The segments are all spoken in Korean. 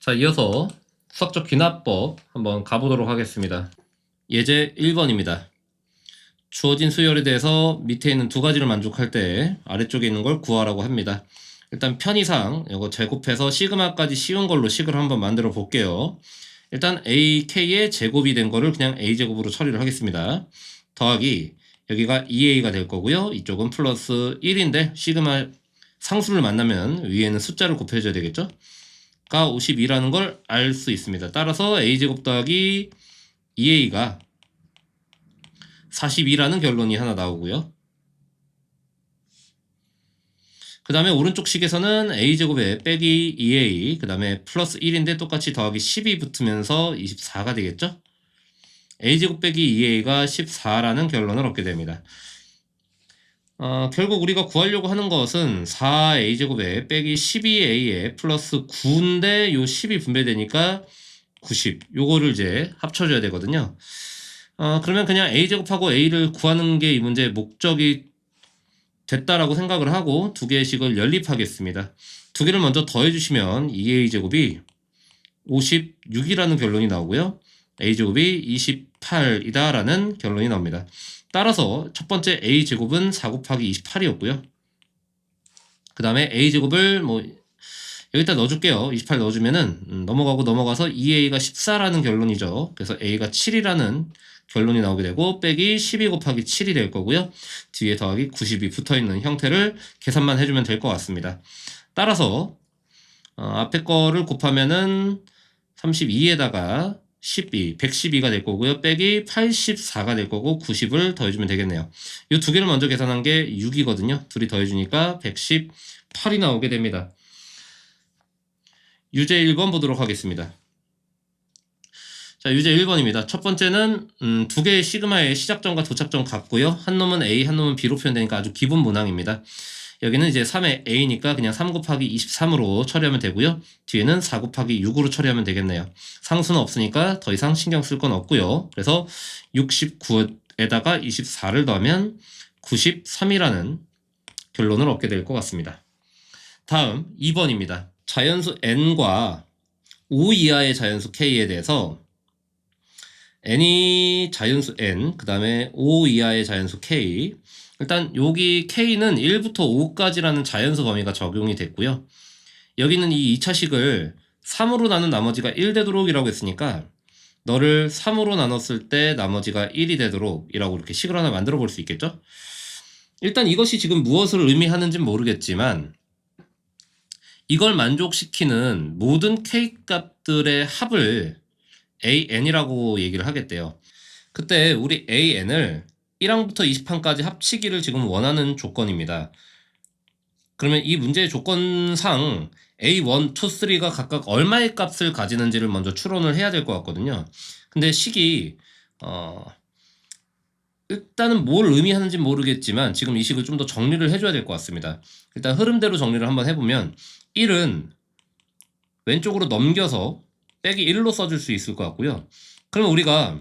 자, 이어서 수학적 귀납법 한번 가보도록 하겠습니다. 예제 1번입니다. 주어진 수열에 대해서 밑에 있는 두 가지를 만족할 때 아래쪽에 있는 걸 구하라고 합니다. 일단 편의상 이거 제곱해서 시그마까지 씌운 걸로 식을 한번 만들어 볼게요. 일단 ak의 제곱이 된 거를 그냥 a제곱으로 처리를 하겠습니다. 더하기 여기가 2a가 될 거고요. 이쪽은 플러스 1인데 시그마 상수를 만나면 위에는 숫자를 곱해줘야 되겠죠? 가 52라는 걸 알 수 있습니다. 따라서 a제곱 더하기 2a가 42라는 결론이 하나 나오고요. 그 다음에 오른쪽 식에서는 a제곱에 빼기 2a 그 다음에 플러스 1인데 똑같이 더하기 10이 붙으면서 24가 되겠죠? a제곱 빼기 2a가 14라는 결론을 얻게 됩니다. 결국 우리가 구하려고 하는 것은 4a제곱에 빼기 12a에 플러스 9인데 요 10이 분배되니까 90 요거를 이제 합쳐줘야 되거든요. 그러면 그냥 a제곱하고 a를 구하는 게 이 문제의 목적이 됐다라고 생각을 하고 두 개의 식을 연립하겠습니다. 두 개를 먼저 더해주시면 2a제곱이 56이라는 결론이 나오고요. a제곱이 28이다 라는 결론이 나옵니다. 따라서 첫 번째 a제곱은 4 곱하기 28이었고요. 그 다음에 a제곱을 뭐 여기다 넣어줄게요. 28 넣어주면은 넘어가서 2a가 14라는 결론이죠. 그래서 a가 7이라는 결론이 나오게 되고 빼기 12 곱하기 7이 될 거고요. 뒤에 더하기 90이 붙어있는 형태를 계산만 해주면 될 것 같습니다. 따라서 앞에 거를 곱하면은 32에다가 112가 될 거고요. 빼기 84가 될 거고 90을 더해주면 되겠네요. 이 두 개를 먼저 계산한 게 6이거든요. 둘이 더해주니까 118이 나오게 됩니다. 유제 1번 보도록 하겠습니다. 자, 유제 1번입니다. 첫 번째는 두 개의 시그마의 시작점과 도착점 같고요. 한 놈은 A, 한 놈은 B로 표현되니까 아주 기본 문항입니다. 여기는 이제 3의 A니까 그냥 3 곱하기 23으로 처리하면 되고요. 뒤에는 4 곱하기 6으로 처리하면 되겠네요. 상수는 없으니까 더 이상 신경 쓸 건 없고요. 그래서 69에다가 24를 더하면 93이라는 결론을 얻게 될 것 같습니다. 다음 2번입니다. 자연수 n과 5 이하의 자연수 k에 대해서 n이 자연수 n, 그 다음에 5 이하의 자연수 k. 일단 여기 k는 1부터 5까지라는 자연수 범위가 적용이 됐고요. 여기는 이 2차식을 3으로 나눈 나머지가 1 되도록 이라고 했으니까 너를 3으로 나눴을 때 나머지가 1이 되도록 이라고 이렇게 식을 하나 만들어 볼 수 있겠죠? 일단 이것이 지금 무엇을 의미하는지는 모르겠지만 이걸 만족시키는 모든 k 값들의 합을 an이라고 얘기를 하겠대요. 그때 우리 an을 1항부터 20항까지 합치기를 지금 원하는 조건입니다. 그러면 이 문제의 조건상 A1, 2, 3가 각각 얼마의 값을 가지는지를 먼저 추론을 해야 될 것 같거든요. 근데 식이 일단은 뭘 의미하는지 모르겠지만 지금 이 식을 좀 더 정리를 해줘야 될 것 같습니다. 일단 흐름대로 정리를 한번 해보면 1은 왼쪽으로 넘겨서 빼기 1로 써줄 수 있을 것 같고요. 그러면 우리가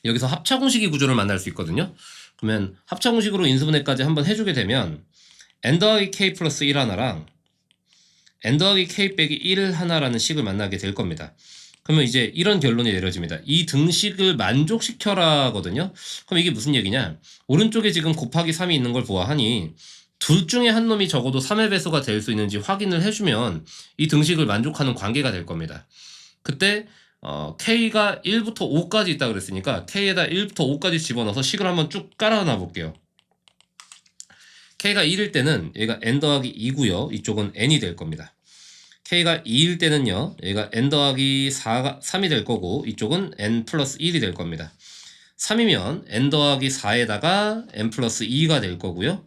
여기서 합차공식의 구조를 만날 수 있거든요. 그러면 합차공식으로 인수분해까지 한번 해주게 되면 n 더하기 k 플러스 1 하나랑 n 더하기 k 빼기 1 하나라는 식을 만나게 될 겁니다. 그러면 이제 이런 결론이 내려집니다. 이 등식을 만족시켜라거든요. 그럼 이게 무슨 얘기냐? 오른쪽에 지금 곱하기 3이 있는 걸 보아하니 둘 중에 한 놈이 적어도 3의 배수가 될 수 있는지 확인을 해주면 이 등식을 만족하는 관계가 될 겁니다. 그때 k가 1부터 5까지 있다 그랬으니까 k에다 1부터 5까지 집어넣어서 식을 한번 쭉 깔아놔 볼게요. k가 1일 때는 얘가 n 더하기 2고요. 이쪽은 n이 될 겁니다. k가 2일 때는요. 얘가 n 더하기 3이 될 거고 이쪽은 n 플러스 1이 될 겁니다. 3이면 n 더하기 4에다가 n 플러스 2가 될 거고요.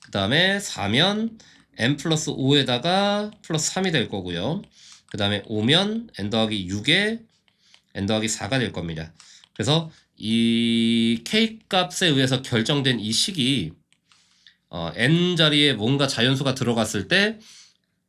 그 다음에 4면 n 플러스 5에다가 플러스 3이 될 거고요. 그 다음에 5면 n 더하기 6에 n 더하기 4가 될 겁니다. 그래서 이 k 값에 의해서 결정된 이 식이 n 자리에 뭔가 자연수가 들어갔을 때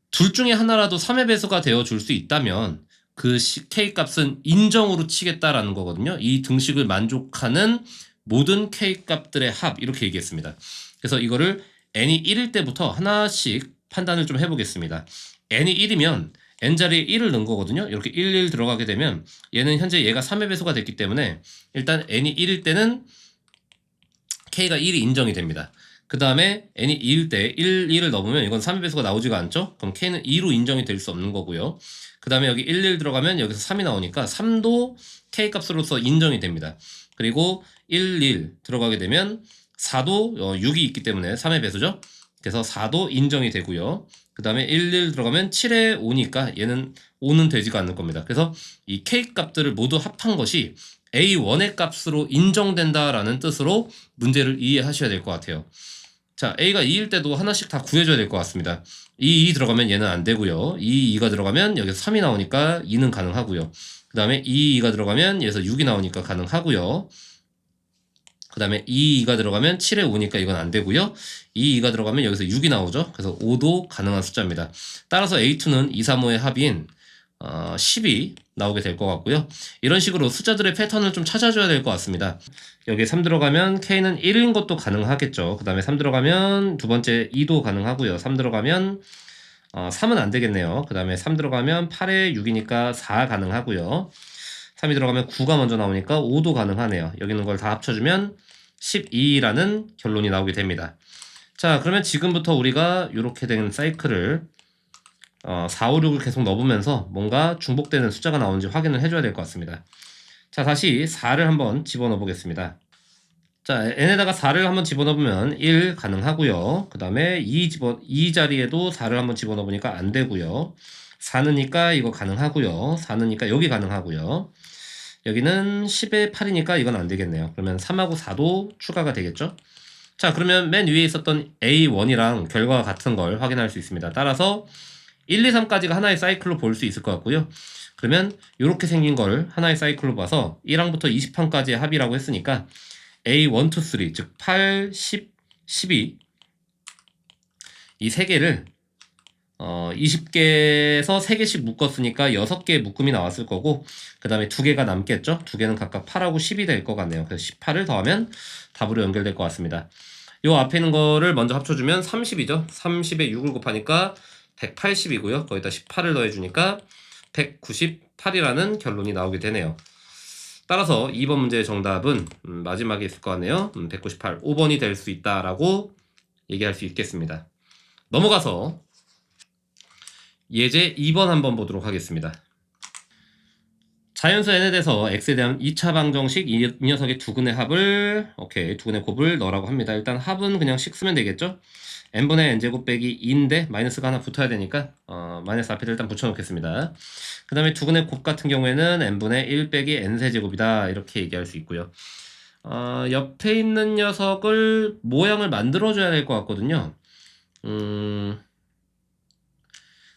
둘 중에 하나라도 3의 배수가 되어줄 수 있다면 그 k 값은 인정으로 치겠다라는 거거든요. 이 등식을 만족하는 모든 k 값들의 합 이렇게 얘기했습니다. 그래서 이거를 n이 1일 때부터 하나씩 판단을 좀 해보겠습니다. n이 1이면 n자리에 1을 넣은 거거든요. 이렇게 1 들어가게 되면 얘는 현재 얘가 3의 배수가 됐기 때문에 일단 n이 1일 때는 k가 1이 인정이 됩니다. 그 다음에 n이 2일 때 1을 넣으면 이건 3의 배수가 나오지가 않죠. 그럼 k는 2로 인정이 될 수 없는 거고요. 그 다음에 여기 1 들어가면 여기서 3이 나오니까 3도 k 값으로서 인정이 됩니다. 그리고 1 들어가게 되면 4도 6이 있기 때문에 3의 배수죠. 그래서 4도 인정이 되고요. 그 다음에 1 들어가면 7에 5니까 얘는 5는 되지가 않는 겁니다. 그래서 이 k 값들을 모두 합한 것이 A1의 값으로 인정된다라는 뜻으로 문제를 이해하셔야 될 것 같아요. 자, A가 2일 때도 하나씩 다 구해줘야 될 것 같습니다. 2 들어가면 얘는 안 되고요. 2가 들어가면 여기서 3이 나오니까 2는 가능하고요. 그 다음에 2가 들어가면 여기서 6이 나오니까 가능하고요. 그 다음에 2가 들어가면 7에 5니까 이건 안 되고요. 2가 들어가면 여기서 6이 나오죠. 그래서 5도 가능한 숫자입니다. 따라서 A2는 2, 3, 5의 합인 10이 나오게 될 것 같고요. 이런 식으로 숫자들의 패턴을 좀 찾아줘야 될 것 같습니다. 여기 3 들어가면 K는 1인 것도 가능하겠죠. 그 다음에 3 들어가면 두 번째 2도 가능하고요. 3 들어가면 3은 안 되겠네요. 그 다음에 3 들어가면 8에 6이니까 4 가능하고요. 3이 들어가면 9가 먼저 나오니까 5도 가능하네요. 여기 있는 걸 다 합쳐주면 12라는 결론이 나오게 됩니다. 자, 그러면 지금부터 우리가 이렇게 된 사이클을 4, 5, 6을 계속 넣어보면서 뭔가 중복되는 숫자가 나오는지 확인을 해줘야 될 것 같습니다. 자, 다시 4를 한번 집어넣어 보겠습니다. 자, n에다가 4를 한번 집어넣으면 1 가능하고요. 그 다음에 2 자리에도 4를 한번 집어넣어 보니까 안 되고요. 4는니까 이거 가능하고요. 4는니까 여기 가능하고요. 여기는 10에 8이니까 이건 안 되겠네요. 그러면 3하고 4도 추가가 되겠죠? 자, 그러면 맨 위에 있었던 A1이랑 결과가 같은 걸 확인할 수 있습니다. 따라서 1, 2, 3까지가 하나의 사이클로 볼 수 있을 것 같고요. 그러면 이렇게 생긴 걸 하나의 사이클로 봐서 1항부터 20항까지의 합이라고 했으니까 A1, 2, 3, 즉 8, 10, 12 이 세 개를 20개에서 3개씩 묶었으니까 6개의 묶음이 나왔을 거고 그 다음에 2개가 남겠죠? 2개는 각각 8하고 10이 될 것 같네요. 그래서 18을 더하면 답으로 연결될 것 같습니다. 요 앞에 있는 거를 먼저 합쳐주면 30이죠? 30에 6을 곱하니까 180이고요. 거기다 18을 더해주니까 198이라는 결론이 나오게 되네요. 따라서 2번 문제의 정답은 마지막에 있을 것 같네요. 198, 5번이 될 수 있다라고 얘기할 수 있겠습니다. 넘어가서 예제 2번 한번 보도록 하겠습니다. 자연수 n에 대해서 x에 대한 2차 방정식 이 녀석의 두근의 합을 두근의 곱을 넣으라고 합니다. 일단 합은 그냥 식 쓰면 되겠죠? n분의 n제곱 빼기 2인데 마이너스가 하나 붙어야 되니까 마이너스 앞에를 일단 붙여놓겠습니다. 그 다음에 두근의 곱 같은 경우에는 n분의 1 빼기 n세제곱이다 이렇게 얘기할 수 있고요. 옆에 있는 녀석을 모양을 만들어줘야 될 것 같거든요.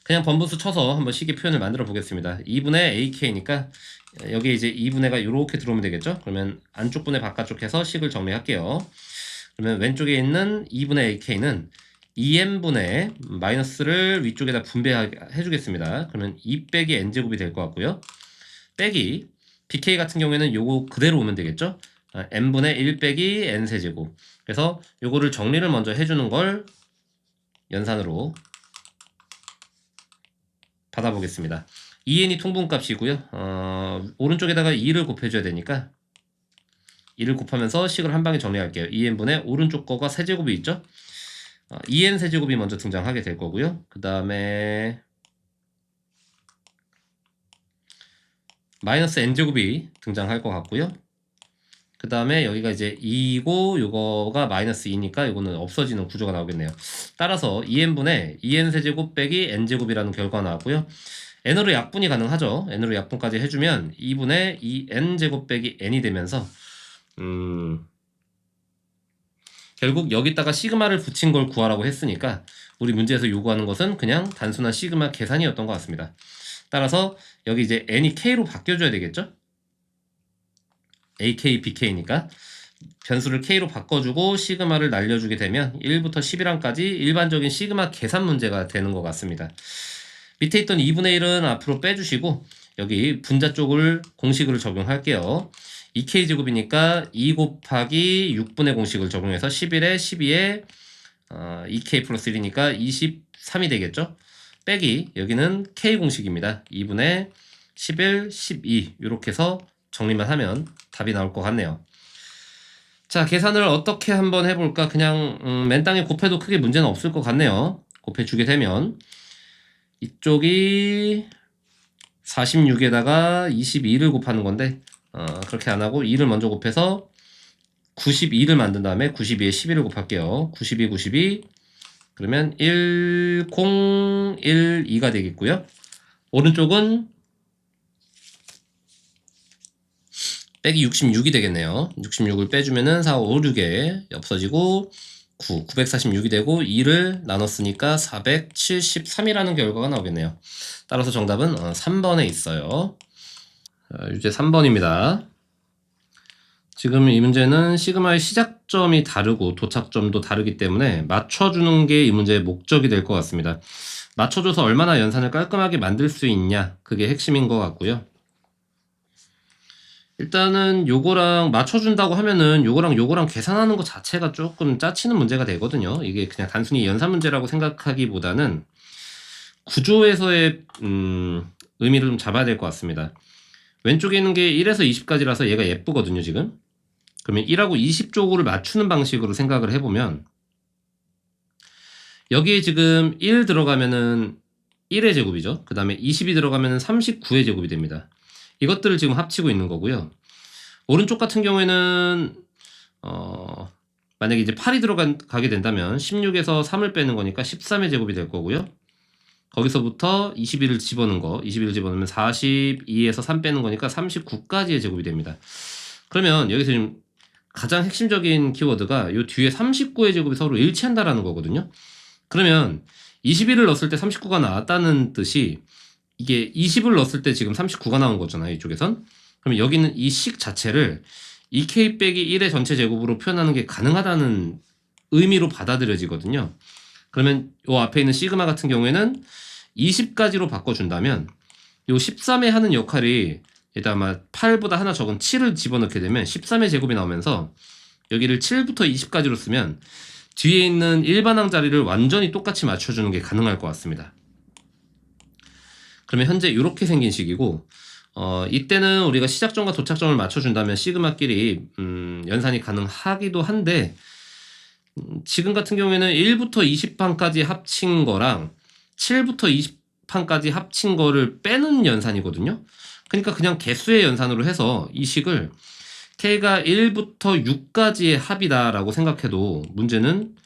그냥 번분수 쳐서 한번 식의 표현을 만들어 보겠습니다. 2분의 ak니까 여기 이제 2분의가 이렇게 들어오면 되겠죠? 그러면 안쪽 분의 바깥쪽 해서 식을 정리할게요. 그러면 왼쪽에 있는 2분의 ak는 2n분의 마이너스를 위쪽에다 분배해 주겠습니다. 그러면 2 빼기 n제곱이 될 것 같고요. 빼기 bk 같은 경우에는 요거 그대로 오면 되겠죠? n분의 1 빼기 n세제곱. 그래서 요거를 정리를 먼저 해주는 걸 연산으로 받아보겠습니다. 2n이 통분값이고요. 오른쪽에다가 2를 곱해줘야 되니까 2를 곱하면서 식을 한 방에 정리할게요. 2n분의 오른쪽 거가 세제곱이 있죠? 2n 세제곱이 먼저 등장하게 될 거고요. 그 다음에 마이너스 n제곱이 등장할 것 같고요. 그 다음에 여기가 이제 2고 요거가 마이너스 2니까 요거는 없어지는 구조가 나오겠네요. 따라서 2n분의 2n 세제곱 빼기 n제곱이라는 결과가 나왔고요. n으로 약분이 가능하죠. n으로 약분까지 해주면 2분의 2n제곱 빼기 n이 되면서 결국 여기다가 시그마를 붙인 걸 구하라고 했으니까 우리 문제에서 요구하는 것은 그냥 단순한 시그마 계산이었던 것 같습니다. 따라서 여기 이제 n이 k로 바뀌어줘야 되겠죠? AK, BK니까 변수를 K로 바꿔주고 시그마를 날려주게 되면 1부터 11항까지 일반적인 시그마 계산 문제가 되는 것 같습니다. 밑에 있던 2분의 1은 앞으로 빼주시고 여기 분자 쪽을 공식으로 적용할게요. 2K제곱이니까 2 곱하기 6분의 공식을 적용해서 11에 12에 2K 플러스 1이니까 23이 되겠죠? 빼기 여기는 K 공식입니다. 2분의 11, 12 이렇게 해서 정리만 하면 답이 나올 것 같네요. 자, 계산을 어떻게 한번 해볼까? 그냥 맨땅에 곱해도 크게 문제는 없을 것 같네요. 곱해주게 되면 이쪽이 46에다가 22를 곱하는 건데 그렇게 안 하고 2를 먼저 곱해서 92를 만든 다음에 92에 11을 곱할게요. 92, 92 그러면 1, 0, 1, 2가 되겠고요. 오른쪽은 빼기 66이 되겠네요. 66을 빼주면은 4, 5, 6에 없어지고 9, 946이 되고 2를 나눴으니까 473이라는 결과가 나오겠네요. 따라서 정답은 3번에 있어요. 유제 3번입니다. 지금 이 문제는 시그마의 시작점이 다르고 도착점도 다르기 때문에 맞춰주는 게 이 문제의 목적이 될 것 같습니다. 맞춰줘서 얼마나 연산을 깔끔하게 만들 수 있냐, 그게 핵심인 것 같고요. 일단은 요거랑 맞춰준다고 하면은 요거랑 계산하는 것 자체가 조금 짜치는 문제가 되거든요. 이게 그냥 단순히 연산 문제라고 생각하기보다는 구조에서의 의미를 좀 잡아야 될 것 같습니다. 왼쪽에 있는 게 1에서 20까지라서 얘가 예쁘거든요, 지금. 그러면 1하고 20 쪽으로 맞추는 방식으로 생각을 해보면 여기에 지금 1 들어가면은 1의 제곱이죠. 그 다음에 20이 들어가면은 39의 제곱이 됩니다. 이것들을 지금 합치고 있는 거고요. 오른쪽 같은 경우에는 만약에 이제 8이 들어가게 된다면 16에서 3을 빼는 거니까 13의 제곱이 될 거고요. 거기서부터 21을 집어넣은 거, 21을 집어넣으면 42에서 3 빼는 거니까 39까지의 제곱이 됩니다. 그러면 여기서 지금 가장 핵심적인 키워드가 요 뒤에 39의 제곱이 서로 일치한다라는 거거든요. 그러면 21을 넣었을 때 39가 나왔다는 뜻이 이게 20을 넣었을 때 지금 39가 나온 거잖아요, 이쪽에선. 그러면 여기는 이 식 자체를 2k 빼기 1의 전체 제곱으로 표현하는 게 가능하다는 의미로 받아들여지거든요. 그러면 요 앞에 있는 시그마 같은 경우에는 20까지로 바꿔준다면 요 13에 하는 역할이 일단 아마 8보다 하나 적은 7을 집어넣게 되면 13의 제곱이 나오면서 여기를 7부터 20까지로 쓰면 뒤에 있는 일반항 자리를 완전히 똑같이 맞춰주는 게 가능할 것 같습니다. 그러면 현재 이렇게 생긴 식이고 이때는 우리가 시작점과 도착점을 맞춰준다면 시그마끼리 연산이 가능하기도 한데 지금 같은 경우에는 1부터 20판까지 합친 거랑 7부터 20판까지 합친 거를 빼는 연산이거든요. 그러니까 그냥 개수의 연산으로 해서 이 식을 K가 1부터 6까지의 합이다라고 생각해도 문제는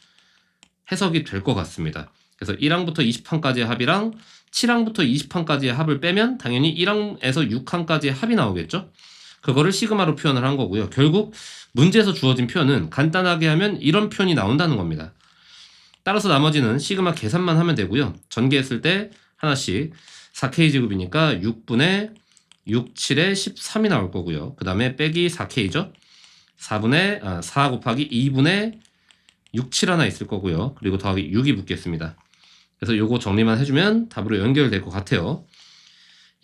해석이 될 것 같습니다. 그래서 1항부터 20항까지의 합이랑 7항부터 20항까지의 합을 빼면 당연히 1항에서 6항까지의 합이 나오겠죠. 그거를 시그마로 표현을 한 거고요. 결국 문제에서 주어진 표현은 간단하게 하면 이런 표현이 나온다는 겁니다. 따라서 나머지는 시그마 계산만 하면 되고요. 전개했을 때 하나씩 4K제곱이니까 6분의 6, 7에 13이 나올 거고요. 그 다음에 빼기 4K죠. 4 곱하기 2분의 6, 7 하나 있을 거고요. 그리고 더하기 6이 붙겠습니다. 그래서 요거 정리만 해주면 답으로 연결될 것 같아요.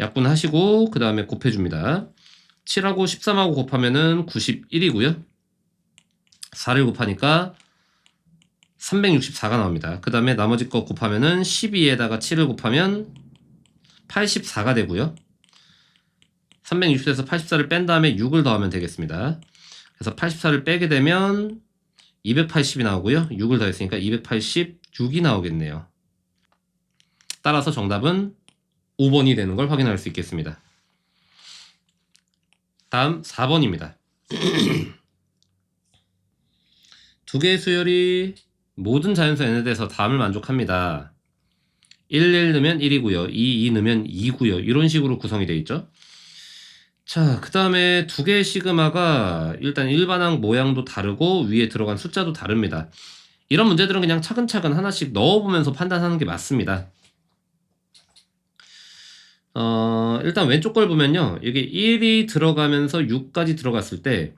약분하시고 그 다음에 곱해줍니다. 7하고 13하고 곱하면은 91이고요. 4를 곱하니까 364가 나옵니다. 그 다음에 나머지 거 곱하면은 12에다가 7을 곱하면 84가 되고요. 360에서 84를 뺀 다음에 6을 더하면 되겠습니다. 그래서 84를 빼게 되면 280이 나오고요. 6을 더했으니까 286이 나오겠네요. 따라서 정답은 5번이 되는 걸 확인할 수 있겠습니다. 다음 4번입니다. 두 개의 수열이 모든 자연수 n에 대해서 다음을 만족합니다. 1 넣으면 1이고요. 2 넣으면 2고요. 이런 식으로 구성이 되어 있죠. 자, 그 다음에 두 개의 시그마가 일단 일반항 모양도 다르고 위에 들어간 숫자도 다릅니다. 이런 문제들은 그냥 차근차근 하나씩 넣어보면서 판단하는 게 맞습니다. 일단 왼쪽 걸 보면요. 이게 1이 들어가면서 6까지 들어갔을 때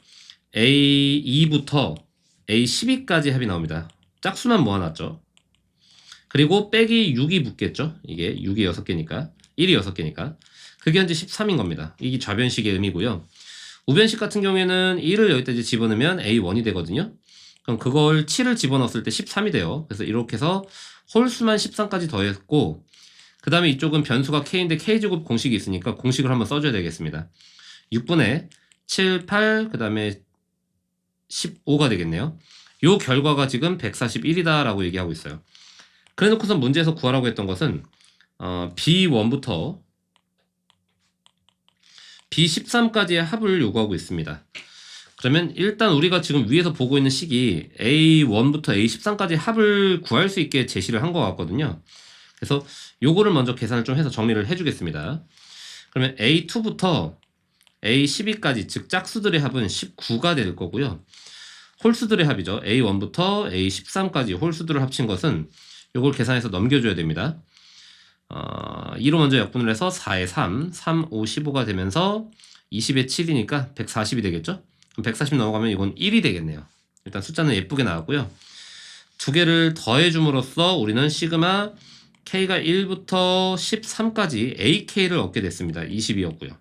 A2부터 A12까지 합이 나옵니다. 짝수만 모아놨죠. 그리고 빼기 6이 붙겠죠. 이게 6이 6개니까 1이 6개니까 그게 현재 13인 겁니다. 이게 좌변식의 의미고요. 우변식 같은 경우에는 1을 여기까지 집어넣으면 A1이 되거든요. 그럼 그걸 7을 집어넣었을 때 13이 돼요. 그래서 이렇게 해서 홀수만 13까지 더했고 그 다음에 이쪽은 변수가 k인데 k제곱 공식이 있으니까 공식을 한번 써줘야 되겠습니다. 6분의 7, 8, 그 다음에 15가 되겠네요. 요 결과가 지금 141이다 라고 얘기하고 있어요. 그래 놓고서 문제에서 구하라고 했던 것은 B1부터 B13까지의 합을 요구하고 있습니다. 그러면 일단 우리가 지금 위에서 보고 있는 식이 A1부터 A13까지 합을 구할 수 있게 제시를 한 것 같거든요. 그래서 요거를 먼저 계산을 좀 해서 정리를 해주겠습니다. 그러면 A2부터 A12까지 즉 짝수들의 합은 19가 될 거고요. 홀수들의 합이죠. A1부터 A13까지 홀수들을 합친 것은 요걸 계산해서 넘겨줘야 됩니다. 2로 먼저 약분을 해서 4에 3, 3, 5, 15가 되면서 20에 7이니까 140이 되겠죠? 그럼 140 넘어가면 이건 1이 되겠네요. 일단 숫자는 예쁘게 나왔고요. 두 개를 더해줌으로써 우리는 시그마 K가 1부터 13까지 AK를 얻게 됐습니다. 20이었고요.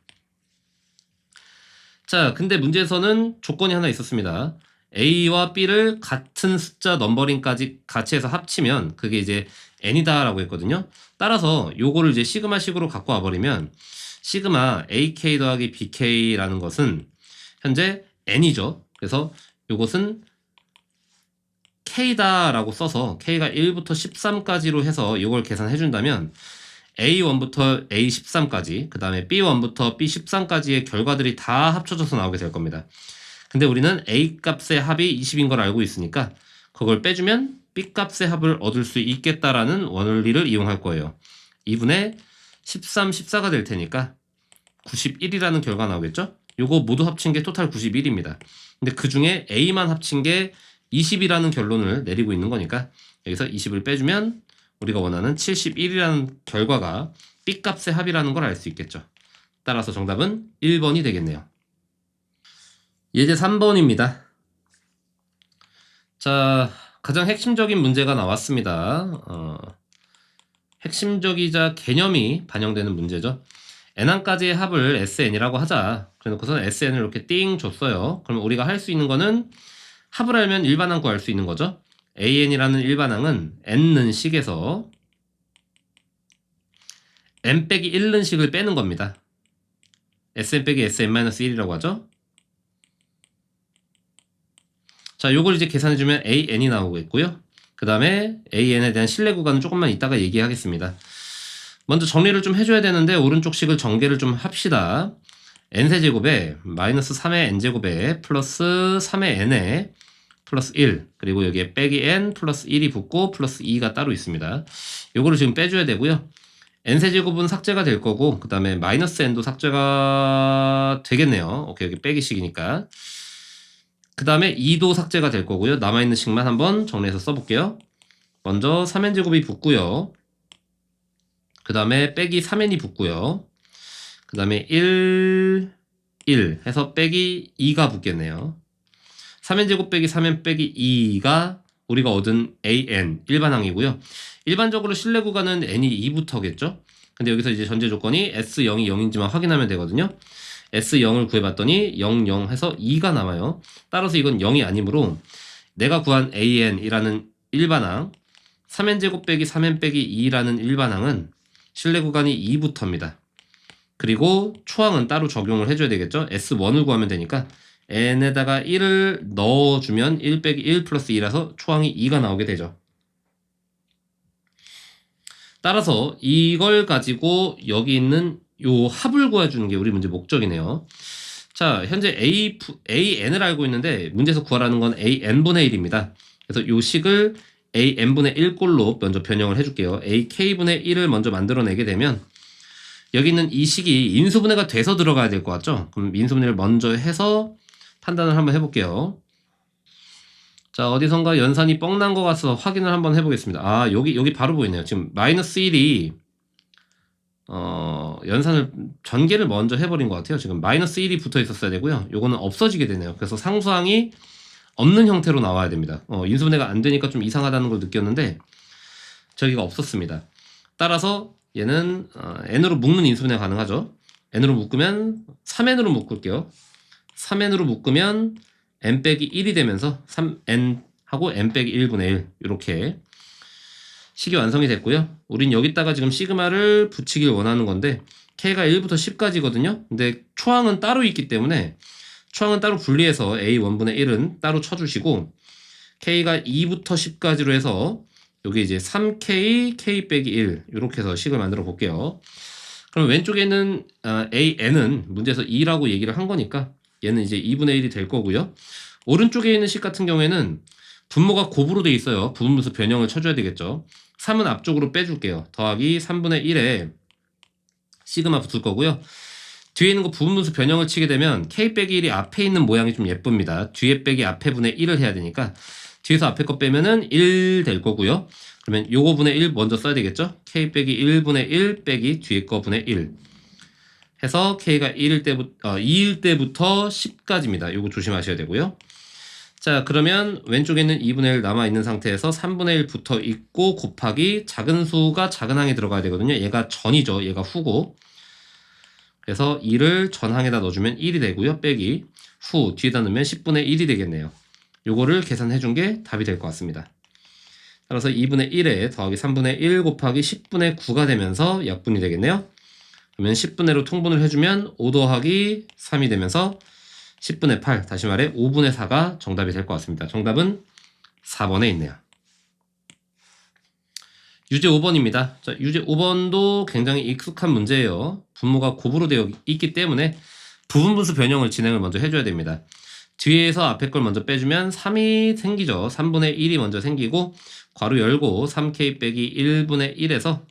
자, 근데 문제에서는 조건이 하나 있었습니다. A와 B를 같은 숫자 넘버링까지 같이 해서 합치면 그게 이제 N이다 라고 했거든요. 따라서 요거를 이제 시그마식으로 갖고 와버리면 시그마 AK 더하기 BK라는 것은 현재 N이죠. 그래서 요것은 K다 라고 써서 K가 1부터 13까지로 해서 이걸 계산해 준다면 A1부터 A13까지 그 다음에 B1부터 B13까지의 결과들이 다 합쳐져서 나오게 될 겁니다. 근데 우리는 A 값의 합이 20인 걸 알고 있으니까 그걸 빼주면 B 값의 합을 얻을 수 있겠다라는 원리를 이용할 거예요. 2분의 13, 14가 될 테니까 91이라는 결과 나오겠죠? 요거 모두 합친 게 토탈 91입니다. 근데 그 중에 A만 합친 게 20이라는 결론을 내리고 있는 거니까 여기서 20을 빼주면 우리가 원하는 71이라는 결과가 B 값의 합이라는 걸 알 수 있겠죠. 따라서 정답은 1번이 되겠네요. 예제 3번입니다. 자, 가장 핵심적인 문제가 나왔습니다. 핵심적이자 개념이 반영되는 문제죠. n항까지의 합을 SN이라고 하자. 그래놓고서 SN을 이렇게 띵 줬어요. 그럼 우리가 할 수 있는 거는 합을 알면 일반항 구할 수 있는 거죠. AN이라는 일반항은 n는 식에서 n 빼기 1는 식을 빼는 겁니다. SN 빼기 SN-1이라고 하죠. 자, 요걸 이제 계산해주면 AN이 나오겠고요. 그 다음에 AN에 대한 신뢰 구간은 조금만 이따가 얘기하겠습니다. 먼저 정리를 좀 해줘야 되는데 오른쪽 식을 전개를 좀 합시다. n세제곱에 마이너스 3의 n제곱에 플러스 3의 n에 플러스 1 그리고 여기에 빼기 n 플러스 1이 붙고 플러스 2가 따로 있습니다. 요거를 지금 빼줘야 되고요. n세제곱은 삭제가 될 거고 그 다음에 마이너스 n도 삭제가 되겠네요. 오케이, 여기 빼기식이니까. 그 다음에 2도 삭제가 될 거고요. 남아있는 식만 한번 정리해서 써볼게요. 먼저 3n제곱이 붙고요. 그 다음에 빼기 3n이 붙고요. 그 다음에 1 해서 빼기 2가 붙겠네요. 3n제곱 빼기 3n 빼기 2가 우리가 얻은 an 일반항이고요. 일반적으로 신뢰 구간은 n이 2부터겠죠. 근데 여기서 이제 전제 조건이 S0이 0인지만 확인하면 되거든요. S0을 구해봤더니 0, 0 해서 2가 남아요. 따라서 이건 0이 아니므로 내가 구한 an이라는 일반항 3n제곱 빼기 3n 빼기 2라는 일반항은 신뢰 구간이 2부터입니다. 그리고 초항은 따로 적용을 해줘야 되겠죠. S1을 구하면 되니까 n에다가 1을 넣어주면 1 빼기 1 플러스 2라서 초항이 2가 나오게 되죠. 따라서 이걸 가지고 여기 있는 요 합을 구해주는 게 우리 문제 목적이네요. 자, 현재 AN을 알고 있는데 문제에서 구하라는 건 AN분의 1입니다. 그래서 요 식을 AN분의 1꼴로 먼저 변형을 해줄게요. AK분의 1을 먼저 만들어내게 되면 여기 있는 이 식이 인수분해가 돼서 들어가야 될 것 같죠? 그럼 인수분해를 먼저 해서 판단을 한번 해볼게요. 자, 어디선가 연산이 뻥난 것 같아서 확인을 한번 해보겠습니다. 아, 여기 바로 보이네요. 지금 마이너스 1이 연산을 전개를 먼저 해버린 것 같아요. 지금 마이너스 1이 붙어 있었어야 되고요. 요거는 없어지게 되네요. 그래서 상수항이 없는 형태로 나와야 됩니다. 인수분해가 안 되니까 좀 이상하다는 걸 느꼈는데 저기가 없었습니다. 따라서 얘는 n으로 묶는 인수분해가 가능하죠. n으로 묶으면 3n으로 묶을게요. 3n으로 묶으면 n 빼기 1이 되면서 3n 하고 n 빼기 1분의 1 이렇게 식이 완성이 됐고요. 우린 여기다가 지금 시그마를 붙이길 원하는 건데 K가 1부터 10까지거든요. 근데 초항은 따로 있기 때문에 초항은 따로 분리해서 A1분의 1은 따로 쳐주시고 K가 2부터 10까지로 해서 여기 이제 3K, K 빼기 1 이렇게 해서 식을 만들어 볼게요. 그럼 왼쪽에 있는 AN은 문제에서 2라고 얘기를 한 거니까 얘는 이제 2분의 1이 될 거고요. 오른쪽에 있는 식 같은 경우에는 분모가 곱으로 돼 있어요. 부분분수 변형을 쳐줘야 되겠죠. 3은 앞쪽으로 빼줄게요. 더하기 3분의 1에 시그마 붙을 거고요. 뒤에 있는 거 부분분수 변형을 치게 되면 K 빼기 1이 앞에 있는 모양이 좀 예쁩니다. 뒤에 빼기 앞에 분의 1을 해야 되니까 뒤에서 앞에 거 빼면은 1 될 거고요. 그러면 요거 분의 1 먼저 써야 되겠죠? K 빼기 1분의 1 빼기 뒤에 거 분의 1 해서 K가 2일 때부터 10까지입니다. 요거 조심하셔야 되고요. 자, 그러면 왼쪽에 있는 2분의 1 남아있는 상태에서 3분의 1 붙어 있고 곱하기 작은 수가 작은 항에 들어가야 되거든요. 얘가 전이죠. 얘가 후고. 그래서 2를 전항에다 넣어주면 1이 되고요. 빼기 후 뒤에다 넣으면 10분의 1이 되겠네요. 요거를 계산해 준 게 답이 될 것 같습니다. 따라서 2분의 1에 더하기 3분의 1 곱하기 10분의 9가 되면서 약분이 되겠네요. 그러면 10분의 1로 통분을 해주면 5 더하기 3이 되면서 10분의 8, 다시 말해 5분의 4가 정답이 될 것 같습니다. 정답은 4번에 있네요. 유제 5번입니다. 자, 유제 5번도 굉장히 익숙한 문제예요. 분모가 곱으로 되어 있기 때문에 부분분수 변형을 진행을 먼저 해줘야 됩니다. 뒤에서 앞에 걸 먼저 빼주면 3이 생기죠. 3분의 1이 먼저 생기고 괄호 열고 3K 빼기 1분의 1에서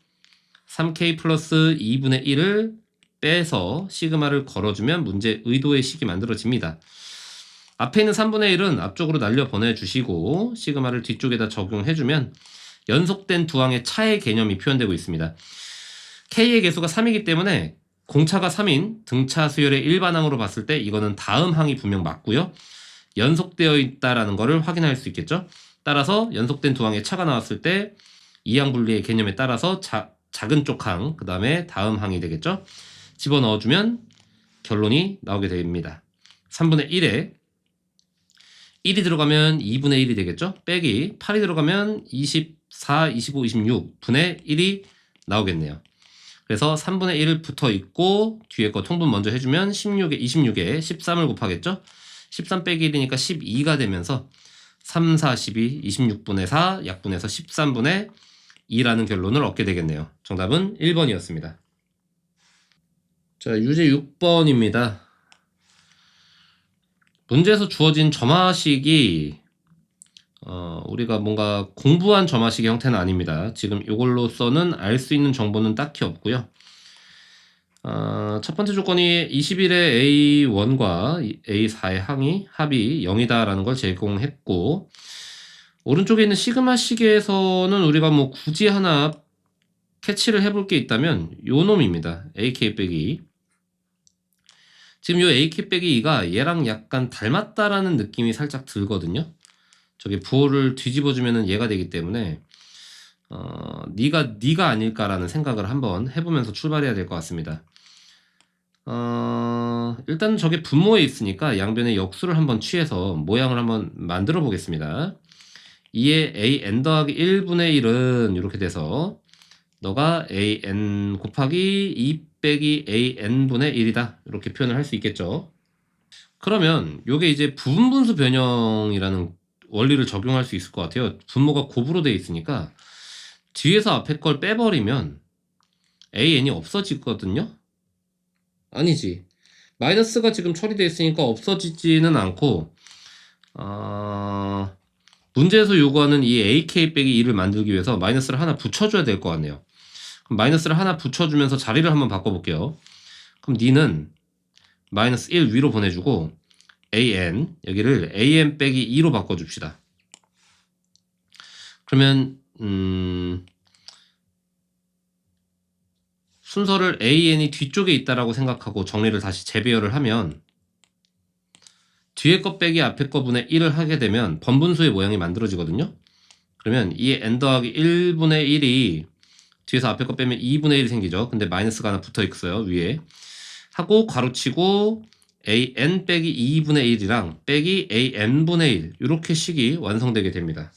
3K 플러스 2분의 1을 빼서 시그마를 걸어주면 문제 의도의 식이 만들어집니다. 앞에 있는 3분의 1은 앞쪽으로 날려 보내주시고 시그마를 뒤쪽에다 적용해주면 연속된 두 항의 차의 개념이 표현되고 있습니다. K의 개수가 3이기 때문에 공차가 3인 등차 수열의 일반항으로 봤을 때 이거는 다음 항이 분명 맞고요. 연속되어 있다라는 것을 확인할 수 있겠죠. 따라서 연속된 두 항의 차가 나왔을 때 이항 분리의 개념에 따라서 작은 쪽 항, 그 다음에 다음 항이 되겠죠. 집어넣어주면 결론이 나오게 됩니다. 3분의 1에 1이 들어가면 2분의 1이 되겠죠. 빼기 8이 들어가면 24, 25, 26분의 1이 나오겠네요. 그래서 3분의 1을 붙어 있고 뒤에 거 통분 먼저 해주면 26에 13을 곱하겠죠. 13 빼기 1이니까 12가 되면서 3, 4, 12, 26분의 4 약분해서 13분의 2라는 결론을 얻게 되겠네요. 정답은 1번이었습니다. 자, 유제 6번입니다. 문제에서 주어진 점화식이 우리가 뭔가 공부한 점화식의 형태는 아닙니다. 지금 이걸로서는 알 수 있는 정보는 딱히 없고요. 첫 번째 조건이 21의 A1과 A4의 합이 0이다라는 걸 제공했고 오른쪽에 있는 시그마 식에서는 우리가 뭐 굳이 하나 캐치를 해볼 게 있다면 요 놈입니다. AK 빼기 지금 요 AK 빼기 2가 얘랑 약간 닮았다라는 느낌이 살짝 들거든요. 저게 부호를 뒤집어주면은 얘가 되기 때문에 네가 아닐까라는 생각을 한번 해보면서 출발해야 될 것 같습니다. 일단 저게 분모에 있으니까 양변의 역수를 한번 취해서 모양을 한번 만들어 보겠습니다. 2의 an 더하기 1분의 1은 이렇게 돼서 너가 an 곱하기 2 빼기 an분의 1이다 이렇게 표현을 할 수 있겠죠. 그러면 요게 이제 부분분수 변형이라는 원리를 적용할 수 있을 것 같아요. 분모가 곱으로 되어 있으니까 뒤에서 앞에 걸 빼버리면 an이 없어지거든요. 아니지. 마이너스가 지금 처리되어 있으니까 없어지지는 않고 문제에서 요구하는 이 AK 빼기 2를 만들기 위해서 마이너스를 하나 붙여줘야 될 것 같네요. 그럼 마이너스를 하나 붙여주면서 자리를 한번 바꿔볼게요. 그럼 니는 마이너스 1 위로 보내주고 an 여기를 an 빼기 2로 바꿔줍시다. 그러면 순서를 an이 뒤쪽에 있다라고 생각하고 정리를 다시 재배열을 하면 뒤에 거 빼기 앞에 거 분의 1을 하게 되면 번분수의 모양이 만들어지거든요. 그러면 이 n 더하기 1분의 1이 뒤에서 앞에 거 빼면 2분의 1이 생기죠. 근데 마이너스가 하나 붙어 있어요. 위에. 하고 가로치고 an 빼기 2분의 1이랑 빼기 an분의 1 이렇게 식이 완성되게 됩니다.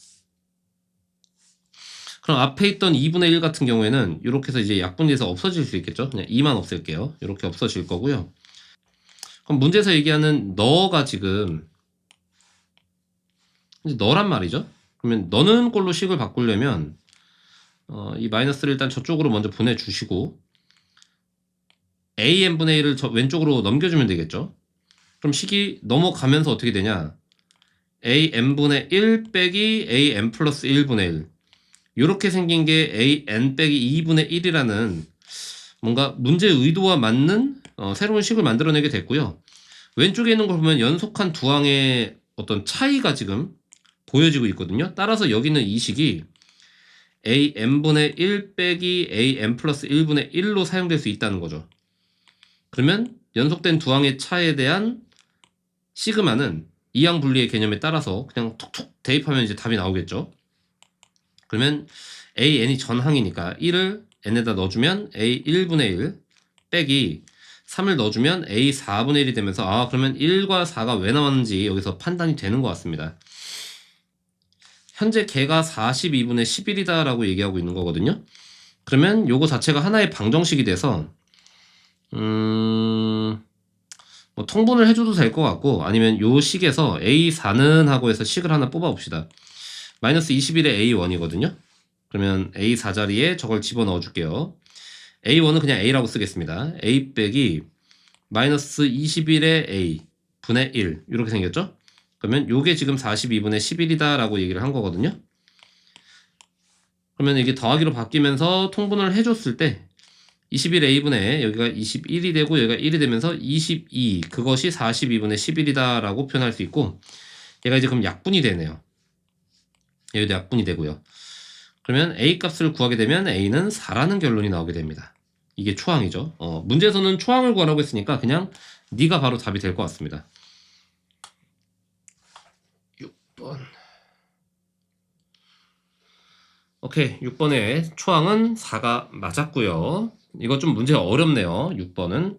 그럼 앞에 있던 2분의 1 같은 경우에는 이렇게 해서 이제 약분돼서 없어질 수 있겠죠. 그냥 2만 없앨게요. 이렇게 없어질 거고요. 그럼 문제에서 얘기하는 너가 지금 이제 너란 말이죠. 그러면 너는 꼴로 식을 바꾸려면 이 마이너스를 일단 저쪽으로 먼저 보내주시고 AN분의 1을 저 왼쪽으로 넘겨주면 되겠죠. 그럼 식이 넘어가면서 어떻게 되냐? AN분의 1 빼기 AN 플러스 1분의 1 이렇게 생긴 게 AN 빼기 2분의 1이라는 뭔가 문제의 의도와 맞는 새로운 식을 만들어내게 됐고요. 왼쪽에 있는 걸 보면 연속한 두 항의 어떤 차이가 지금 보여지고 있거든요. 따라서 여기는 이 식이 AN분의 1 빼기 AN 플러스 1분의 1로 사용될 수 있다는 거죠. 그러면 연속된 두 항의 차에 대한 시그마는 이항 분리의 개념에 따라서 그냥 톡톡 대입하면 이제 답이 나오겠죠. 그러면 AN이 전항이니까 1을 N에다 넣어주면 A1분의 1 빼기 3을 넣어주면 A4분의 1이 되면서 그러면 1과 4가 왜 나왔는지 여기서 판단이 되는 것 같습니다. 현재 개가 42분의 11이다 라고 얘기하고 있는 거거든요. 그러면 요거 자체가 하나의 방정식이 돼서 뭐 통분을 해줘도 될 것 같고 아니면 요 식에서 A4는 하고 해서 식을 하나 뽑아 봅시다. 마이너스 21의 A1이거든요. 그러면 A4 자리에 저걸 집어넣어 줄게요. A1은 그냥 A라고 쓰겠습니다. A 빼기 마이너스 21의 A 분의 1 이렇게 생겼죠? 그러면 요게 지금 42분의 11이다 라고 얘기를 한 거거든요. 그러면 이게 더하기로 바뀌면서 통분을 해줬을 때 21A분의 여기가 21이 되고 여기가 1이 되면서 22 그것이 42분의 11이다 라고 표현할 수 있고 얘가 이제 그럼 약분이 되네요. 여기도 약분이 되고요. 그러면 A 값을 구하게 되면 A는 4라는 결론이 나오게 됩니다. 이게 초항이죠. 문제에서는 초항을 구하라고 했으니까 그냥 네가 바로 답이 될 것 같습니다. 6번. 오케이, 6번의 초항은 4가 맞았고요. 이거 좀 문제가 어렵네요. 6번은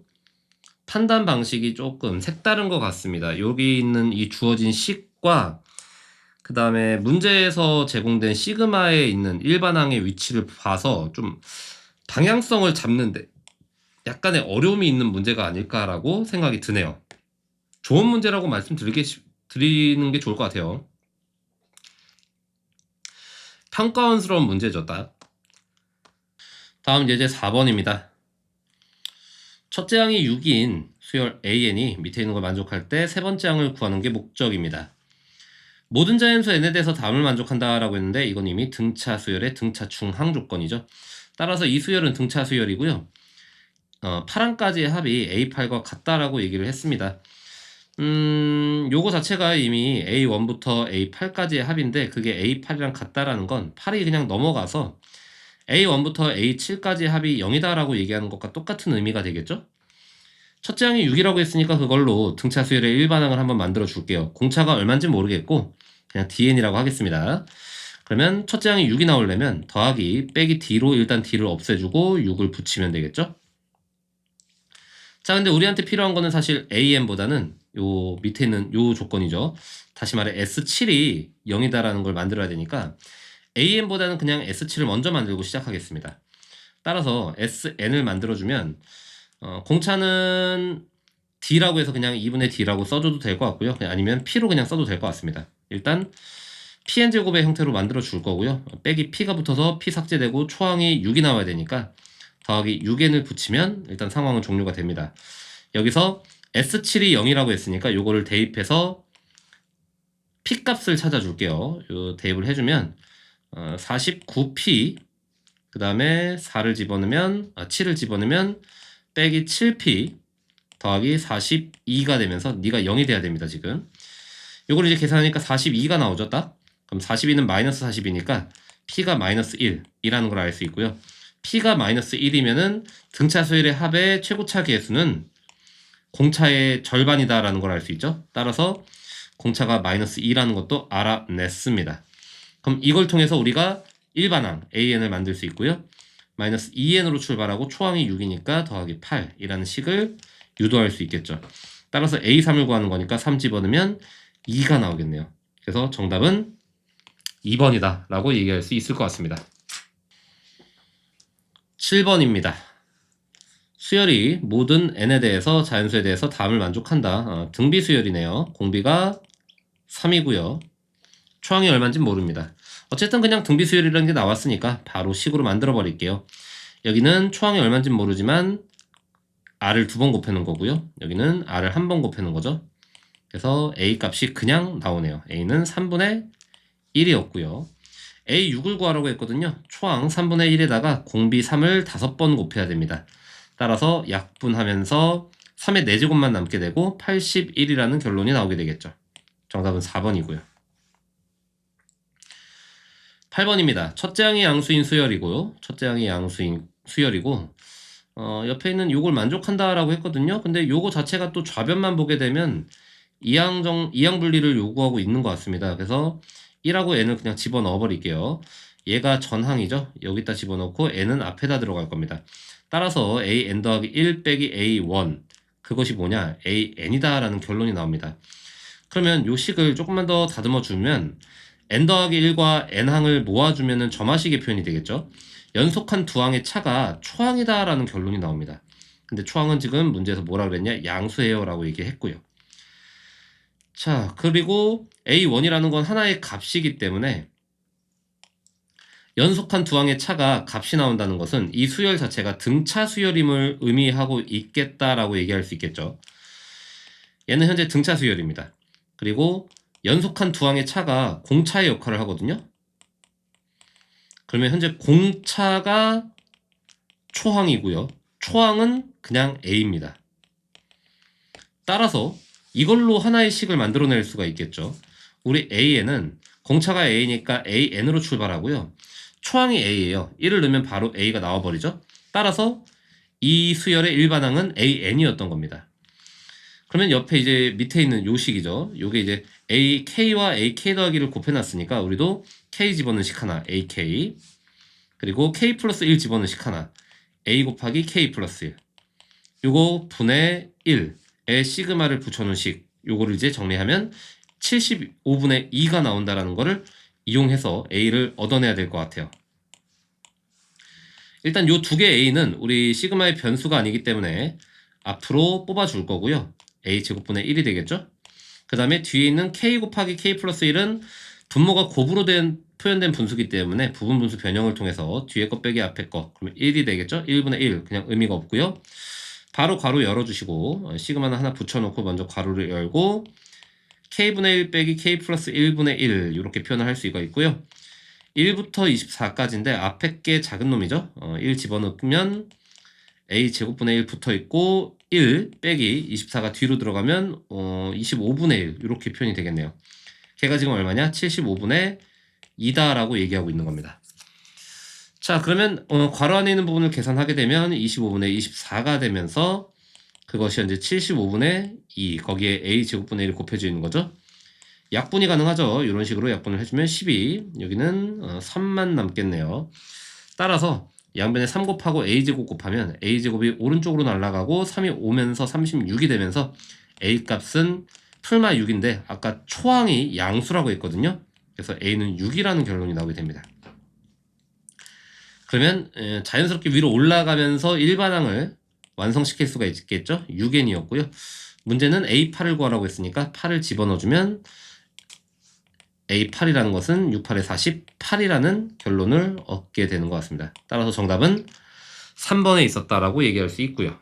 판단 방식이 조금 색다른 것 같습니다. 여기 있는 이 주어진 식과 그 다음에 문제에서 제공된 시그마에 있는 일반항의 위치를 봐서 좀 방향성을 잡는데 약간의 어려움이 있는 문제가 아닐까라고 생각이 드네요. 좋은 문제라고 드리는 게 좋을 것 같아요. 평가원스러운 문제죠, 딱. 다음 예제 4번입니다. 첫째 항이 6인 수열 AN이 밑에 있는 걸 만족할 때 세 번째 항을 구하는 게 목적입니다. 모든 자연수 N에 대해서 다음을 만족한다라고 했는데 이건 이미 등차 수열의 등차 중항 조건이죠. 따라서 이 수열은 등차 수열이고요. 8항까지의 합이 A8과 같다라고 얘기를 했습니다. 요거 자체가 이미 A1부터 A8까지의 합인데 그게 A8이랑 같다라는 건 8이 그냥 넘어가서 A1부터 A7까지의 합이 0이다라고 얘기하는 것과 똑같은 의미가 되겠죠? 첫째 항이 6이라고 했으니까 그걸로 등차 수열의 일반항을 한번 만들어 줄게요. 공차가 얼마인지 모르겠고 그냥 DN이라고 하겠습니다. 그러면 첫째 항이 6이 나오려면 더하기 빼기 D로 일단 D를 없애주고 6을 붙이면 되겠죠? 자, 근데 우리한테 필요한 거는 사실 AN보다는 요 밑에 있는 요 조건이죠. 다시 말해 S7이 0이다라는 걸 만들어야 되니까 AN보다는 그냥 S7을 먼저 만들고 시작하겠습니다. 따라서 SN을 만들어주면 공차는 D라고 해서 그냥 2분의 D라고 써줘도 될 것 같고요. 아니면 P로 그냥 써도 될 것 같습니다. 일단 PN제곱의 형태로 만들어 줄 거고요. 빼기 P가 붙어서 P 삭제되고 초항이 6이 나와야 되니까 더하기 6n을 붙이면 일단 상황은 종료가 됩니다. 여기서 S7이 0이라고 했으니까 요거를 대입해서 P 값을 찾아줄게요. 요 대입을 해주면 49P 그 다음에 4를 집어넣으면 7을 집어넣으면 빼기 7P 더하기 42가 되면서 네가 0이 돼야 됩니다. 지금 요걸 이제 계산하니까 42가 나오죠. 딱 그럼 42는 마이너스 40이니까 P가 마이너스 1이라는 걸 알 수 있고요. P가 마이너스 1이면은 등차 수열의 합의 최고차 계수는 공차의 절반이다라는 걸 알 수 있죠. 따라서 공차가 마이너스 2라는 것도 알아냈습니다. 그럼 이걸 통해서 우리가 일반항 AN을 만들 수 있고요. 마이너스 2n으로 출발하고 초항이 6이니까 더하기 8이라는 식을 유도할 수 있겠죠. 따라서 A3을 구하는 거니까 3 집어넣으면 2가 나오겠네요. 그래서 정답은 2번이다 라고 얘기할 수 있을 것 같습니다. 7번입니다. 수열이 모든 n에 대해서 자연수에 대해서 답을 만족한다. 등비 수열이네요. 공비가 3이고요. 초항이 얼마인지 모릅니다. 어쨌든 그냥 등비 수열이라는 게 나왔으니까 바로 식으로 만들어 버릴게요. 여기는 초항이 얼마인지 모르지만 r을 2번 곱해놓은 거고요. 여기는 r을 1번 곱해놓은 거죠. 그래서 a 값이 그냥 나오네요. a는 3분의 1이었고요. a6을 구하라고 했거든요. 초항 3분의 1에다가 공비 3을 5번 곱해야 됩니다. 따라서 약분하면서 3의 4제곱만 남게 되고 81이라는 결론이 나오게 되겠죠. 정답은 4번이고요. 8번입니다. 첫째 항이 양수인 수열이고요. 첫째 항이 양수인 수열이고 옆에 있는 요걸 만족한다라고 했거든요. 근데 요거 자체가 또 좌변만 보게 되면 이항 분리를 요구하고 있는 것 같습니다. 그래서 1하고 n을 그냥 집어넣어 버릴게요. 얘가 전항이죠. 여기다 집어넣고 n은 앞에다 들어갈 겁니다. 따라서 an 더하기 1 빼기 a1 그것이 뭐냐? an이다 라는 결론이 나옵니다. 그러면 요 식을 조금만 더 다듬어 주면 n 더하기 1과 n항을 모아주면 점화식의 표현이 되겠죠. 연속한 두 항의 차가 초항이다 라는 결론이 나옵니다. 근데 초항은 지금 문제에서 뭐라 그랬냐? 양수예요 라고 얘기했고요. 자, 그리고 a1이라는 건 하나의 값이기 때문에 연속한 두 항의 차가 값이 나온다는 것은 이 수열 자체가 등차 수열임을 의미하고 있겠다라고 얘기할 수 있겠죠. 얘는 현재 등차 수열입니다. 그리고 연속한 두 항의 차가 공차의 역할을 하거든요. 그러면 현재 공차가 초항이고요. 초항은 그냥 a입니다. 따라서 이걸로 하나의 식을 만들어낼 수가 있겠죠. 우리 a에는 공차가 a니까 an으로 출발하고요. 초항이 a예요. 1을 넣으면 바로 a가 나와버리죠. 따라서 이 수열의 일반항은 an이었던 겁니다. 그러면 옆에 이제 밑에 있는 요 식이죠. 요게 이제 ak와 ak 더하기를 곱해놨으니까 우리도 k 집어넣은 식 하나 ak 그리고 k 플러스 1 집어넣은 식 하나 a 곱하기 k 플러스 1 요거 분의 1에 시그마를 붙여놓은 식 요거를 이제 정리하면 75분의 2가 나온다라는 거를 이용해서 a를 얻어내야 될 것 같아요. 일단 요 두 개 a는 우리 시그마의 변수가 아니기 때문에 앞으로 뽑아줄 거고요. a 제곱분의 1이 되겠죠? 그 다음에 뒤에 있는 k 곱하기 k 플러스 1은 분모가 곱으로 표현된 분수기 때문에 부분 분수 변형을 통해서 뒤에 거 빼기 앞에 거 그러면 1이 되겠죠? 1분의 1 그냥 의미가 없고요. 바로 괄호 열어주시고 시그마는 하나 붙여놓고 먼저 괄호를 열고 k분의 1 빼기 k 플러스 1분의 1 이렇게 표현을 할 수가 있고요. 1부터 24까지인데 앞에 게 작은 놈이죠. 1 집어넣으면 a 제곱분의 1 붙어있고 1 빼기 24가 뒤로 들어가면 25분의 1 이렇게 표현이 되겠네요. 걔가 지금 얼마냐? 75분의 2다 라고 얘기하고 있는 겁니다. 자, 그러면 괄호 안에 있는 부분을 계산하게 되면 25분의 24가 되면서 그것이 현재 75분의 2 거기에 a 제곱분의 1 곱해져 있는 거죠. 약분이 가능하죠. 이런 식으로 약분을 해주면 12 여기는 3만 남겠네요. 따라서 양변에 3 곱하고 a제곱 곱하면 a제곱이 오른쪽으로 날아가고 3이 오면서 36이 되면서 a 값은 풀마 6인데 아까 초항이 양수라고 했거든요. 그래서 a는 6이라는 결론이 나오게 됩니다. 그러면 자연스럽게 위로 올라가면서 일반항을 완성시킬 수가 있겠죠. 6n이었고요. 문제는 a8을 구하라고 했으니까 8을 집어넣어주면 a8이라는 것은 6, 8에 48이라는 결론을 얻게 되는 것 같습니다. 따라서 정답은 3번에 있었다라고 얘기할 수 있고요.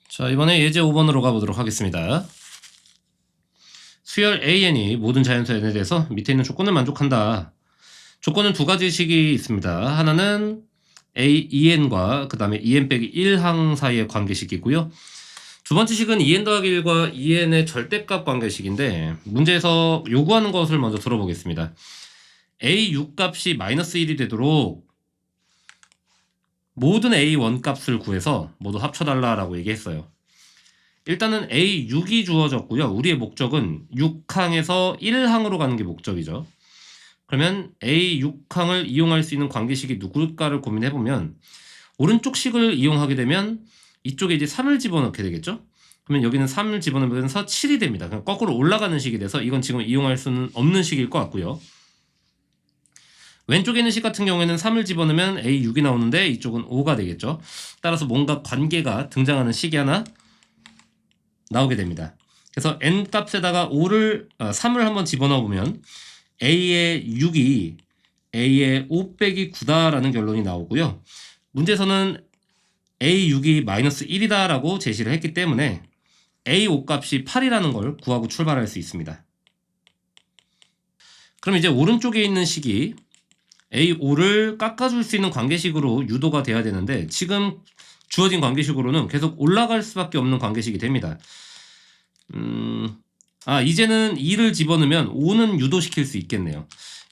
자, 이번에 예제 5번으로 가보도록 하겠습니다. 수열 an이 모든 자연수 n에 대해서 밑에 있는 조건을 만족한다. 조건은 두 가지식이 있습니다. 하나는 a2n과 그 다음에 2n 빼기 1항 사이의 관계식이고요. 두 번째 식은 2n 더하기 1과 2n의 절대값 관계식인데 문제에서 요구하는 것을 먼저 들어보겠습니다. a6 값이 마이너스 1이 되도록 모든 a1 값을 구해서 모두 합쳐달라라고 얘기했어요. 일단은 a6이 주어졌고요. 우리의 목적은 6항에서 1항으로 가는 게 목적이죠. 그러면 a6항을 이용할 수 있는 관계식이 누굴까를 고민해보면 오른쪽 식을 이용하게 되면 이쪽에 이제 3을 집어넣게 되겠죠. 그러면 여기는 3을 집어넣으면서 7이 됩니다. 그냥 거꾸로 올라가는 식이 돼서 이건 지금 이용할 수는 없는 식일 것 같고요. 왼쪽에 있는 식 같은 경우에는 3을 집어넣으면 A6이 나오는데 이쪽은 5가 되겠죠. 따라서 뭔가 관계가 등장하는 식이 하나 나오게 됩니다. 그래서 n 값에다가 3을 한번 집어넣어 보면 A의 6이 A의 5 빼기 9다라는 결론이 나오고요. 문제에서는 A6이 마이너스 1이다 라고 제시를 했기 때문에 A5 값이 8이라는 걸 구하고 출발할 수 있습니다. 그럼 이제 오른쪽에 있는 식이 A5를 깎아줄 수 있는 관계식으로 유도가 돼야 되는데 지금 주어진 관계식으로는 계속 올라갈 수밖에 없는 관계식이 됩니다. 이제는 2를 집어넣으면 5는 유도시킬 수 있겠네요.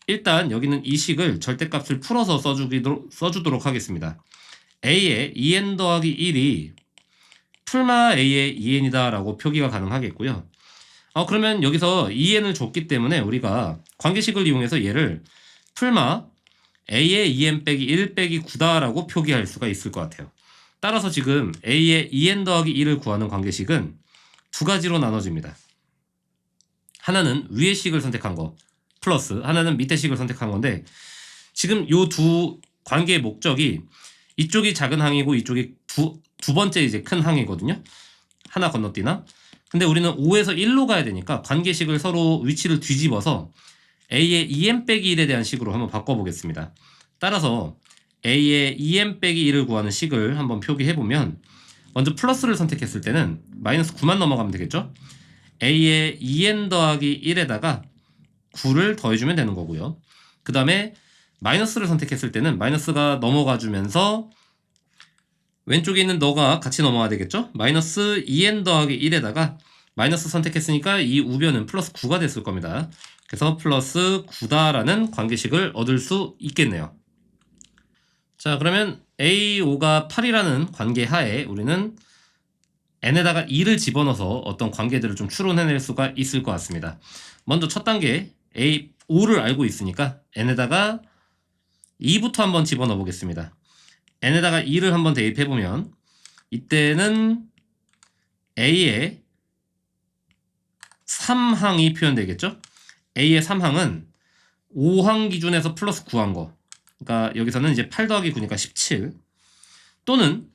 일단 여기는 이 식을 절대값을 풀어서 써주도록 하겠습니다. A의 2n 더하기 1이 풀마 A의 2n이다 라고 표기가 가능하겠고요. 그러면 여기서 2n을 줬기 때문에 우리가 관계식을 이용해서 얘를 풀마 A의 2n 빼기 1 빼기 9다 라고 표기할 수가 있을 것 같아요. 따라서 지금 A의 2n 더하기 1을 구하는 관계식은 두 가지로 나눠집니다. 하나는 위의 식을 선택한 거 플러스 하나는 밑의 식을 선택한 건데 지금 요 두 관계의 목적이 이쪽이 작은 항이고 이쪽이 두 번째 이제 큰 항이거든요. 하나 건너뛰나? 근데 우리는 5에서 1로 가야 되니까 관계식을 서로 위치를 뒤집어서 A의 2n 빼기 1에 대한 식으로 한번 바꿔보겠습니다. 따라서 A의 2n 빼기 1을 구하는 식을 한번 표기해보면 먼저 플러스를 선택했을 때는 마이너스 9만 넘어가면 되겠죠? A의 2n 더하기 1에다가 9를 더해주면 되는 거고요. 그 다음에 마이너스를 선택했을 때는 마이너스가 넘어가주면서 왼쪽에 있는 너가 같이 넘어가야 되겠죠? 마이너스 2n 더하기 1에다가 마이너스 선택했으니까 이 우변은 플러스 9가 됐을 겁니다. 그래서 플러스 9다라는 관계식을 얻을 수 있겠네요. 자, 그러면 A5가 8이라는 관계 하에 우리는 n에다가 2를 집어넣어서 어떤 관계들을 좀 추론해낼 수가 있을 것 같습니다. 먼저 첫 단계 A5를 알고 있으니까 n에다가 2부터 한번 집어넣어 보겠습니다. n에다가 2를 한번 대입해보면 이때는 A의 3항이 표현되겠죠? A의 3항은 5항 기준에서 플러스 9한 거. 그러니까 여기서는 이제 8 더하기 9니까 17 또는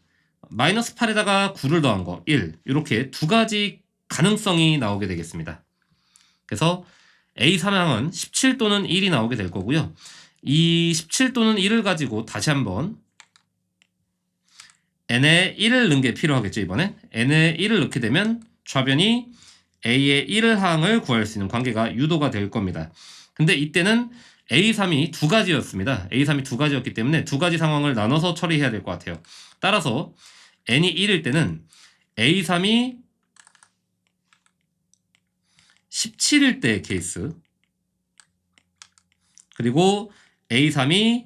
마이너스 8에다가 9를 더한 거 1 이렇게 두 가지 가능성이 나오게 되겠습니다. 그래서 A3항은 17 또는 1이 나오게 될 거고요. 이 17 또는 1을 가지고 다시 한번 n에 1을 넣는 게 필요하겠죠. 이번엔 n에 1을 넣게 되면 좌변이 A의 1항을 구할 수 있는 관계가 유도가 될 겁니다. 근데 이때는 A3이 두 가지였습니다. A3이 두 가지였기 때문에 두 가지 상황을 나눠서 처리해야 될 것 같아요. 따라서 n이 1일 때는 A3이 17일 때의 케이스 그리고 A3이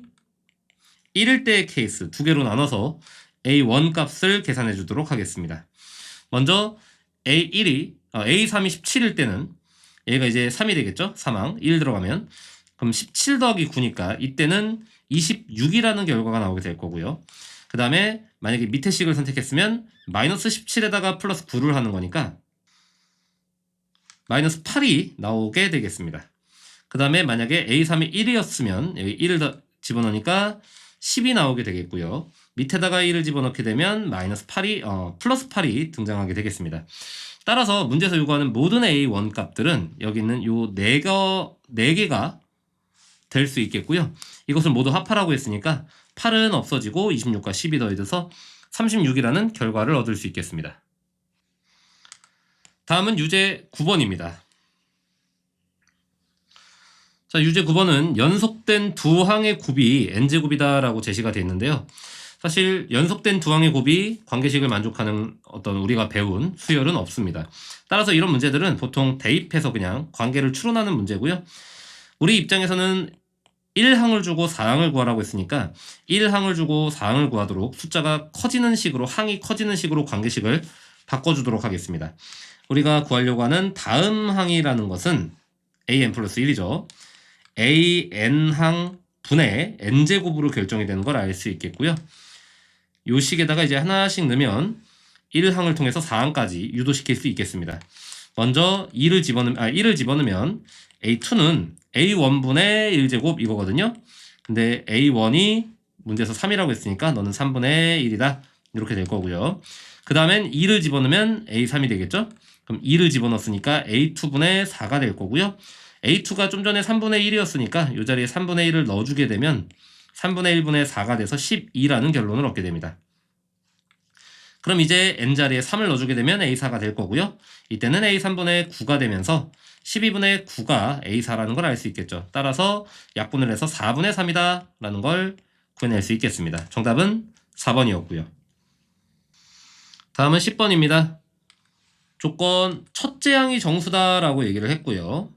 1일 때의 케이스 두 개로 나눠서 A1 값을 계산해 주도록 하겠습니다. 먼저 A3이 17일 때는 얘가 이제 3이 되겠죠? 3항 1 들어가면 그럼 17 더하기 9니까 이때는 26이라는 결과가 나오게 될 거고요. 그 다음에 만약에 밑에 식을 선택했으면 마이너스 17에다가 플러스 9를 하는 거니까 마이너스 8이 나오게 되겠습니다. 그 다음에 만약에 A3이 1이었으면 여기 1을 더 집어넣으니까 10이 나오게 되겠고요. 밑에다가 1을 집어넣게 되면 마이너스 8이 플러스 8이 등장하게 되겠습니다. 따라서 문제에서 요구하는 모든 A1 값들은 여기 있는 요 4개가 될 수 있겠고요. 이것을 모두 합하라고 했으니까 8은 없어지고 26과 10이 더해져서 36이라는 결과를 얻을 수 있겠습니다. 다음은 유제 9번입니다. 자, 유제 9번은 연속된 두 항의 곱이 n제곱이다 라고 제시가 되어 있는데요. 사실 연속된 두 항의 곱이 관계식을 만족하는 어떤 우리가 배운 수열은 없습니다. 따라서 이런 문제들은 보통 대입해서 그냥 관계를 추론하는 문제고요. 우리 입장에서는 1항을 주고 4항을 구하라고 했으니까 1항을 주고 4항을 구하도록 숫자가 커지는 식으로 항이 커지는 식으로 관계식을 바꿔주도록 하겠습니다. 우리가 구하려고 하는 다음 항이라는 것은 an 플러스 1이죠. an항 분의 n제곱으로 결정이 되는 걸 알 수 있겠고요. 요 식에다가 이제 하나씩 넣으면 1항을 통해서 4항까지 유도시킬 수 있겠습니다. 먼저 1을 집어넣으면 a2는 a1분의 1제곱 이거거든요. 근데 A1이 문제에서 3이라고 했으니까 너는 3분의 1이다. 이렇게 될 거고요. 그 다음엔 2를 집어넣으면 A3이 되겠죠? 그럼 2를 집어넣었으니까 A2분의 4가 될 거고요. A2가 좀 전에 3분의 1이었으니까 이 자리에 3분의 1을 넣어주게 되면 3분의 1분의 4가 돼서 12라는 결론을 얻게 됩니다. 그럼 이제 n자리에 3을 넣어주게 되면 A4가 될 거고요. 이때는 A3분의 9가 되면서 12분의 9가 A4라는 걸 알 수 있겠죠. 따라서 약분을 해서 4분의 3이다 라는 걸 구해낼 수 있겠습니다. 정답은 4번이었고요. 다음은 10번입니다. 조건 첫째 항이 정수다 라고 얘기를 했고요.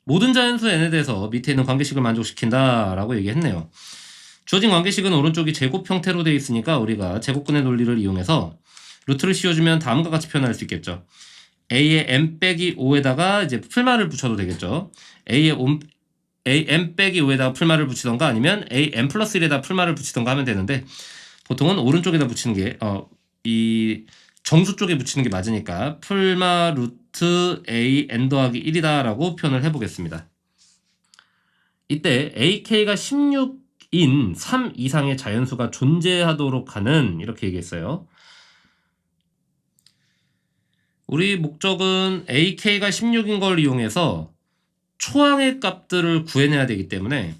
모든 자연수 n에 대해서 밑에 있는 관계식을 만족시킨다 라고 얘기했네요. 주어진 관계식은 오른쪽이 제곱 형태로 되어 있으니까 우리가 제곱근의 논리를 이용해서 루트를 씌워주면 다음과 같이 표현할 수 있겠죠. a의 m 빼기 5에다가 이제 풀말을 붙여도 되겠죠. a의 m 빼기 5에다가 풀말을 붙이던가 아니면 a m 플러스 1에다 풀말을 붙이던가 하면 되는데 보통은 오른쪽에다 붙이는 게 이 정수 쪽에 붙이는 게 맞으니까 풀마 루트 a n 더하기 1이다 라고 표현을 해보겠습니다. 이때 ak가 16인 3 이상의 자연수가 존재하도록 하는 이렇게 얘기했어요. 우리 목적은 ak가 16인 걸 이용해서 초항의 값들을 구해내야 되기 때문에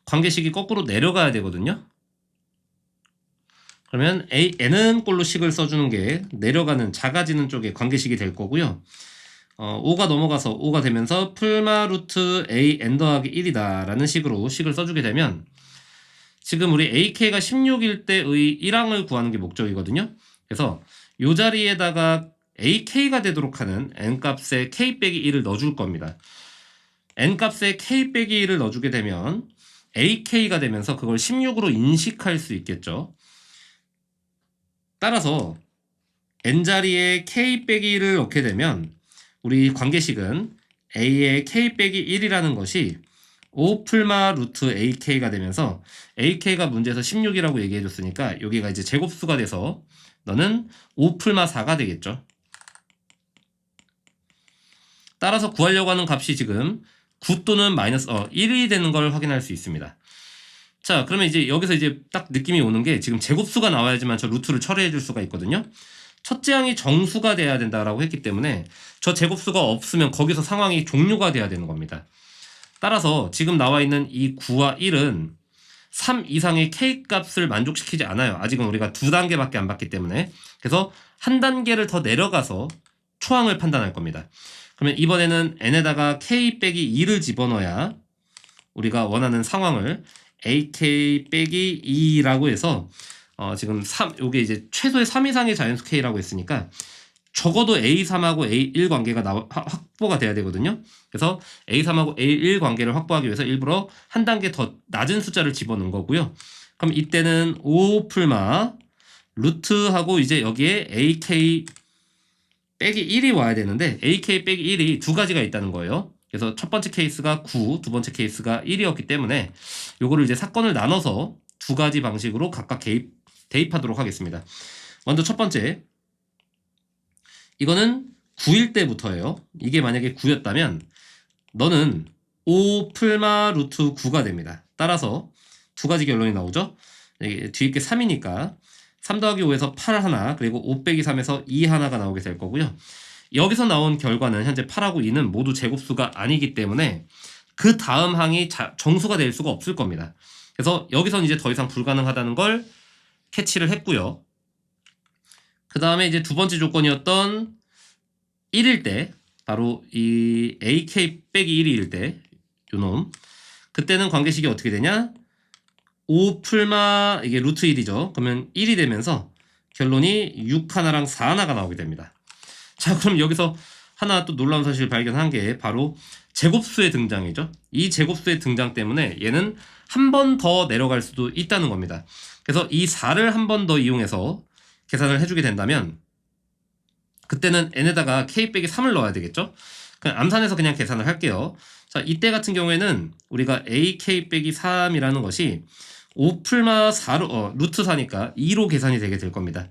관계식이 거꾸로 내려가야 되거든요. 그러면 n은 꼴로 식을 써주는 게 내려가는 작아지는 쪽에 관계식이 될 거고요. 5가 넘어가서 5가 되면서 풀마 루트 a n 더하기 1이다 라는 식으로 식을 써주게 되면 지금 우리 ak가 16일 때의 1항을 구하는 게 목적이거든요. 그래서 이 자리에다가 ak가 되도록 하는 n값에 k 빼기 1을 넣어줄 겁니다. n값에 k 빼기 1을 넣어주게 되면 ak가 되면서 그걸 16으로 인식할 수 있겠죠. 따라서 n자리에 k 빼기 1을 넣게 되면 우리 관계식은 a의 k 빼기 1이라는 것이 5 풀마 루트 ak가 되면서 ak가 문제에서 16이라고 얘기해 줬으니까 여기가 이제 제곱수가 돼서 너는 5 풀마 4가 되겠죠. 따라서 구하려고 하는 값이 지금 9 또는 마이너스 1이 되는 걸 확인할 수 있습니다. 자, 그러면 이제 여기서 이제 딱 느낌이 오는 게 지금 제곱수가 나와야지만 저 루트를 처리해 줄 수가 있거든요. 첫째 항이 정수가 돼야 된다라고 했기 때문에 저 제곱수가 없으면 거기서 상황이 종료가 돼야 되는 겁니다. 따라서 지금 나와 있는 이 9와 1은 3 이상의 k 값을 만족시키지 않아요. 아직은 우리가 2단계밖에 안 봤기 때문에. 그래서 한 단계를 더 내려가서 초항을 판단할 겁니다. 그러면 이번에는 n에다가 k 빼기 2를 집어넣어야 우리가 원하는 상황을 ak 빼기 2라고 해서 지금 3 요게 이제 최소의 3 이상의 자연수 k라고 했으니까 적어도 A3하고 A1 관계가 확보가 돼야 되거든요. 그래서 A3하고 A1 관계를 확보하기 위해서 일부러 한 단계 더 낮은 숫자를 집어넣은 거고요. 그럼 이때는 5 풀마 루트하고 이제 여기에 AK 빼기 1이 와야 되는데 AK 빼기 1이 두 가지가 있다는 거예요. 그래서 첫 번째 케이스가 9, 두 번째 케이스가 1이었기 때문에 요거를 이제 사건을 나눠서 두 가지 방식으로 각각 대입하도록 하겠습니다. 먼저 첫 번째, 이거는 9일 때부터예요. 이게 만약에 9였다면 너는 5 풀마 루트 9가 됩니다. 따라서 두 가지 결론이 나오죠. 뒤에 게 3이니까 3 더하기 5에서 8 하나, 그리고 5 빼기 3에서 2 하나가 나오게 될 거고요. 여기서 나온 결과는 현재 8하고 2는 모두 제곱수가 아니기 때문에 그 다음 항이 정수가 될 수가 없을 겁니다. 그래서 여기서는 이제 더 이상 불가능하다는 걸 캐치를 했고요. 그 다음에 이제 두 번째 조건이었던 1일 때, 바로 이 AK 빼기 1일 때, 요놈. 그때는 관계식이 어떻게 되냐? 5 풀마, 이게 루트 1이죠. 그러면 1이 되면서 결론이 6 하나랑 4 하나가 나오게 됩니다. 자, 그럼 여기서 하나 또 놀라운 사실을 발견한 게 바로 제곱수의 등장이죠. 이 제곱수의 등장 때문에 얘는 한 번 더 내려갈 수도 있다는 겁니다. 그래서 이 4를 한 번 더 이용해서 계산을 해주게 된다면 그때는 n에다가 k 빼기 3을 넣어야 되겠죠. 그냥 암산해서 그냥 계산을 할게요. 자, 이때 같은 경우에는 우리가 ak 빼기 3이라는 것이 5 풀마 4로 루트 4니까 2로 계산이 되게 될 겁니다.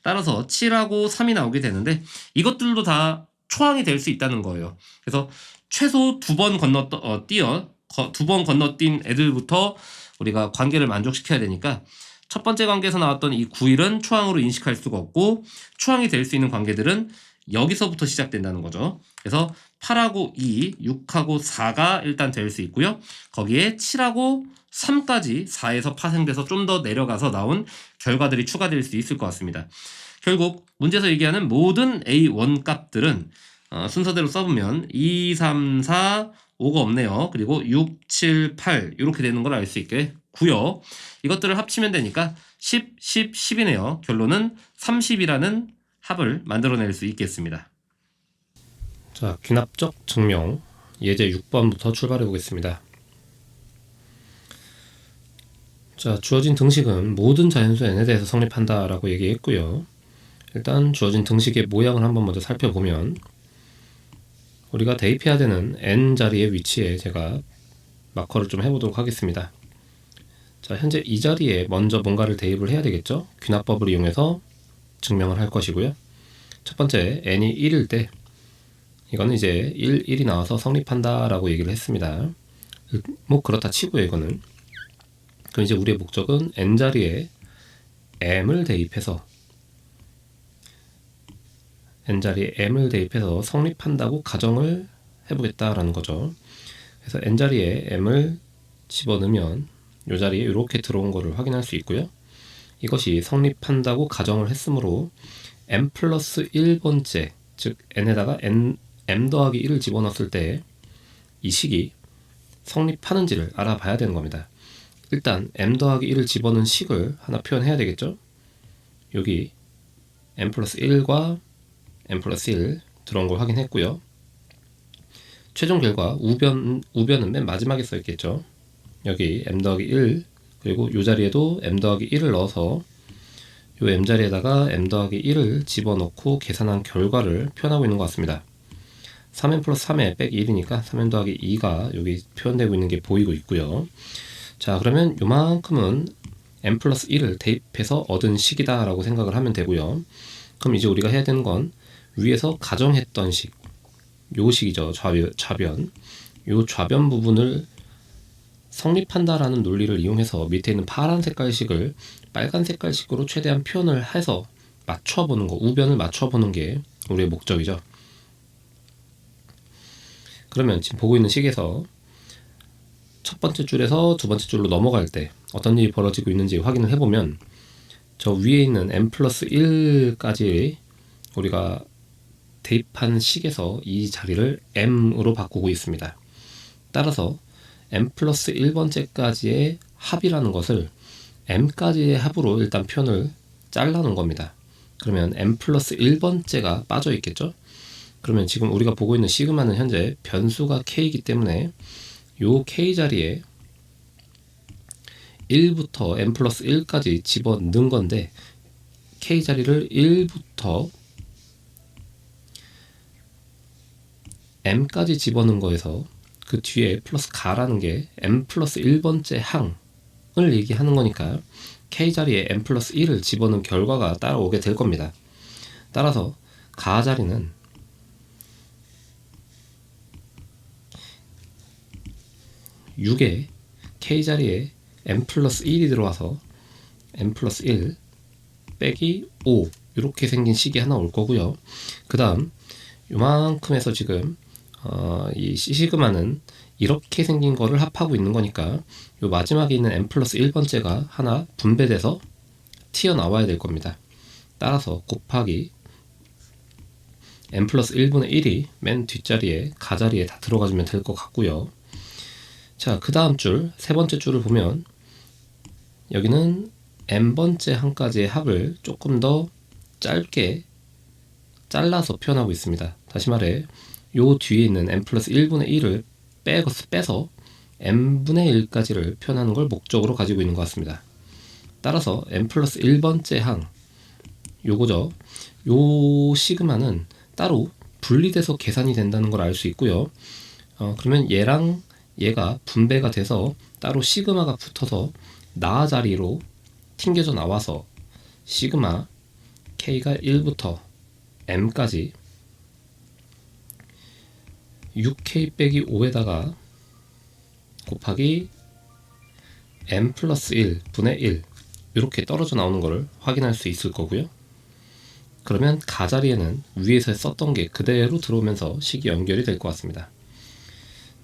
따라서 7하고 3이 나오게 되는데 이것들도 다 초항이 될 수 있다는 거예요. 그래서 최소 2번 띄어 두 번 건너뛴 애들부터 우리가 관계를 만족시켜야 되니까 첫 번째 관계에서 나왔던 이 9일은 초항으로 인식할 수가 없고 초항이 될 수 있는 관계들은 여기서부터 시작된다는 거죠. 그래서 8하고 2, 6하고 4가 일단 될 수 있고요. 거기에 7하고 3까지 4에서 파생돼서 좀 더 내려가서 나온 결과들이 추가될 수 있을 것 같습니다. 결국 문제에서 얘기하는 모든 A1 값들은 순서대로 써보면 2, 3, 4, 5가 없네요. 그리고 6, 7, 8 이렇게 되는 걸 알 수 있겠고요. 이것들을 합치면 되니까 10, 10, 10이네요. 결론은 30이라는 합을 만들어낼 수 있겠습니다. 자, 귀납적 증명 예제 6번부터 출발해 보겠습니다. 자, 주어진 등식은 모든 자연수 n에 대해서 성립한다 라고 얘기했고요. 일단 주어진 등식의 모양을 한번 먼저 살펴보면 우리가 대입해야 되는 n 자리의 위치에 제가 마커를 좀 해보도록 하겠습니다. 자, 현재 이 자리에 먼저 뭔가를 대입을 해야 되겠죠. 귀납법을 이용해서 증명을 할 것이고요. 첫 번째 n이 1일 때 이거는 이제 1이 나와서 성립한다 라고 얘기를 했습니다. 뭐 그렇다 치고요. 이거는 그럼 이제 우리의 목적은 n자리에 m을 대입해서 성립한다고 가정을 해보겠다라는 거죠. 그래서 n자리에 m을 집어넣으면 이 자리에 이렇게 들어온 거를 확인할 수 있고요. 이것이 성립한다고 가정을 했으므로 m 플러스 1번째, 즉 n에다가 m 더하기 1을 집어넣었을 때 이 식이 성립하는지를 알아봐야 되는 겁니다. 일단 m 더하기 1을 집어넣은 식을 하나 표현해야 되겠죠. 여기 m 플러스 1과 m 플러스 1 들어온 걸 확인했고요. 최종 결과 우변은 맨 마지막에 써있겠죠. 여기 m 더하기 1 그리고 이 자리에도 m 더하기 1을 넣어서 이 m 자리에다가 m 더하기 1을 집어넣고 계산한 결과를 표현하고 있는 것 같습니다. 3m 플러스 3에 빼기 1이니까 3m 더하기 2가 여기 표현되고 있는 게 보이고 있고요. 자, 그러면 요만큼은 m 플러스 1을 대입해서 얻은 식이다 라고 생각을 하면 되고요. 그럼 이제 우리가 해야 되는 건 위에서 가정했던 식, 요 식이죠. 좌변. 요 좌변 부분을 성립한다라는 논리를 이용해서 밑에 있는 파란 색깔식을 빨간 색깔식으로 최대한 표현을 해서 맞춰보는 거, 우변을 맞춰보는 게 우리의 목적이죠. 그러면 지금 보고 있는 식에서 첫 번째 줄에서 두 번째 줄로 넘어갈 때 어떤 일이 벌어지고 있는지 확인을 해보면 저 위에 있는 m 플러스 1까지 우리가 대입한 식에서 이 자리를 m으로 바꾸고 있습니다. 따라서 m 플러스 1번째까지의 합이라는 것을 m까지의 합으로 일단 표현을 잘라놓은 겁니다. 그러면 m 플러스 1번째가 빠져 있겠죠. 그러면 지금 우리가 보고 있는 시그마는 현재 변수가 k이기 때문에 요 k 자리에 1부터 m 플러스 1까지 집어넣은 건데 k 자리를 1부터 m까지 집어넣은 거에서 그 뒤에 플러스 가라는 게 m 플러스 1번째 항을 얘기하는 거니까 k 자리에 m 플러스 1을 집어넣은 결과가 따라오게 될 겁니다. 따라서 가 자리는 6에 k 자리에 m 플러스 1이 들어와서 m 플러스 1 빼기 5 이렇게 생긴 식이 하나 올 거고요. 그 다음 요만큼에서 지금 이 시그마는 이렇게 생긴 거를 합하고 있는 거니까 요 마지막에 있는 m 플러스 1번째가 하나 분배돼서 튀어나와야 될 겁니다. 따라서 곱하기 m 플러스 1분의 1이 맨 뒷자리에 가자리에 다 들어가주면 될 것 같고요. 자, 그 다음 줄, 세 번째 줄을 보면 여기는 n번째 항까지의 합을 조금 더 짧게 잘라서 표현하고 있습니다. 다시 말해 요 뒤에 있는 m 플러스 1분의 1을 빼서 n분의 1까지를 표현하는 걸 목적으로 가지고 있는 것 같습니다. 따라서 n 플러스 1번째 항 요거죠. 요 시그마는 따로 분리돼서 계산이 된다는 걸 알 수 있고요. 그러면 얘랑 얘가 분배가 돼서 따로 시그마가 붙어서 나 자리로 튕겨져 나와서 시그마 k가 1부터 m까지 6k 빼기 5에다가 곱하기 m 플러스 1 분의 1 이렇게 떨어져 나오는 것을 확인할 수 있을 거고요. 그러면 가 자리에는 위에서 썼던 게 그대로 들어오면서 식이 연결이 될 것 같습니다.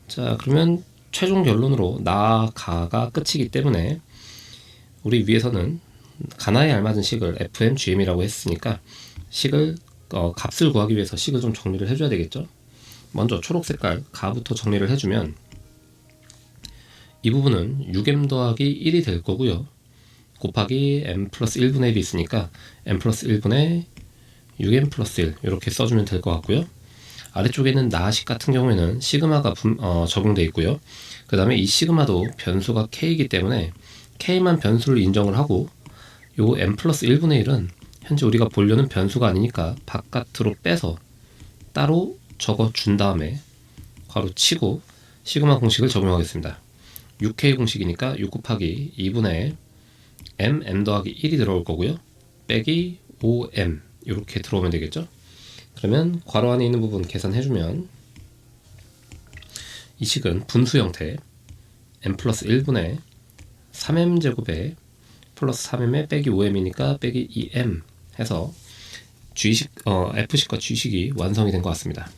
자, 그러면 최종 결론으로 나, 가가 끝이기 때문에 우리 위에서는 가나에 알맞은 식을 fmgm이라고 했으니까 식을 값을 구하기 위해서 식을 좀 정리를 해줘야 되겠죠. 먼저 초록 색깔 가부터 정리를 해주면 이 부분은 6m 더하기 1이 될 거고요. 곱하기 m 플러스 1분의 1이 있으니까 m 플러스 1분의 6m 플러스 1 이렇게 써주면 될 것 같고요. 아래쪽에는 나식 같은 경우에는 시그마가 적용되어 있고요. 그 다음에 이 시그마도 변수가 k이기 때문에 k만 변수를 인정을 하고 요 m 플러스 1분의 1은 현재 우리가 보려는 변수가 아니니까 바깥으로 빼서 따로 적어준 다음에 괄호 치고 시그마 공식을 적용하겠습니다. 6k 공식이니까 6 곱하기 2분의 m 더하기 1이 들어올 거고요. 빼기 5m 이렇게 들어오면 되겠죠. 그러면 괄호 안에 있는 부분 계산해주면 이 식은 분수 형태 m 플러스 1분의 3m 제곱에 플러스 3m에 빼기 5m이니까 빼기 2m 해서 G식, F식과 G식이 완성이 된 것 같습니다.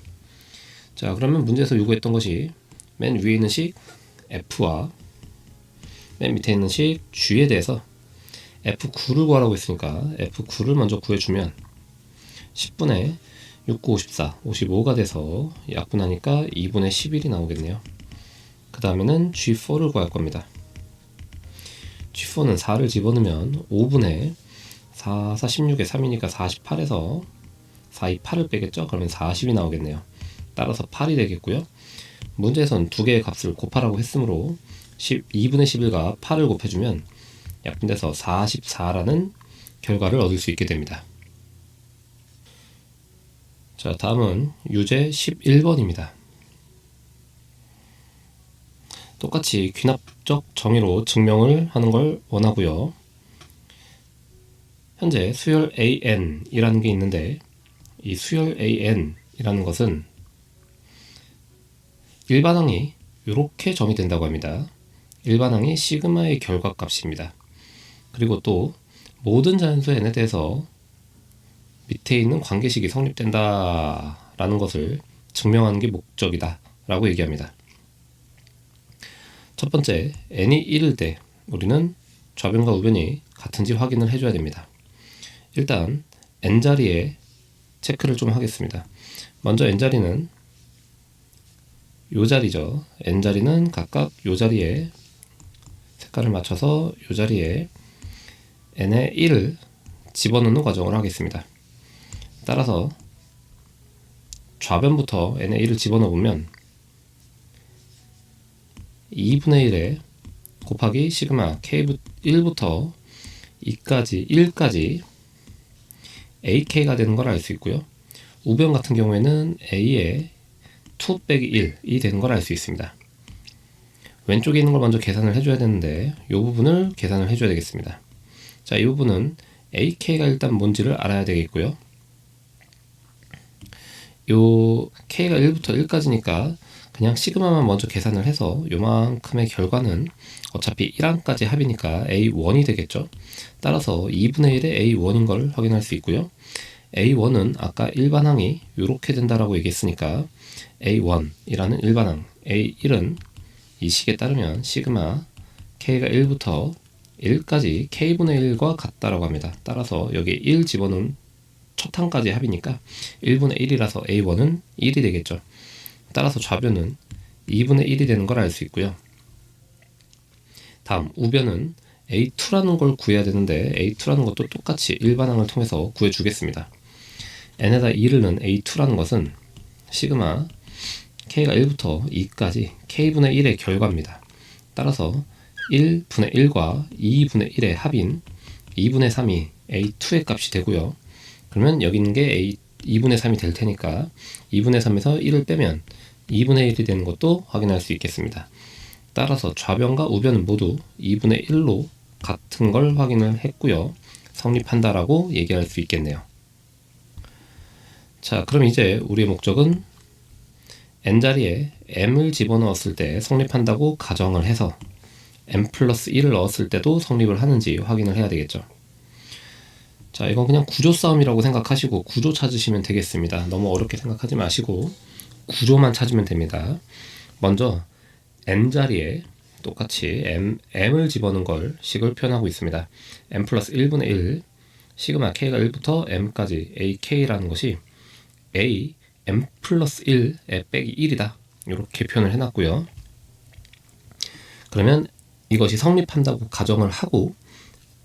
자, 그러면 문제에서 요구했던 것이 맨 위에 있는 식 F와 맨 밑에 있는 식 G에 대해서 F9를 구하라고 했으니까 F9를 먼저 구해주면 10분의 6, 9, 54, 55가 돼서 약분하니까 2분의 11이 나오겠네요. 그 다음에는 G4를 구할 겁니다. G4는 4를 집어넣으면 5분의 4, 4, 16에 3이니까 48에서 4, 2, 8을 빼겠죠? 그러면 40이 나오겠네요. 따라서 8이 되겠고요. 문제에선 두 개의 값을 곱하라고 했으므로 2분의 11과 8을 곱해주면 약분돼서 44라는 결과를 얻을 수 있게 됩니다. 자, 다음은 유제 11번입니다. 똑같이 귀납적 정의로 증명을 하는 걸 원하고요. 현재 수열 AN이라는 게 있는데 이 수열 AN이라는 것은 일반항이 이렇게 점이 된다고 합니다. 일반항이 시그마의 결과값입니다. 그리고 또 모든 자연수 n에 대해서 밑에 있는 관계식이 성립된다 라는 것을 증명하는 게 목적이다 라고 얘기합니다. 첫 번째, n이 1일 때 우리는 좌변과 우변이 같은지 확인을 해줘야 됩니다. 일단 n자리에 체크를 좀 하겠습니다. 먼저 n자리는 요 자리죠. n자리는 각각 요 자리에 색깔을 맞춰서 요 자리에 n의 1을 집어넣는 과정을 하겠습니다. 따라서 좌변부터 n의 1을 집어넣으면 2분의 1에 곱하기 시그마 k1부터 2까지 1까지 ak가 되는 걸 알 수 있고요. 우변 같은 경우에는 a의 2 빼기 1이 되는 걸 알 수 있습니다. 왼쪽에 있는 걸 먼저 계산을 해줘야 되는데 이 부분을 계산을 해줘야 되겠습니다. 자, 이 부분은 ak가 일단 뭔지를 알아야 되겠고요. 요 k가 1부터 1까지니까 그냥 시그마만 먼저 계산을 해서 요만큼의 결과는 어차피 1항까지 합이니까 A1이 되겠죠. 따라서 2분의 1의 A1인 걸 확인할 수 있고요. A1은 아까 일반항이 이렇게 된다라고 얘기했으니까 A1이라는 일반항, A1은 이 식에 따르면 시그마 K가 1부터 1까지 K분의 1과 같다라고 합니다. 따라서 여기 1 집어넣은 첫 항까지 합이니까 1분의 1이라서 A1은 1이 되겠죠. 따라서 좌변은 2분의 1이 되는 걸 알 수 있고요. 다음 우변은 A2라는 걸 구해야 되는데 A2라는 것도 똑같이 일반항을 통해서 구해주겠습니다. n에다 2를 넣은 A2라는 것은 시그마 K가 1부터 2까지 K분의 1의 결과입니다. 따라서 1분의 1과 2분의 1의 합인 2분의 3이 A2의 값이 되고요. 그러면 여기 있는 게 2분의 3이 될 테니까 2분의 3에서 1을 빼면 2분의 1이 되는 것도 확인할 수 있겠습니다. 따라서 좌변과 우변은 모두 2분의 1로 같은 걸 확인을 했고요. 성립한다라고 얘기할 수 있겠네요. 자, 그럼 이제 우리의 목적은 n자리에 m을 집어넣었을 때 성립한다고 가정을 해서 m 플러스 1을 넣었을 때도 성립을 하는지 확인을 해야 되겠죠. 자, 이건 그냥 구조 싸움이라고 생각하시고 구조 찾으시면 되겠습니다. 너무 어렵게 생각하지 마시고 구조만 찾으면 됩니다. 먼저 n자리에 똑같이 m을 집어넣은 걸 식을 표현하고 있습니다. m 플러스 1분의 1 시그마 k가 1부터 m까지 ak라는 것이 a m 플러스 1에 빼기 1이다. 이렇게 표현을 해놨고요. 그러면 이것이 성립한다고 가정을 하고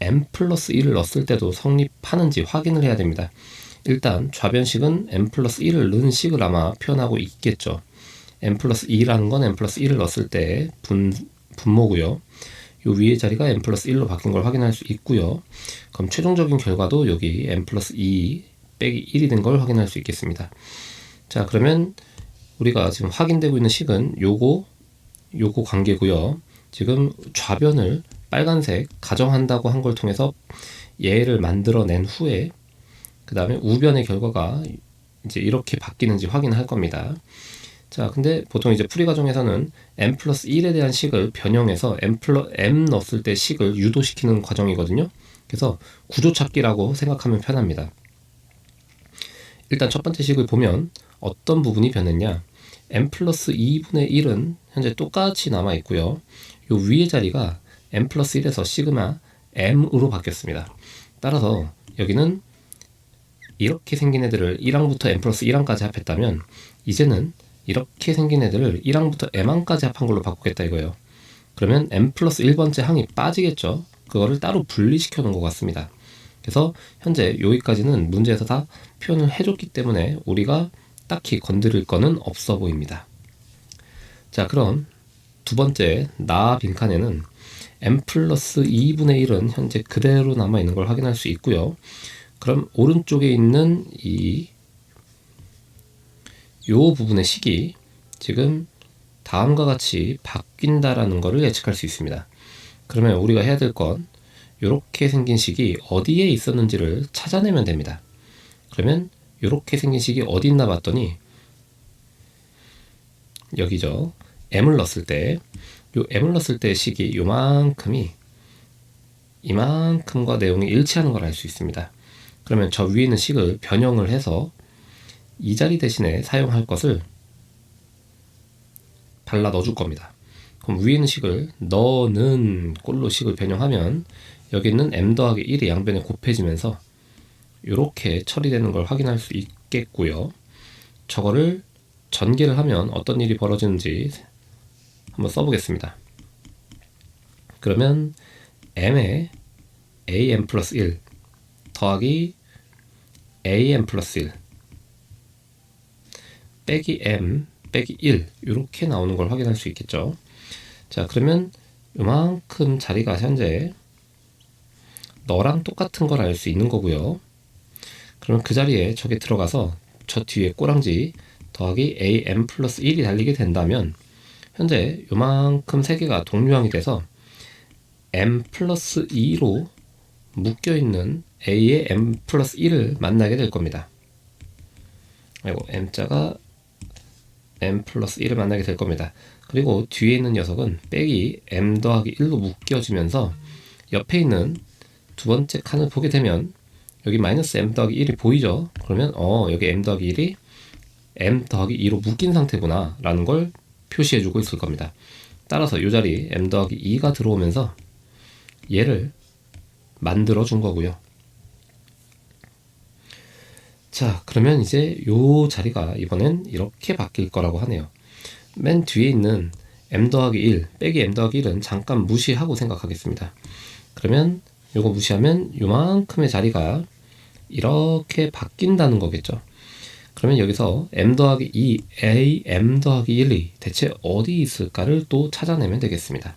m 플러스 1을 넣었을 때도 성립하는지 확인을 해야 됩니다. 일단 좌변식은 m 플러스 1을 넣은 식을 아마 표현하고 있겠죠. m 플러스 2라는 건 m 플러스 1을 넣었을 때 분모고요. 요 위의 자리가 m 플러스 1로 바뀐 걸 확인할 수 있고요. 그럼 최종적인 결과도 여기 m 플러스 2 빼기 1이 된 걸 확인할 수 있겠습니다. 자, 그러면 우리가 지금 확인되고 있는 식은 요거 관계고요. 지금 좌변을 빨간색 가정한다고 한 걸 통해서 얘를 만들어낸 후에 그 다음에 우변의 결과가 이제 이렇게 바뀌는지 확인할 겁니다. 자, 근데 보통 이제 풀이 과정에서는 m 플러스 1에 대한 식을 변형해서 m 넣었을 때 식을 유도시키는 과정이거든요. 그래서 구조 찾기라고 생각하면 편합니다. 일단 첫 번째 식을 보면 어떤 부분이 변했냐, m 플러스 2분의 1은 현재 똑같이 남아 있고요. 요 위의 자리가 m 플러스 1에서 시그마 m으로 바뀌었습니다. 따라서 여기는 이렇게 생긴 애들을 1항부터 m 플러스 1항까지 합했다면 이제는 이렇게 생긴 애들을 1항부터 m항까지 합한 걸로 바꾸겠다 이거예요. 그러면 m 플러스 1번째 항이 빠지겠죠. 그거를 따로 분리시켜 놓은 것 같습니다. 그래서 현재 여기까지는 문제에서 다 표현을 해줬기 때문에 우리가 딱히 건드릴 거는 없어 보입니다. 자, 그럼 두 번째 나 빈칸에는 m 플러스 2분의 1은 현재 그대로 남아있는 걸 확인할 수 있고요. 그럼 오른쪽에 있는 요 부분의 식이 지금 다음과 같이 바뀐다라는 것을 예측할 수 있습니다. 그러면 우리가 해야 될 건 이렇게 생긴 식이 어디에 있었는지를 찾아내면 됩니다. 그러면 이렇게 생긴 식이 어디 있나 봤더니 여기죠. m을 넣었을 때 요 m을 넣었을 때 식이 요만큼이 이만큼과 내용이 일치하는 걸 알 수 있습니다. 그러면 저 위에 있는 식을 변형을 해서 이 자리 대신에 사용할 것을 발라 넣어줄 겁니다. 그럼 위에 있는 식을 너는 꼴로 식을 변형하면 여기 있는 m 더하기 1이 양변에 곱해지면서 이렇게 처리되는 걸 확인할 수 있겠고요. 저거를 전개를 하면 어떤 일이 벌어지는지 한번 써보겠습니다. 그러면 m에 am 플러스 1 더하기 am 플러스 1 빼기 m 빼기 1 이렇게 나오는 걸 확인할 수 있겠죠. 자, 그러면 이만큼 자리가 현재 너랑 똑같은 걸 알 수 있는 거고요. 그러면 그 자리에 저게 들어가서 저 뒤에 꼬랑지 더하기 am 플러스 1이 달리게 된다면 현재 요만큼 세 개가 동류항이 돼서 m 플러스 2로 묶여있는 a의 m 플러스 1을 만나게 될 겁니다. 아이고, m자가 m 플러스 1을 만나게 될 겁니다. 그리고 뒤에 있는 녀석은 빼기 m 더하기 1로 묶여지면서 옆에 있는 두 번째 칸을 보게 되면 여기 마이너스 m 더하기 1이 보이죠? 그러면 여기 m 더하기 1이 m 더하기 2로 묶인 상태구나 라는 걸 표시해주고 있을 겁니다. 따라서 이 자리 m 더하기 2가 들어오면서 얘를 만들어 준 거고요. 자, 그러면 이제 요 자리가 이번엔 이렇게 바뀔 거라고 하네요. 맨 뒤에 있는 m 더하기 1 빼기 m 더하기 1은 잠깐 무시하고 생각하겠습니다. 그러면 요거 무시하면 요만큼의 자리가 이렇게 바뀐다는 거겠죠. 그러면 여기서 m 더하기 2 a m 더하기 1이 대체 어디 있을까를 또 찾아내면 되겠습니다.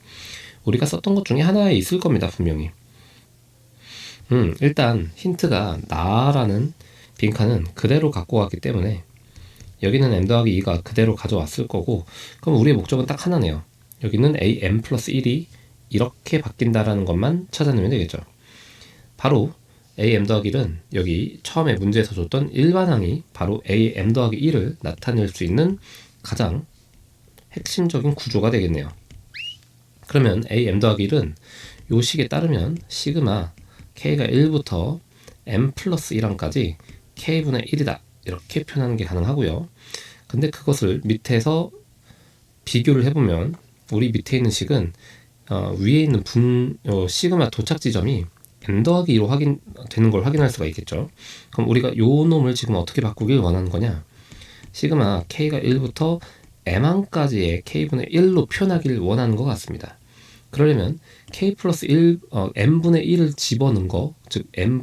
우리가 썼던 것 중에 하나에 있을 겁니다, 분명히. 일단 힌트가 나라는 빈칸은 그대로 갖고 왔기 때문에 여기는 m 더하기 2가 그대로 가져왔을 거고, 그럼 우리의 목적은 딱 하나네요. 여기는 am 플러스 1이 이렇게 바뀐다라는 것만 찾아내면 되겠죠. 바로 am 더하기 1은 여기 처음에 문제에서 줬던 일반항이 바로 am 더하기 1을 나타낼 수 있는 가장 핵심적인 구조가 되겠네요. 그러면 am 더하기 1은 요 식에 따르면 시그마 k가 1부터 m 플러스 1항까지 k분의 1이다 이렇게 표현하는 게 가능하고요. 근데 그것을 밑에서 비교를 해보면 우리 밑에 있는 식은 위에 있는 시그마 도착 지점이 m 더하기 2로 되는 걸 확인할 수가 있겠죠. 그럼 우리가 요 놈을 지금 어떻게 바꾸길 원하는 거냐, 시그마 k가 1부터 m항까지의 k분의 1로 표현하기를 원하는 것 같습니다. 그러려면 k 플러스 1, m분의 1을 집어넣은 거, 즉 m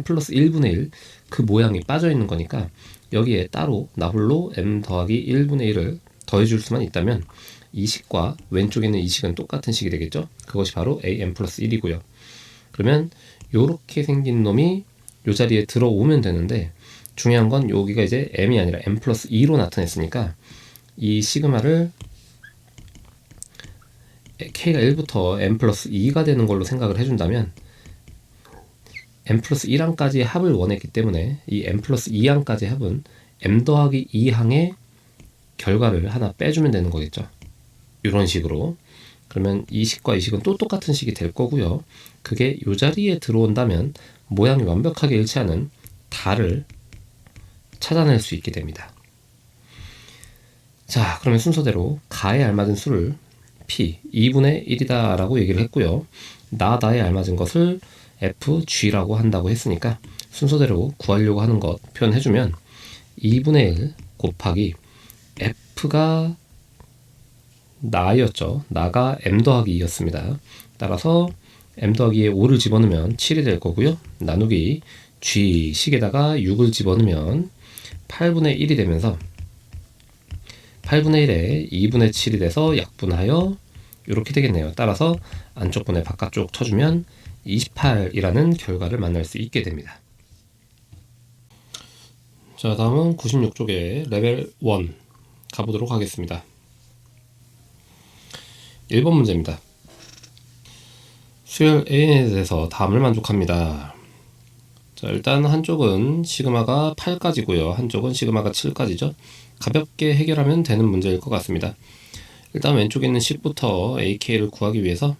플러스 1분의 1 그 모양이 빠져 있는 거니까 여기에 따로 나홀로 m 더하기 1분의 1을 더해줄 수만 있다면 이 식과 왼쪽에 있는 이 식은 똑같은 식이 되겠죠. 그것이 바로 am 플러스 1이고요. 그러면 요렇게 생긴 놈이 요 자리에 들어오면 되는데, 중요한 건 여기가 이제 m이 아니라 m 플러스 2로 나타냈으니까 이 시그마를 k가 1부터 m 플러스 2가 되는 걸로 생각을 해준다면 m 플러스 1항까지의 합을 원했기 때문에 이 m 플러스 2항까지의 합은 m 더하기 2항의 결과를 하나 빼주면 되는 거겠죠. 이런 식으로. 그러면 이 식과 이 식은 또 똑같은 식이 될 거고요. 그게 이 자리에 들어온다면 모양이 완벽하게 일치하는 달을 찾아낼 수 있게 됩니다. 자, 그러면 순서대로 가에 알맞은 수를 p 2분의 1이다 라고 얘기를 했고요. 나에 알맞은 것을 fg라고 한다고 했으니까 순서대로 구하려고 하는 것 표현해주면 2분의 1 곱하기 f가 나였죠. 나가 m 더하기 2였습니다. 따라서 m 더하기 2에 5를 집어넣으면 7이 될 거고요. 나누기 g 식에다가 6을 집어넣으면 8분의 1이 되면서 8분의 1에 2분의 7이 돼서 약분하여 이렇게 되겠네요. 따라서 안쪽 분의 바깥쪽 쳐주면 28이라는 결과를 만날 수 있게 됩니다. 자, 다음은 96쪽에 레벨 1 가보도록 하겠습니다. 1번 문제입니다. 수열 A에 대해서 다음을 만족합니다. 자, 일단 한쪽은 시그마가 8까지고요. 한쪽은 시그마가 7까지죠. 가볍게 해결하면 되는 문제일 것 같습니다. 일단 왼쪽에 있는 식부터 AK를 구하기 위해서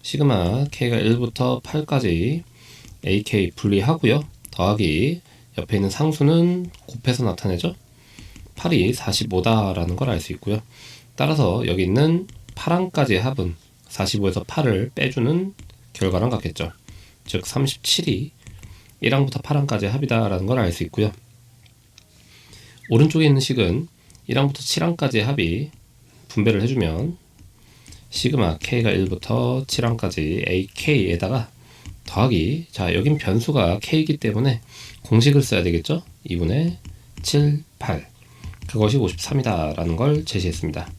시그마 K가 1부터 8까지 AK 분리하고요. 더하기 옆에 있는 상수는 곱해서 나타내죠. 8이 45다라는 걸 알 수 있고요. 따라서 여기 있는 8항까지의 합은 45에서 8을 빼주는 결과랑 같겠죠. 즉 37이 1항부터 8항까지의 합이다라는 걸 알 수 있고요. 오른쪽에 있는 식은 1항부터 7항까지의 합이 분배를 해주면 시그마 K가 1부터 7항까지 AK에다가 더하기, 자 여긴 변수가 K이기 때문에 공식을 써야 되겠죠. 2분의 7, 8 그것이 53이다 라는 걸 제시했습니다.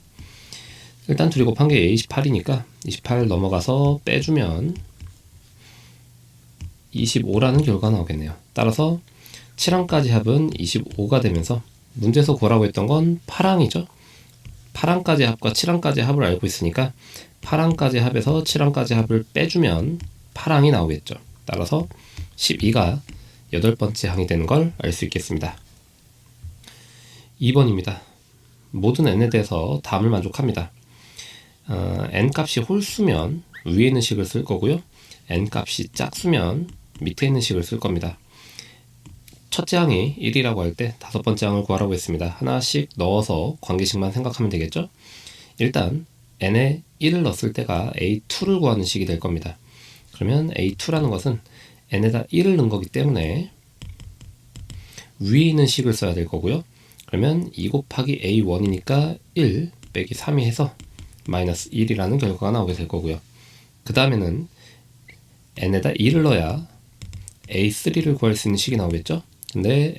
일단 둘이 곱한 게 28이니까 28 넘어가서 빼주면 25라는 결과가 나오겠네요. 따라서 7항까지 합은 25가 되면서 문제에서 구하라고 했던 건 8항이죠. 8항까지 합과 7항까지 합을 알고 있으니까 8항까지 합에서 7항까지 합을 빼주면 8항이 나오겠죠. 따라서 12가 8번째 항이 되는 걸 알 수 있겠습니다. 2번입니다. 모든 n에 대해서 다음을 만족합니다. n 값이 홀수면 위에 있는 식을 쓸 거고요. n 값이 짝수면 밑에 있는 식을 쓸 겁니다. 첫째 항이 1이라고 할 때 다섯 번째 항을 구하라고 했습니다. 하나씩 넣어서 관계식만 생각하면 되겠죠. 일단 n에 1을 넣었을 때가 a2를 구하는 식이 될 겁니다. 그러면 a2라는 것은 n에다 1을 넣은 거기 때문에 위에 있는 식을 써야 될 거고요. 그러면 2 곱하기 a1이니까 1 빼기 3이 해서 마이너스 1이라는 결과가 나오게 될 거고요. 그 다음에는 n에다 2를 넣어야 a3를 구할 수 있는 식이 나오겠죠. 근데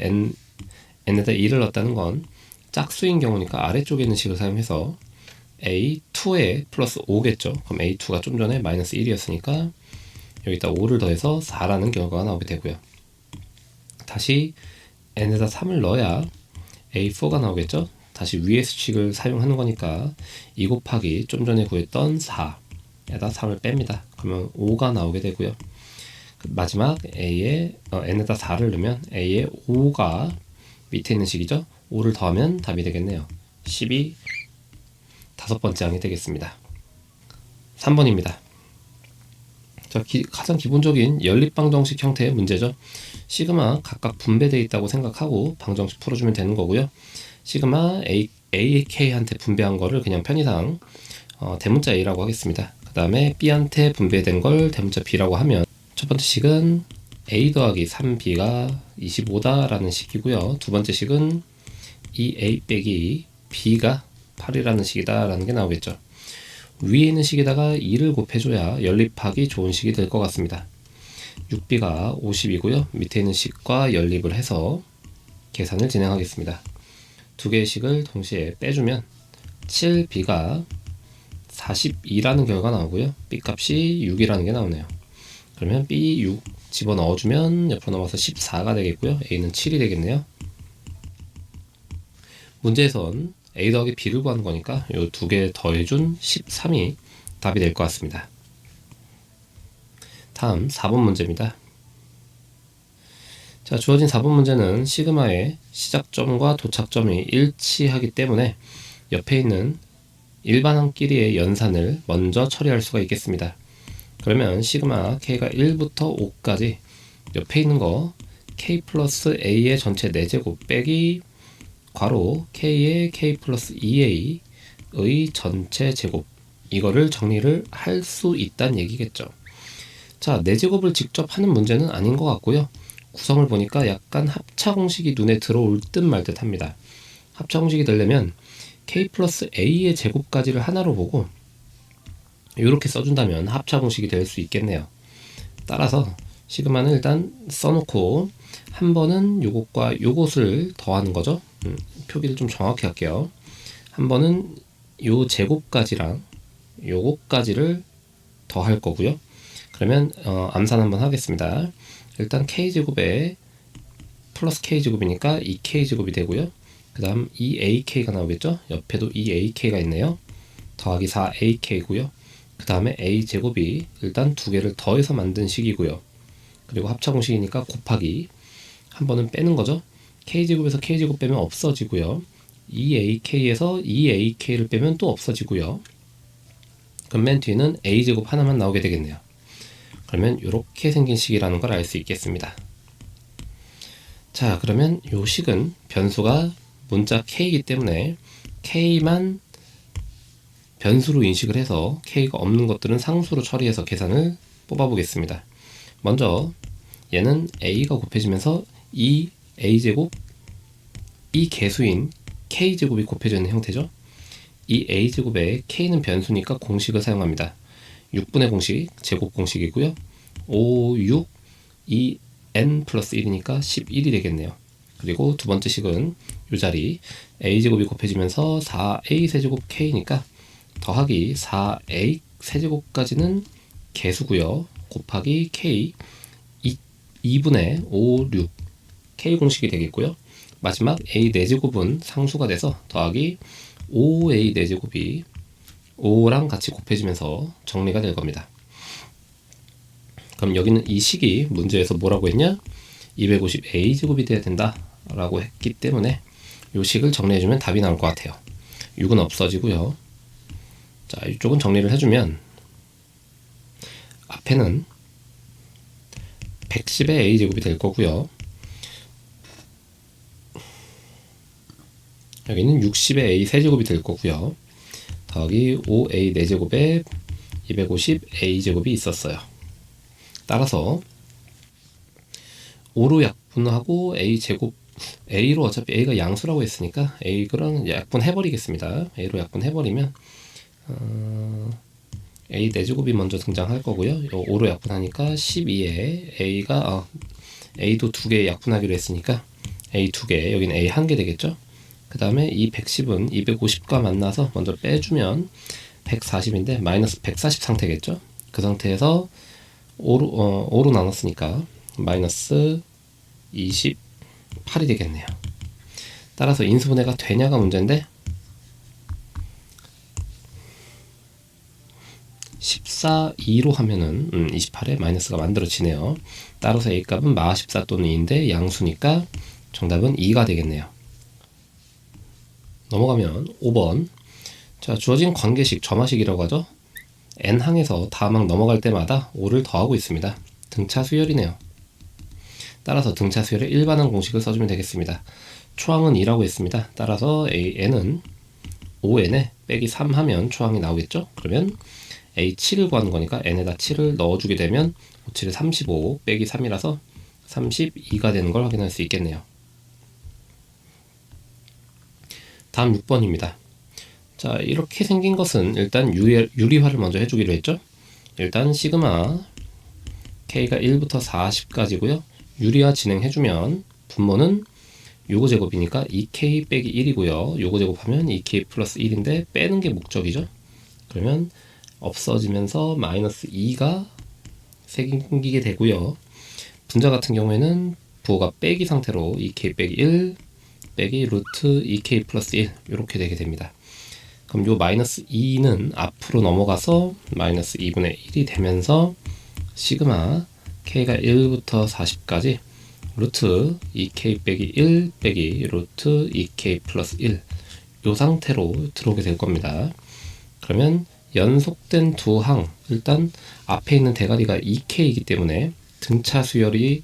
n에다 2를 넣었다는 건 짝수인 경우니까 아래쪽에 있는 식을 사용해서 a2에 플러스 5겠죠. 그럼 a2가 좀 전에 마이너스 1이었으니까 여기다 5를 더해서 4라는 결과가 나오게 되고요. 다시 n에다 3을 넣어야 a4가 나오겠죠. 다시 위의 수식을 사용하는 거니까 2 곱하기 좀 전에 구했던 4에다 3을 뺍니다. 그러면 5가 나오게 되고요. 마지막 n에다 4를 넣으면 a에 5가 밑에 있는 식이죠. 5를 더하면 답이 되겠네요. 12 다섯 번째 항이 되겠습니다. 3번입니다. 자, 가장 기본적인 연립방정식 형태의 문제죠. 시그마 각각 분배되어 있다고 생각하고 방정식 풀어주면 되는 거고요. 시그마 AK한테 분배한 거를 그냥 편의상 대문자 A라고 하겠습니다. 그 다음에 B한테 분배된 걸 대문자 B라고 하면 첫 번째 식은 A 더하기 3B가 25다 라는 식이고요. 두 번째 식은 2A 빼기 B가 8이라는 식이다 라는 게 나오겠죠. 위에 있는 식에다가 2를 곱해줘야 연립하기 좋은 식이 될 것 같습니다. 6B가 50이고요. 밑에 있는 식과 연립을 해서 계산을 진행하겠습니다. 두 개의 식을 동시에 빼주면 7B가 42라는 결과가 나오고요. B 값이 6이라는 게 나오네요. 그러면 B 6 집어넣어주면 옆으로 넘어서 14가 되겠고요. A는 7이 되겠네요. 문제에선 A 더하기 B를 구하는 거니까 이 두 개 더해준 13이 답이 될 것 같습니다. 다음 4번 문제입니다. 자, 주어진 4번 문제는 시그마의 시작점과 도착점이 일치하기 때문에 옆에 있는 일반항끼리의 연산을 먼저 처리할 수가 있겠습니다. 그러면 시그마 K가 1부터 5까지 옆에 있는 거 K 플러스 A의 전체 4제곱 빼기 괄호 K의 K 플러스 2A의 전체 제곱, 이거를 정리를 할 수 있다는 얘기겠죠. 자, 4제곱을 직접 하는 문제는 아닌 것 같고요. 구성을 보니까 약간 합차 공식이 눈에 들어올 듯 말 듯 합니다. 합차 공식이 되려면 K 플러스 A의 제곱까지를 하나로 보고 이렇게 써준다면 합차 공식이 될 수 있겠네요. 따라서 시그마는 일단 써놓고 한 번은 요것과 요것을 더하는 거죠. 표기를 좀 정확히 할게요. 한 번은 요 제곱까지랑 요것까지를 더할 거고요. 그러면 암산 한번 하겠습니다. 일단 K제곱에 플러스 K제곱이니까 2K제곱이 되고요. 그 다음 2AK가 나오겠죠. 옆에도 2AK가 있네요. 더하기 4AK고요. 그 다음에 A제곱이 일단 두 개를 더해서 만든 식이고요. 그리고 합차 공식이니까 곱하기 한 번은 빼는 거죠. K제곱에서 K제곱 빼면 없어지고요. 2AK에서 2AK를 빼면 또 없어지고요. 그럼 맨 뒤는 A제곱 하나만 나오게 되겠네요. 그러면 이렇게 생긴 식이라는 걸 알 수 있겠습니다. 자, 그러면 이 식은 변수가 문자 K이기 때문에 K만 변수로 인식을 해서 K가 없는 것들은 상수로 처리해서 계산을 뽑아보겠습니다. 먼저 얘는 A가 곱해지면서 이 A제곱, 이 개수인 K제곱이 곱해져 있는 형태죠. 이 A제곱에 K는 변수니까 공식을 사용합니다. 6분의 공식, 제곱 공식이고요. 5, 6, 2, n 플러스 1이니까 11이 되겠네요. 그리고 두 번째 식은 이 자리 A제곱이 곱해지면서 4A 세제곱 K니까 더하기 4A 세제곱까지는 개수고요. 곱하기 K 2분의 5, 6 K 공식이 되겠고요. 마지막 A 4제곱은 상수가 돼서 더하기 5A 4제곱이 5랑 같이 곱해지면서 정리가 될 겁니다. 그럼 여기는 이 식이 문제에서 뭐라고 했냐? 250A제곱이 돼야 된다 라고 했기 때문에 이 식을 정리해주면 답이 나올 것 같아요. 6은 없어지고요. 자, 이쪽은 정리를 해주면 앞에는 110의 A제곱이 될 거고요. 여기는 60의 A 세제곱이 될 거고요. 더하기 5A 4제곱에 250A제곱이 있었어요. 따라서 5로 약분하고 A제곱, A로 어차피 A가 양수라고 했으니까 A랑 약분해버리겠습니다. A로 약분해버리면 A 4제곱이 먼저 등장할 거고요. 5로 약분하니까 12에 A가 A도 2개 약분하기로 했으니까 A 2개, 여기는 A 1개 되겠죠. 그 다음에 이 110은 250과 만나서 먼저 빼주면 140인데 마이너스 140 상태겠죠. 그 상태에서 5로 나눴으니까 마이너스 28이 되겠네요. 따라서 인수분해가 되냐가 문제인데 14, 2로 하면은 28에 마이너스가 만들어지네요. 따라서 A값은 마 14 또는 2인데 양수니까 정답은 2가 되겠네요. 넘어가면 5번. 자, 주어진 관계식 점화식이라고 하죠. n항에서 다음 항 넘어갈 때마다 5를 더하고 있습니다. 등차 수열이네요. 따라서 등차 수열의 일반항 공식을 써주면 되겠습니다. 초항은 2라고 했습니다. 따라서 n은 5n에 빼기 3 하면 초항이 나오겠죠. 그러면 a7을 구하는 거니까 n에다 7을 넣어주게 되면 5, 7에 35 빼기 3이라서 32가 되는 걸 확인할 수 있겠네요. 다음 6번입니다. 자, 이렇게 생긴 것은 일단 유리화를 먼저 해주기로 했죠. 일단 시그마 k가 1부터 40까지고요. 유리화 진행해주면 분모는 요거 제곱이니까 2k 빼기 1이고요. 요거 제곱하면 2k 플러스 1인데 빼는 게 목적이죠. 그러면 없어지면서 마이너스 2가 생기게 되고요. 분자 같은 경우에는 부호가 빼기 상태로 2k 빼기 1 빼기 루트 2k 플러스 1 이렇게 되게 됩니다. 그럼 요 마이너스 2는 앞으로 넘어가서 마이너스 2분의 1이 되면서 시그마 k가 1부터 40까지 루트 2k 빼기 1 빼기 루트 2k 플러스 1 요 상태로 들어오게 될 겁니다. 그러면 연속된 두 항, 일단 앞에 있는 대가리가 2k이기 때문에 등차 수열이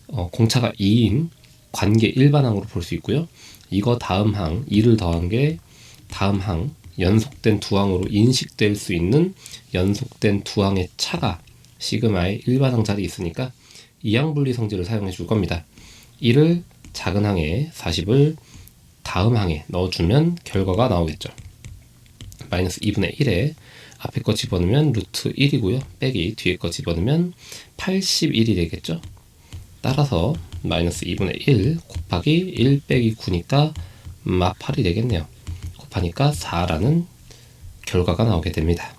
공차가 2인 관계 일반항으로 볼 수 있고요. 이거 다음 항 2를 더한 게 다음 항 연속된 두 항으로 인식될 수 있는 연속된 두 항의 차가 시그마의 일반항 자리에 있으니까 이항 분리 성질을 사용해 줄 겁니다. 1을 작은 항에 40을 다음 항에 넣어주면 결과가 나오겠죠. 마이너스 2분의 1에 앞에 거 집어넣으면 루트 1이고요. 빼기 뒤에 거 집어넣으면 81이 되겠죠. 따라서 마이너스 2분의 1 곱하기 1 빼기 9니까 8이 되겠네요. 곱하니까 4라는 결과가 나오게 됩니다.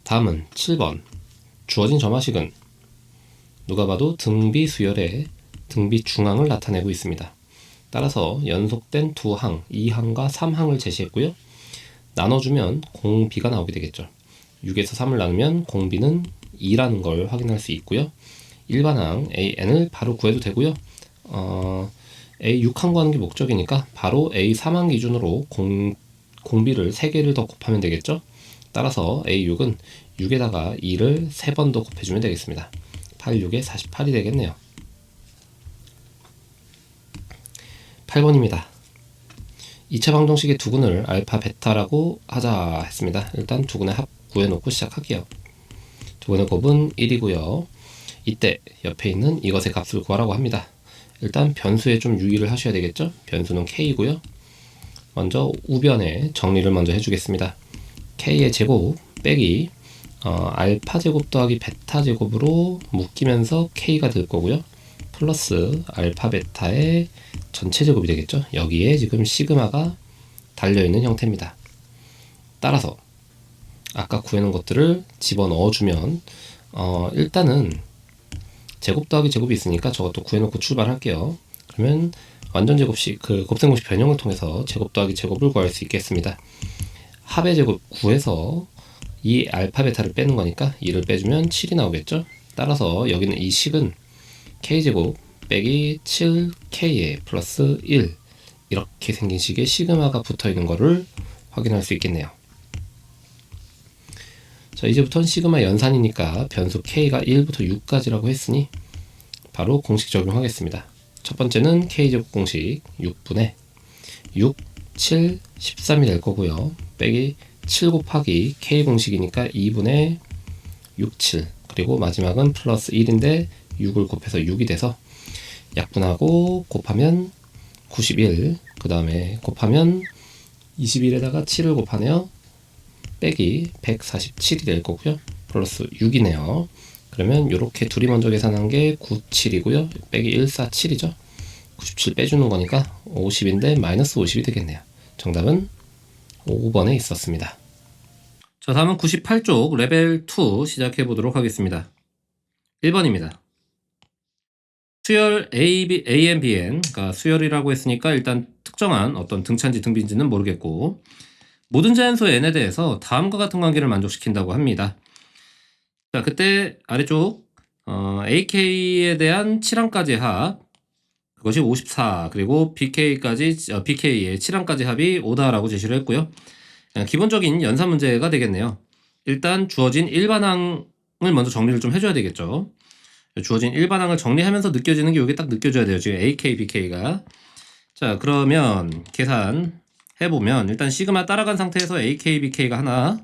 다음은 7번. 주어진 점화식은 누가 봐도 등비 수열의 등비 중항을 나타내고 있습니다. 따라서 연속된 두 항, 2항과 3항을 제시했고요. 나눠주면 공비가 나오게 되겠죠. 6에서 3을 나누면 공비는 2라는 걸 확인할 수 있고요. 일반항 AN을 바로 구해도 되고요. A6항 구하는 게 목적이니까 바로 A3항 기준으로 공비를 3개를 더 곱하면 되겠죠. 따라서 A6은 6에다가 2를 3번 더 곱해주면 되겠습니다. 8, 6에 48이 되겠네요. 8번입니다. 2차 방정식의 두근을 알파 베타라고 하자 했습니다. 일단 두근의 합 구해놓고 시작할게요. 두근의 곱은 1이고요. 이때 옆에 있는 이것의 값을 구하라고 합니다. 일단 변수에 좀 유의를 하셔야 되겠죠. 변수는 k이고요. 먼저 우변에 정리를 먼저 해주겠습니다. k의 제곱 빼기 알파 제곱 더하기 베타 제곱으로 묶이면서 k가 될 거고요. 플러스 알파 베타의 전체 제곱이 되겠죠. 여기에 지금 시그마가 달려있는 형태입니다. 따라서 아까 구해놓은 것들을 집어넣어주면 일단은 제곱 더하기 제곱이 있으니까 저것도 구해놓고 출발할게요. 그러면 완전 제곱식, 곱셈공식 변형을 통해서 제곱 더하기 제곱을 구할 수 있겠습니다. 합의 제곱 구해서 이 알파 베타를 빼는 거니까 2를 빼주면 7이 나오겠죠. 따라서 여기는 이 식은 k제곱 빼기 7k에 플러스 1 이렇게 생긴 식의 시그마가 붙어있는 거를 확인할 수 있겠네요. 자, 이제부터는 시그마 연산이니까 변수 k가 1부터 6까지라고 했으니 바로 공식 적용하겠습니다. 첫 번째는 k제곱 공식 6분의 6, 7, 13이 될 거고요. 빼기 7 곱하기 k 공식이니까 2분의 6, 7 그리고 마지막은 플러스 1인데 6을 곱해서 6이 돼서 약분하고 곱하면 91 그 다음에 곱하면 21에다가 7을 곱하네요. 빼기 147이 될 거고요. 플러스 6이네요. 그러면 이렇게 둘이 먼저 계산한 게 97이고요. 빼기 147이죠. 97 빼주는 거니까 50인데 마이너스 50이 되겠네요. 정답은 5번에 있었습니다. 자, 다음은 98쪽 레벨 2 시작해 보도록 하겠습니다. 1번입니다. 수열 A, B, AN, BN, 그러니까 수열이라고 했으니까 일단 특정한 어떤 등차인지 등비인지는 모르겠고 모든 자연수 n에 대해서 다음과 같은 관계를 만족시킨다고 합니다. 자, 그때 아래쪽 AK에 대한 7항까지 합 그것이 54 그리고 BK까지 BK의 7항까지 합이 5다라고 제시를 했고요. 기본적인 연산 문제가 되겠네요. 일단 주어진 일반항을 먼저 정리를 좀 해줘야 되겠죠. 주어진 일반항을 정리하면서 느껴지는 게 이게 딱 느껴져야 돼요. 지금 AK, BK가. 자, 그러면 계산 해보면 일단 시그마 따라간 상태에서 AK, BK가 하나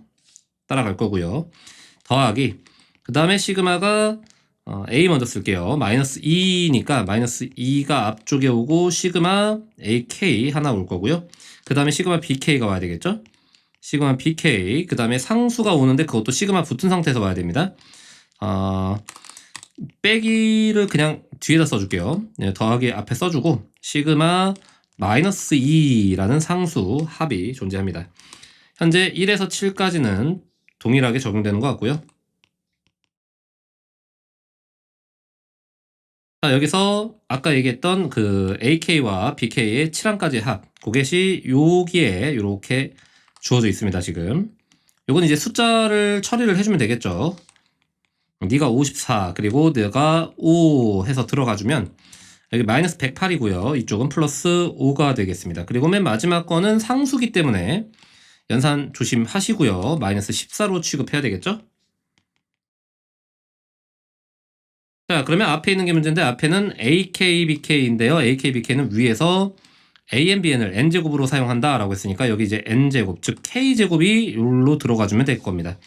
따라갈 거고요. 더하기 그 다음에 시그마가 A 먼저 쓸게요. 마이너스 2니까 마이너스 2가 앞쪽에 오고 시그마 AK 하나 올 거고요. 그 다음에 시그마 BK가 와야 되겠죠. 시그마 BK 그 다음에 상수가 오는데 그것도 시그마 붙은 상태에서 와야 됩니다. 빼기를 그냥 뒤에다 써줄게요. 네, 더하기 앞에 써주고 시그마 마이너스 2라는 상수 합이 존재합니다. 현재 1에서 7까지는 동일하게 적용되는 것 같고요. 자, 여기서 아까 얘기했던 그 AK와 BK의 7항까지 합 그것이 여기에 이렇게 주어져 있습니다. 지금 요건 이제 숫자를 처리를 해주면 되겠죠. 네가 54 그리고 내가 5 해서 들어가주면 여기 마이너스 108이고요. 이쪽은 플러스 5가 되겠습니다. 그리고 맨 마지막 거는 상수기 때문에 연산 조심하시고요. 마이너스 14로 취급해야 되겠죠. 자, 그러면 앞에 있는 게 문제인데 앞에는 AK, BK인데요. AK, BK는 위에서 AN, BN을 N제곱으로 사용한다 라고 했으니까 여기 이제 N제곱, 즉 K제곱이 여기로 들어가주면 될 겁니다.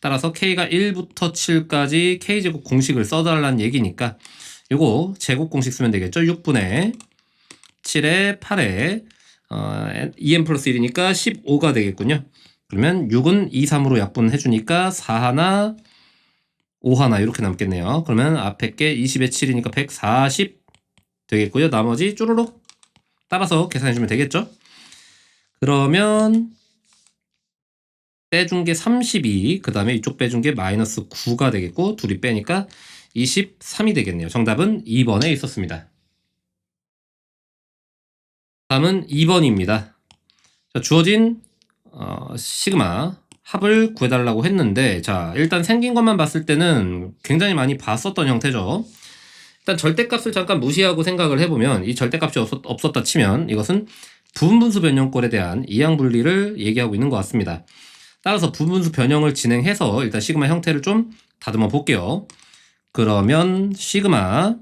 따라서 K가 1부터 7까지 K제곱 공식을 써달라는 얘기니까 요거 제곱 공식 쓰면 되겠죠. 6분의 7에 8에 2n 플러스 1이니까 15가 되겠군요. 그러면 6은 2, 3으로 약분해주니까 4 하나 5 하나 이렇게 남겠네요. 그러면 앞에 게 20에 7이니까 140 되겠고요. 나머지 쪼르륵 따라서 계산해주면 되겠죠. 그러면 빼준 게 32, 그 다음에 이쪽 빼준 게 마이너스 9가 되겠고 둘이 빼니까 23이 되겠네요. 정답은 2번에 있었습니다. 다음은 2번입니다. 자, 주어진 시그마 합을 구해달라고 했는데 자 일단 생긴 것만 봤을 때는 굉장히 많이 봤었던 형태죠. 일단 절대값을 잠깐 무시하고 생각을 해보면 이 절대값이 없었다 치면 이것은 부분분수 변형꼴에 대한 이항분리를 얘기하고 있는 것 같습니다. 따라서 부분분수 변형을 진행해서 일단 시그마 형태를 좀 다듬어 볼게요. 그러면 시그마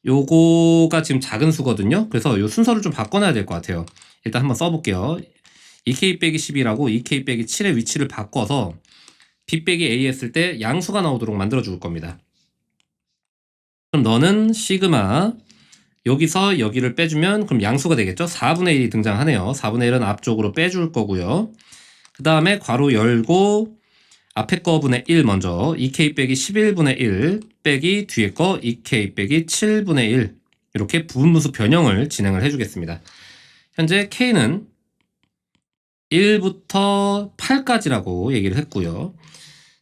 요거가 지금 작은 수거든요. 그래서 요 순서를 좀 바꿔놔야 될 것 같아요. 일단 한번 써볼게요. 2k 빼기 10이라고 2k 빼기 7의 위치를 바꿔서 b 빼기 a 했을 때 양수가 나오도록 만들어 줄 겁니다. 그럼 너는 시그마 여기서 여기를 빼주면 그럼 양수가 되겠죠. 4분의 1이 등장하네요. 4분의 1은 앞쪽으로 빼줄 거고요. 그 다음에 괄호 열고 앞에 거분의 1 먼저 2k 빼기 11분의 1 빼기 뒤에 거 2k 빼기 7분의 1 이렇게 부분분수 변형을 진행을 해주겠습니다. 현재 k는 1부터 8까지라고 얘기를 했고요.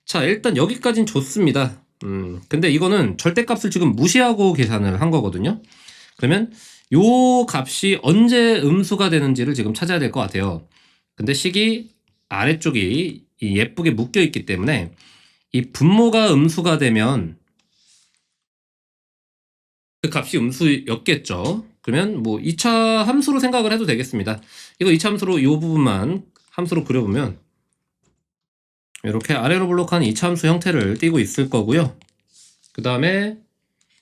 자, 일단 여기까지는 좋습니다. 근데 이거는 절대값을 지금 무시하고 계산을 한 거거든요. 그러면 요 값이 언제 음수가 되는지를 지금 찾아야 될 것 같아요. 근데 식이 아래쪽이 예쁘게 묶여 있기 때문에 이 분모가 음수가 되면 그 값이 음수였겠죠. 그러면 뭐 2차 함수로 생각을 해도 되겠습니다. 이거 2차 함수로 이 부분만 함수로 그려보면 이렇게 아래로 블록한 2차 함수 형태를 띠고 있을 거고요. 그 다음에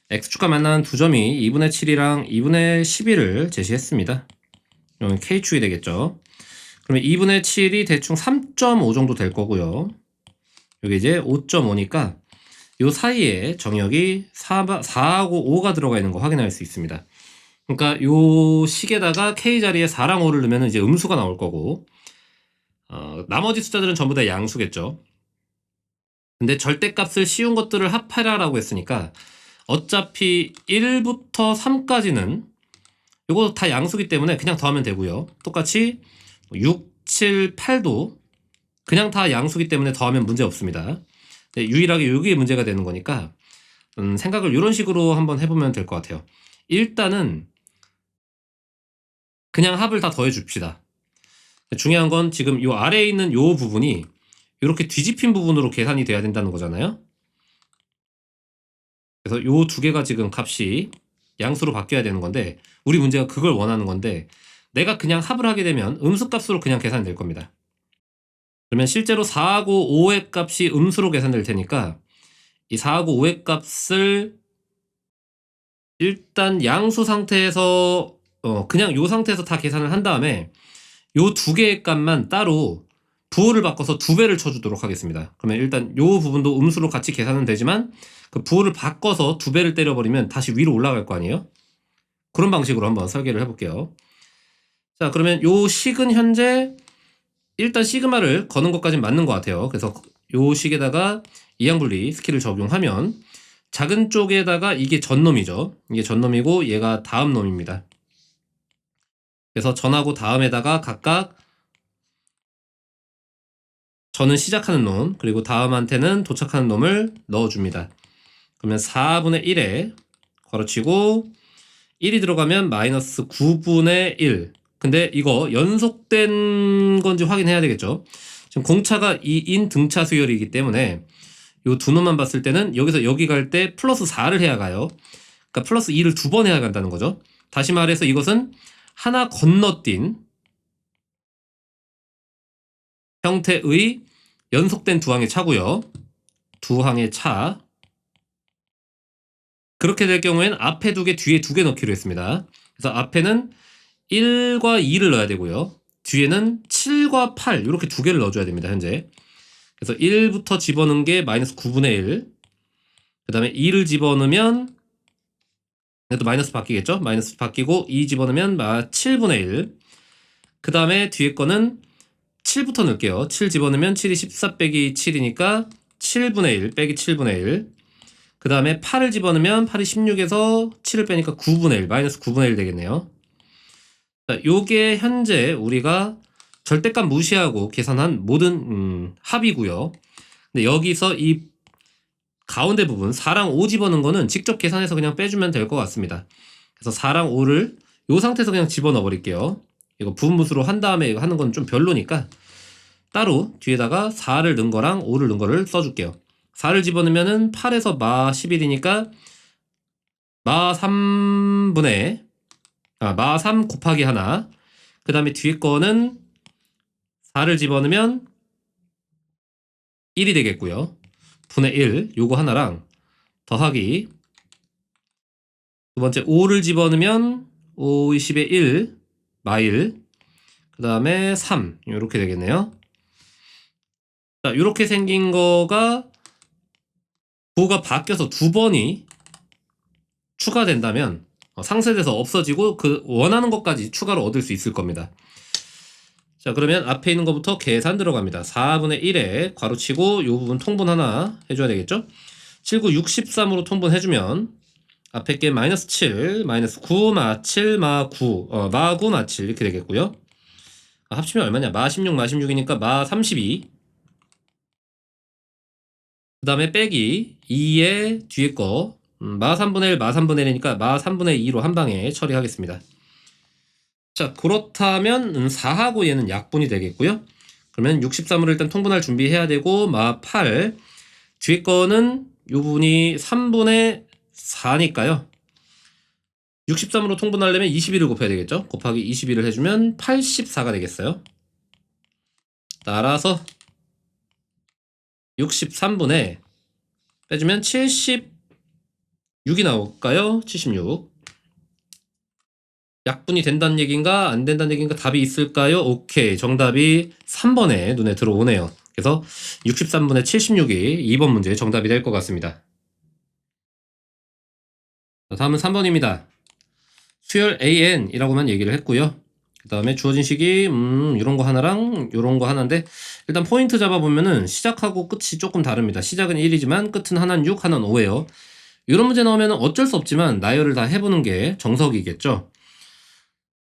x축과 만나는 두 점이 2분의 7이랑 2분의 11을 제시했습니다. 이건 k축이 되겠죠. 그러면 2분의 7이 대충 3.5 정도 될 거고요. 여기 이제 5.5니까 요 사이에 정역이 4하고 5가 들어가 있는 거 확인할 수 있습니다. 그러니까 요 식에다가 k 자리에 4랑 5를 넣으면 이제 음수가 나올 거고 나머지 숫자들은 전부 다 양수겠죠. 근데 절대값을 씌운 것들을 합해라라고 했으니까 어차피 1부터 3까지는 이거 다 양수기 때문에 그냥 더하면 되고요. 똑같이 6, 7, 8도 그냥 다 양수기 때문에 더하면 문제 없습니다. 유일하게 이게 문제가 되는 거니까 생각을 이런 식으로 한번 해보면 될 것 같아요. 일단은 그냥 합을 다 더해 줍시다. 중요한 건 지금 이 아래에 있는 이 부분이 이렇게 뒤집힌 부분으로 계산이 돼야 된다는 거잖아요. 그래서 이 두 개가 지금 값이 양수로 바뀌어야 되는 건데 우리 문제가 그걸 원하는 건데 내가 그냥 합을 하게 되면 음수값으로 그냥 계산이 될 겁니다. 그러면 실제로 4하고 5의 값이 음수로 계산될 테니까 이 4하고 5의 값을 일단 양수 상태에서 그냥 요 상태에서 다 계산을 한 다음에 요 두 개의 값만 따로 부호를 바꿔서 2배를 쳐주도록 하겠습니다. 그러면 일단 요 부분도 음수로 같이 계산은 되지만 그 부호를 바꿔서 2배를 때려버리면 다시 위로 올라갈 거 아니에요? 그런 방식으로 한번 설계를 해볼게요. 자, 그러면 요 식은 현재 일단 시그마를 거는 것까지는 맞는 것 같아요. 그래서 요 식에다가 이항분리 스킬을 적용하면 작은 쪽에다가 이게 전놈이죠. 이게 전놈이고 얘가 다음 놈입니다. 그래서 전하고 다음에다가 각각 전은 시작하는 놈 그리고 다음한테는 도착하는 놈을 넣어줍니다. 그러면 4분의 1에 괄호치고 1이 들어가면 마이너스 9분의 1. 근데 이거 연속된 건지 확인해야 되겠죠. 지금 공차가 2인 등차 수열이기 때문에 요 두 놈만 봤을 때는 여기서 여기 갈 때 플러스 4를 해야 가요. 그러니까 플러스 2를 2번 해야 간다는 거죠. 다시 말해서 이것은 하나 건너뛴 형태의 연속된 두 항의 차고요. 두 항의 차. 그렇게 될 경우에는 앞에 2개, 뒤에 2개 넣기로 했습니다. 그래서 앞에는 1과 2를 넣어야 되고요. 뒤에는 7과 8 이렇게 2개를 넣어줘야 됩니다. 현재. 그래서 1부터 집어넣은 게 마이너스 9분의 1. 그 다음에 2를 집어넣으면 또 마이너스 바뀌겠죠? 마이너스 바뀌고 2 집어넣으면 7분의 1. 그 다음에 뒤에 거는 7부터 넣을게요. 7 집어넣으면 7이 14 빼기 7이니까 7분의 1 빼기 7분의 1. 그 다음에 8을 집어넣으면 8이 16에서 7을 빼니까 9분의 1 마이너스 9분의 1 되겠네요. 자, 요게 현재 우리가 절대값 무시하고 계산한 모든 합이고요. 근데 여기서 이 가운데 부분 4랑 5 집어넣은 거는 직접 계산해서 그냥 빼주면 될 것 같습니다. 그래서 4랑 5를 이 상태에서 그냥 집어넣어 버릴게요. 이거 부분무수로 한 다음에 이거 하는 건 좀 별로니까 따로 뒤에다가 4를 넣은 거랑 5를 넣은 거를 써줄게요. 4를 집어넣으면은 8에서 마 11이니까 마 3분의 마 3 곱하기 하나. 그 다음에 뒤에 거는 4를 집어넣으면 1이 되겠고요. 분의 1 요거 하나랑 더하기 두 번째 5를 집어넣으면 5, 20에 1 마1 그 다음에 3 이렇게 되겠네요. 자, 이렇게 생긴 거가 부호가 바뀌어서 2번이 추가된다면 상쇄돼서 없어지고 그 원하는 것까지 추가로 얻을 수 있을 겁니다. 자, 그러면 앞에 있는 것부터 계산 들어갑니다. 4분의 1에 괄호치고 이 부분 통분 하나 해줘야 되겠죠? 7, 9, 63으로 통분해주면 앞에 게 마이너스 7, 마이너스 9, 마 7, 마 9, 마 9, 마 7 이렇게 되겠고요. 합치면 얼마냐? 마 16, 마 16이니까 마 32. 그 다음에 빼기 2의 뒤에 거 마 3분의 1, 마 3분의 1이니까 마 3분의 2로 한 방에 처리하겠습니다. 자, 그렇다면 4하고 얘는 약분이 되겠고요. 그러면 63으로 일단 통분할 준비해야 되고 마 8 뒤에 거는 요 부분이 3분의 4니까요. 63으로 통분하려면 21을 곱해야 되겠죠. 곱하기 21을 해주면 84가 되겠어요. 따라서 63분의 빼주면 76이 나올까요? 76. 약분이 된다는 얘기인가 안 된다는 얘기인가 답이 있을까요? 오케이, 정답이 3번에 눈에 들어오네요. 그래서 63분의 76이 2번 문제의 정답이 될 것 같습니다. 다음은 3번입니다. 수열 AN이라고만 얘기를 했고요. 그 다음에 주어진 식이 이런 거 하나랑 이런 거 하나인데 일단 포인트 잡아보면은 시작하고 끝이 조금 다릅니다. 시작은 1이지만 끝은 하나는 6, 하나는 5예요. 이런 문제 나오면 어쩔 수 없지만 나열을 다 해보는 게 정석이겠죠.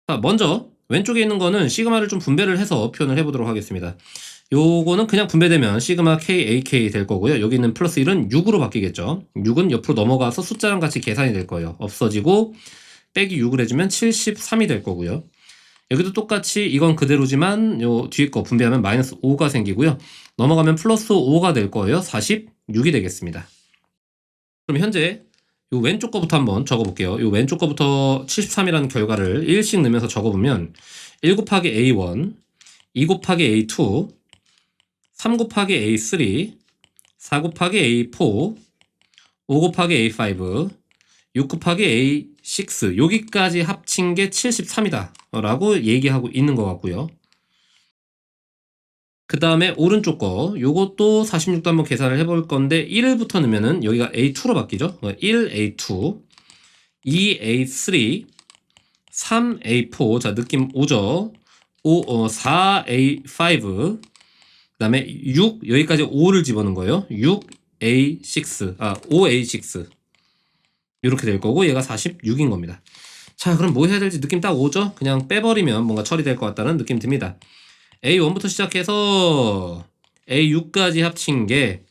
자, 먼저 왼쪽에 있는 거는 시그마를 좀 분배를 해서 표현을 해보도록 하겠습니다. 요거는 그냥 분배되면 시그마 KAK 될 거고요. 여기 있는 플러스 1은 6으로 바뀌겠죠. 6은 옆으로 넘어가서 숫자랑 같이 계산이 될 거예요. 없어지고 빼기 6을 해주면 73이 될 거고요. 여기도 똑같이 이건 그대로지만 요 뒤에 거 분배하면 마이너스 5가 생기고요. 넘어가면 플러스 5가 될 거예요. 46이 되겠습니다. 그럼 현재 요 왼쪽 거부터 한번 적어볼게요. 요 왼쪽 거부터 73이라는 결과를 1씩 넣으면서 적어보면 1 곱하기 A1, 2 곱하기 A2, 3 곱하기 A3, 4 곱하기 A4, 5 곱하기 A5, 6 곱하기 A6 여기까지 합친 게 73이다 라고 얘기하고 있는 것 같고요. 그 다음에 오른쪽 거 요것도 46도 한번 계산을 해볼 건데 1부터 넣으면은 여기가 A2로 바뀌죠. 1A2, 2A3, 3A4 자 느낌 오죠. 4A5 그 다음에 6 여기까지 5를 집어넣은 거예요. 6A6 5A6 이렇게 될 거고 얘가 46인 겁니다. 자 그럼 뭐 해야 될지 느낌 딱 오죠? 그냥 빼버리면 뭔가 처리될 것 같다는 느낌 듭니다. A1부터 시작해서 A6까지 합친 게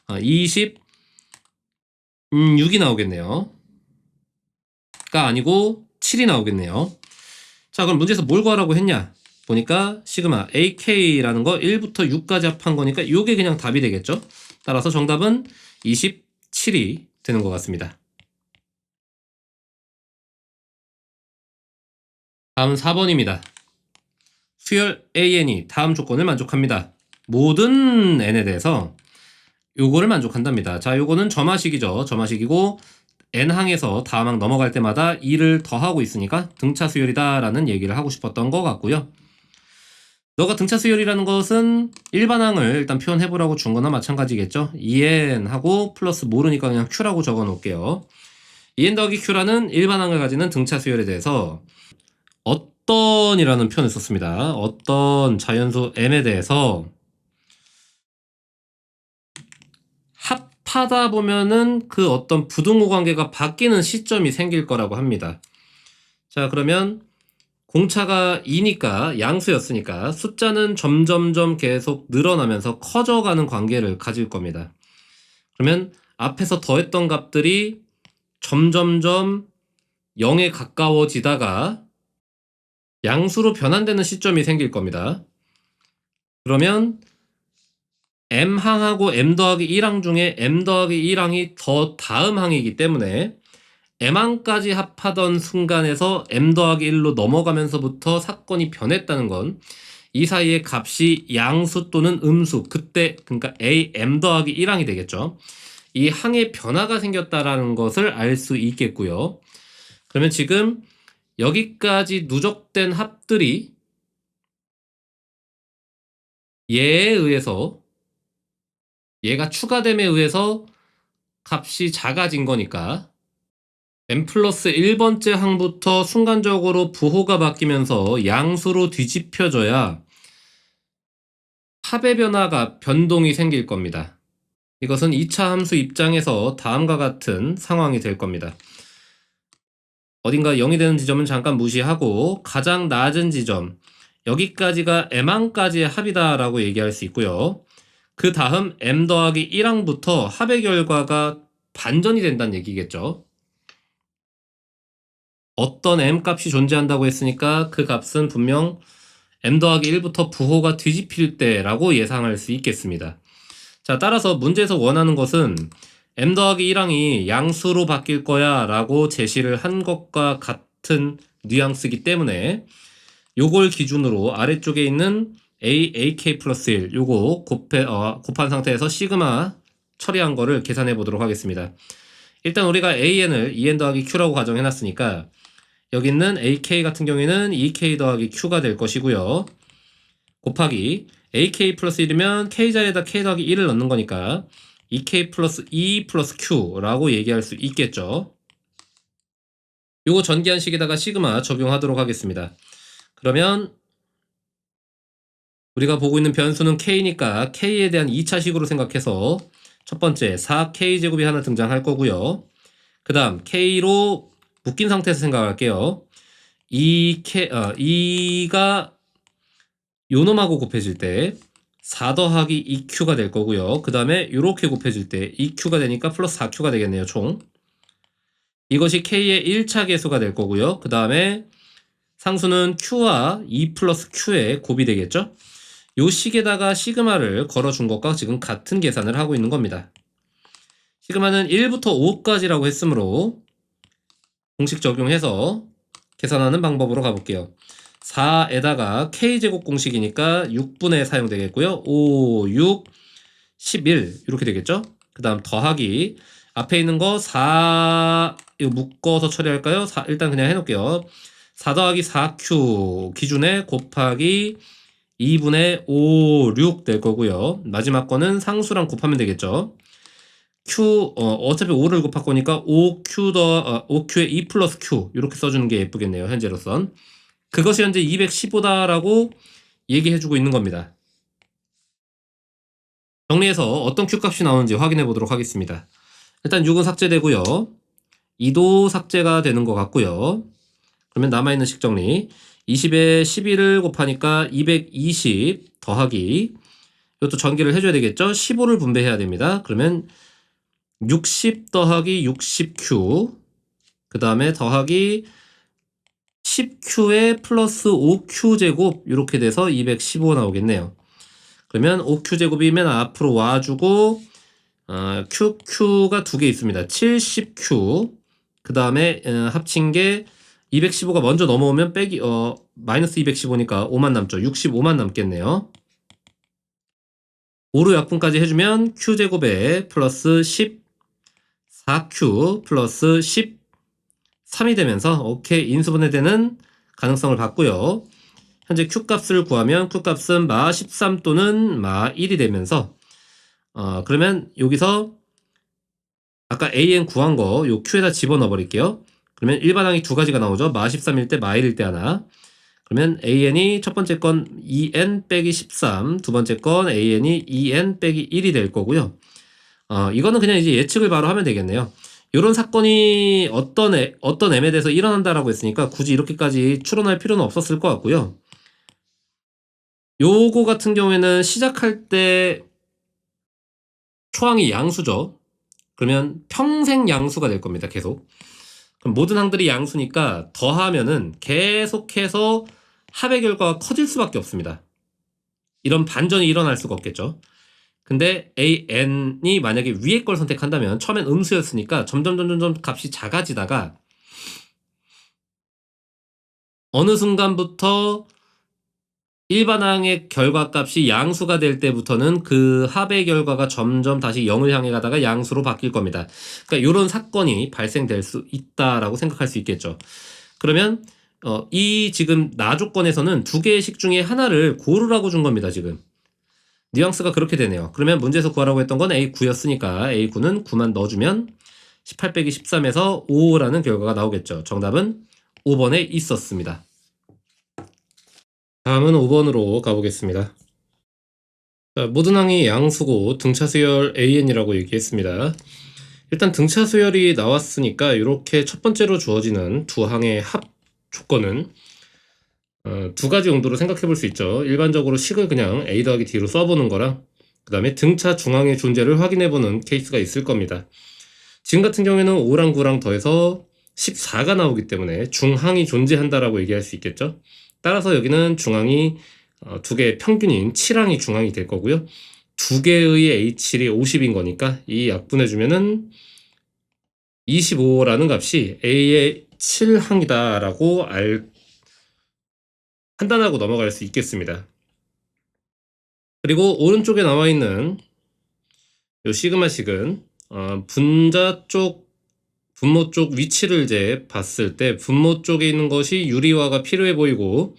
26이 나오겠네요. 가 아니고 7이 나오겠네요. 자 그럼 문제에서 뭘 구하라고 했냐 보니까 시그마 AK라는 거 1부터 6까지 합한 거니까 요게 그냥 답이 되겠죠. 따라서 정답은 27이 되는 것 같습니다. 다음은 4번입니다. 수열 AN이 다음 조건을 만족합니다. 모든 N에 대해서 요거를 만족한답니다. 자 요거는 점화식이죠. 점화식이고 N항에서 다음 항 넘어갈 때마다 2를 더하고 있으니까 등차 수열이다 라는 얘기를 하고 싶었던 것 같고요. 너가 등차 수열이라는 것은 일반항을 일단 표현해보라고 준 거나 마찬가지겠죠. 2n 하고 플러스 모르니까 그냥 q라고 적어 놓을게요. 2n 더하기 q라는 일반항을 가지는 등차 수열에 대해서 어떤이라는 표현을 썼습니다. 어떤 자연수 m에 대해서 합하다 보면은 그 어떤 부등호 관계가 바뀌는 시점이 생길 거라고 합니다. 자 그러면 공차가 2니까 양수였으니까 숫자는 점점점 계속 늘어나면서 커져가는 관계를 가질 겁니다. 그러면 앞에서 더했던 값들이 점점점 0에 가까워지다가 양수로 변환되는 시점이 생길 겁니다. 그러면 m항하고 m 더하기 1항 중에 m 더하기 1항이 더 다음 항이기 때문에 m항까지 합하던 순간에서 m 더하기 1로 넘어가면서부터 사건이 변했다는 건 이 사이의 값이 양수 또는 음수 그때 그러니까 m 더하기 1항이 되겠죠. 이 항의 변화가 생겼다라는 것을 알 수 있겠고요. 그러면 지금 여기까지 누적된 합들이 얘에 의해서 얘가 추가됨에 의해서 값이 작아진 거니까 m 플러스 1번째 항부터 순간적으로 부호가 바뀌면서 양수로 뒤집혀져야 합의 변동이 생길 겁니다. 이것은 2차 함수 입장에서 다음과 같은 상황이 될 겁니다. 어딘가 0이 되는 지점은 잠깐 무시하고 가장 낮은 지점 여기까지가 m항까지의 합이다 라고 얘기할 수 있고요. 그 다음 m 더하기 1항부터 합의 결과가 반전이 된다는 얘기겠죠. 어떤 m 값이 존재한다고 했으니까 그 값은 분명 m 더하기 1부터 부호가 뒤집힐 때라고 예상할 수 있겠습니다. 자, 따라서 문제에서 원하는 것은 m 더하기 1항이 양수로 바뀔 거야 라고 제시를 한 것과 같은 뉘앙스이기 때문에 요걸 기준으로 아래쪽에 있는 AK 플러스 1 요거 곱한 상태에서 시그마 처리한 거를 계산해 보도록 하겠습니다. 일단 우리가 AN을 2N 더하기 Q라고 가정해 놨으니까 여기 있는 AK 같은 경우에는 2K 더하기 Q가 될 것이고요. 곱하기 AK 플러스 1이면 K 자리에다 K 더하기 1을 넣는 거니까 2K 플러스 2 플러스 Q라고 얘기할 수 있겠죠. 요거 전기한식에다가 시그마 적용하도록 하겠습니다. 그러면 우리가 보고 있는 변수는 K니까 K에 대한 2차식으로 생각해서 첫 번째 4K제곱이 하나 등장할 거고요. 그 다음 K로 묶인 상태에서 생각할게요. 2가 요놈하고 곱해질 때 4 더하기 2Q가 될 거고요. 그 다음에 이렇게 곱해질 때 2Q가 되니까 플러스 4Q가 되겠네요. 총. 이것이 K의 1차 계수가 될 거고요. 그 다음에 상수는 Q와 2 플러스 Q의 곱이 되겠죠. 요 식에다가 시그마를 걸어준 것과 지금 같은 계산을 하고 있는 겁니다. 시그마는 1부터 5까지라고 했으므로 공식 적용해서 계산하는 방법으로 가볼게요. 4에다가 k제곱 공식이니까 6분의 사용되겠고요. 5, 6, 11 이렇게 되겠죠. 그 다음 더하기 앞에 있는 거 4 이거 묶어서 처리할까요? 일단 그냥 해놓을게요. 4 더하기 4q 기준에 곱하기 2분의 5, 6 될 거고요. 마지막 거는 상수랑 곱하면 되겠죠. 어차피 5를 곱할 거니까 5q에 2 플러스 q 이렇게 써주는 게 예쁘겠네요. 현재로선. 그것이 현재 215다라고 얘기해주고 있는 겁니다. 정리해서 어떤 q 값이 나오는지 확인해 보도록 하겠습니다. 일단 6은 삭제되고요. 2도 삭제가 되는 것 같고요. 그러면 남아있는 식 정리. 20에 11을 곱하니까 220 더하기 이것도 전기를 해줘야 되겠죠. 15를 분배해야 됩니다. 그러면 60 더하기 60q 그 다음에 더하기 10q에 플러스 5q제곱 이렇게 돼서 215 나오겠네요. 그러면 5q제곱이면 앞으로 와주고 QQ가 두 개 있습니다. 70Q 그 다음에 합친 게 215가 먼저 넘어오면 빼기 마이너스 215니까 5만 남죠. 65만 남겠네요. 5로 약분까지 해주면 Q제곱에 플러스 14Q 플러스 13이 되면서 오케이 인수분해되는 가능성을 받고요. 현재 Q값을 구하면 Q값은 마 13 또는 마 1이 되면서 그러면 여기서 아까 AN 구한 거 요 Q에다 집어넣어 버릴게요. 그러면 일반항이 두 가지가 나오죠. 마 13일 때, 마 1일 때 하나. 그러면 AN이 첫 번째 건 2N 빼기 13, 두 번째 건 AN이 2N 빼기 1이 될 거고요. 이거는 그냥 이제 예측을 바로 하면 되겠네요. 이런 사건이 어떤 M에 대해서 일어난다라고 했으니까 굳이 이렇게까지 추론할 필요는 없었을 것 같고요. 요거 같은 경우에는 시작할 때 초항이 양수죠. 그러면 평생 양수가 될 겁니다. 계속. 그럼 모든 항들이 양수니까 더하면은 계속해서 합의 결과가 커질 수밖에 없습니다. 이런 반전이 일어날 수가 없겠죠. 근데 AN이 만약에 위에 걸 선택한다면 처음엔 음수였으니까 점점 값이 작아지다가 어느 순간부터 일반항의 결과값이 양수가 될 때부터는 그 합의 결과가 점점 다시 0을 향해 가다가 양수로 바뀔 겁니다. 그러니까 이런 사건이 발생될 수 있다라고 생각할 수 있겠죠. 그러면 이 지금 나 조건에서는 두 개의 식 중에 하나를 고르라고 준 겁니다. 지금 뉘앙스가 그렇게 되네요. 그러면 문제에서 구하라고 했던 건 A9였으니까 A9는 9만 넣어주면 18 빼기 13에서 5라는 결과가 나오겠죠. 정답은 5번에 있었습니다. 다음은 5번으로 가보겠습니다. 자, 모든 항이 양수고 등차 수열 AN이라고 얘기했습니다. 일단 등차 수열이 나왔으니까 이렇게 첫 번째로 주어지는 두 항의 합 조건은 두 가지 용도로 생각해 볼 수 있죠. 일반적으로 식을 그냥 A 더하기 D로 써보는 거랑 그 다음에 등차 중항의 존재를 확인해 보는 케이스가 있을 겁니다. 지금 같은 경우에는 5랑 9랑 더해서 14가 나오기 때문에 중항이 존재한다라고 얘기할 수 있겠죠. 따라서 여기는 중항이 두 개의 평균인 7항이 중항이 될 거고요. 두 개의 A7이 50인 거니까 이 약분해주면은 25라는 값이 A의 7항이다라고 판단하고 넘어갈 수 있겠습니다. 그리고 오른쪽에 나와 있는 요 시그마식은 분자 쪽 분모 쪽 위치를 이제 봤을 때 분모 쪽에 있는 것이 유리화가 필요해 보이고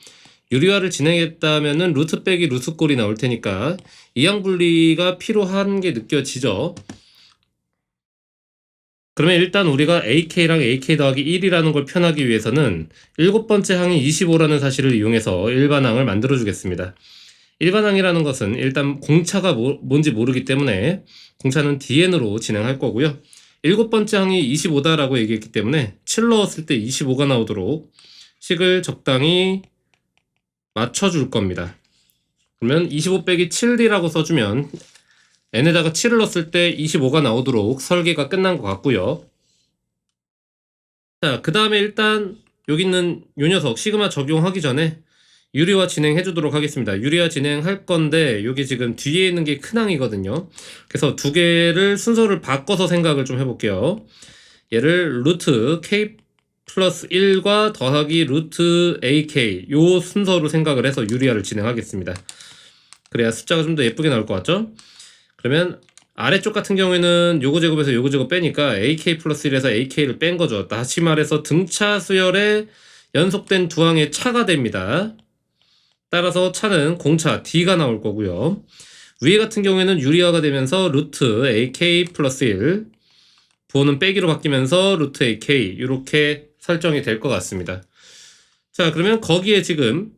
유리화를 진행했다면은 루트 빼기 루트 꼴이 나올 테니까 이항 분리가 필요한 게 느껴지죠. 그러면 일단 우리가 AK랑 AK 더하기 1이라는 걸 표현하기 위해서는 일곱 번째 항이 25라는 사실을 이용해서 일반항을 만들어 주겠습니다. 일반항이라는 것은 일단 공차가 뭔지 모르기 때문에 공차는 DN으로 진행할 거고요. 일곱 번째 항이 25다라고 얘기했기 때문에 7 넣었을 때 25가 나오도록 식을 적당히 맞춰줄 겁니다. 그러면 25 빼기 7이라고 써주면 n에다가 7을 넣었을 때 25가 나오도록 설계가 끝난 것 같고요. 자, 그 다음에 일단 여기 있는 요 녀석 시그마 적용하기 전에 유리화 진행해 주도록 하겠습니다. 유리화 진행할 건데 요게 지금 뒤에 있는 게 큰항이거든요. 그래서 두 개를 순서를 바꿔서 생각을 좀 해볼게요. 얘를 루트 k 플러스 1과 더하기 루트 ak 요 순서로 생각을 해서 유리화를 진행하겠습니다. 그래야 숫자가 좀 더 예쁘게 나올 것 같죠? 그러면 아래쪽 같은 경우에는 요거 제곱에서 요거 제곱 빼니까 ak 플러스 1에서 ak를 뺀 거죠. 다시 말해서 등차 수열에 연속된 두 항의 차가 됩니다. 따라서 차는 공차 d가 나올 거고요. 위에 같은 경우에는 유리화가 되면서 루트 ak 플러스 1 부호는 빼기로 바뀌면서 루트 ak 이렇게 설정이 될 것 같습니다. 자, 그러면 거기에 지금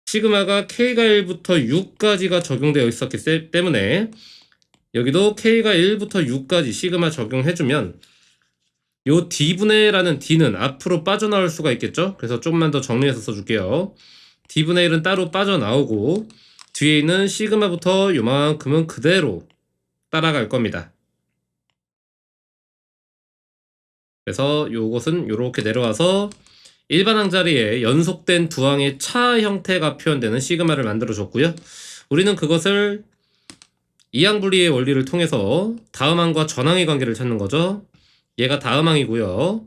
시그마가 k가 1부터 6까지가 적용되어 있었기 때문에 여기도 k가 1부터 6까지 시그마 적용해주면 요 d분의 라는 d는 앞으로 빠져나올 수가 있겠죠? 그래서 조금만 더 정리해서 써줄게요. d분의 1은 따로 빠져나오고 뒤에 있는 시그마부터 요만큼은 그대로 따라갈 겁니다. 그래서 요것은 요렇게 내려와서 일반항 자리에 연속된 두 항의 차 형태가 표현되는 시그마를 만들어 줬고요. 우리는 그것을 이항 분리의 원리를 통해서 다음항과 전항의 관계를 찾는 거죠. 얘가 다음항이고요.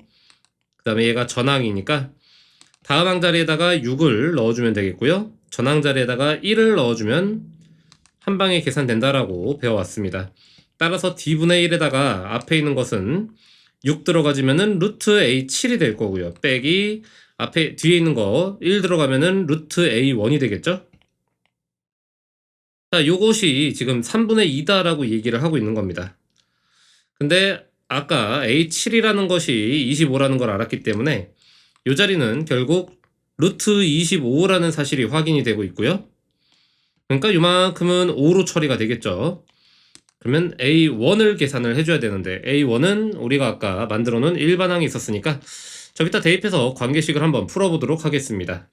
그 다음에 얘가 전항이니까 다음항 자리에다가 6을 넣어주면 되겠고요. 전항 자리에다가 1을 넣어주면 한 방에 계산된다라고 배워왔습니다. 따라서 d분의 1에다가 앞에 있는 것은 6 들어가지면은 루트 a7이 될 거고요. 빼기 앞에 뒤에 있는 거 1 들어가면은 루트 a1이 되겠죠? 자, 요것이 지금 3분의 2다라고 얘기를 하고 있는 겁니다. 근데 아까 a7이라는 것이 25라는 걸 알았기 때문에 요 자리는 결국 루트 25라는 사실이 확인이 되고 있고요. 그러니까 요만큼은 5로 처리가 되겠죠. 그러면 A1을 계산을 해줘야 되는데 A1은 우리가 아까 만들어 놓은 일반항이 있었으니까 저기다 대입해서 관계식을 한번 풀어보도록 하겠습니다.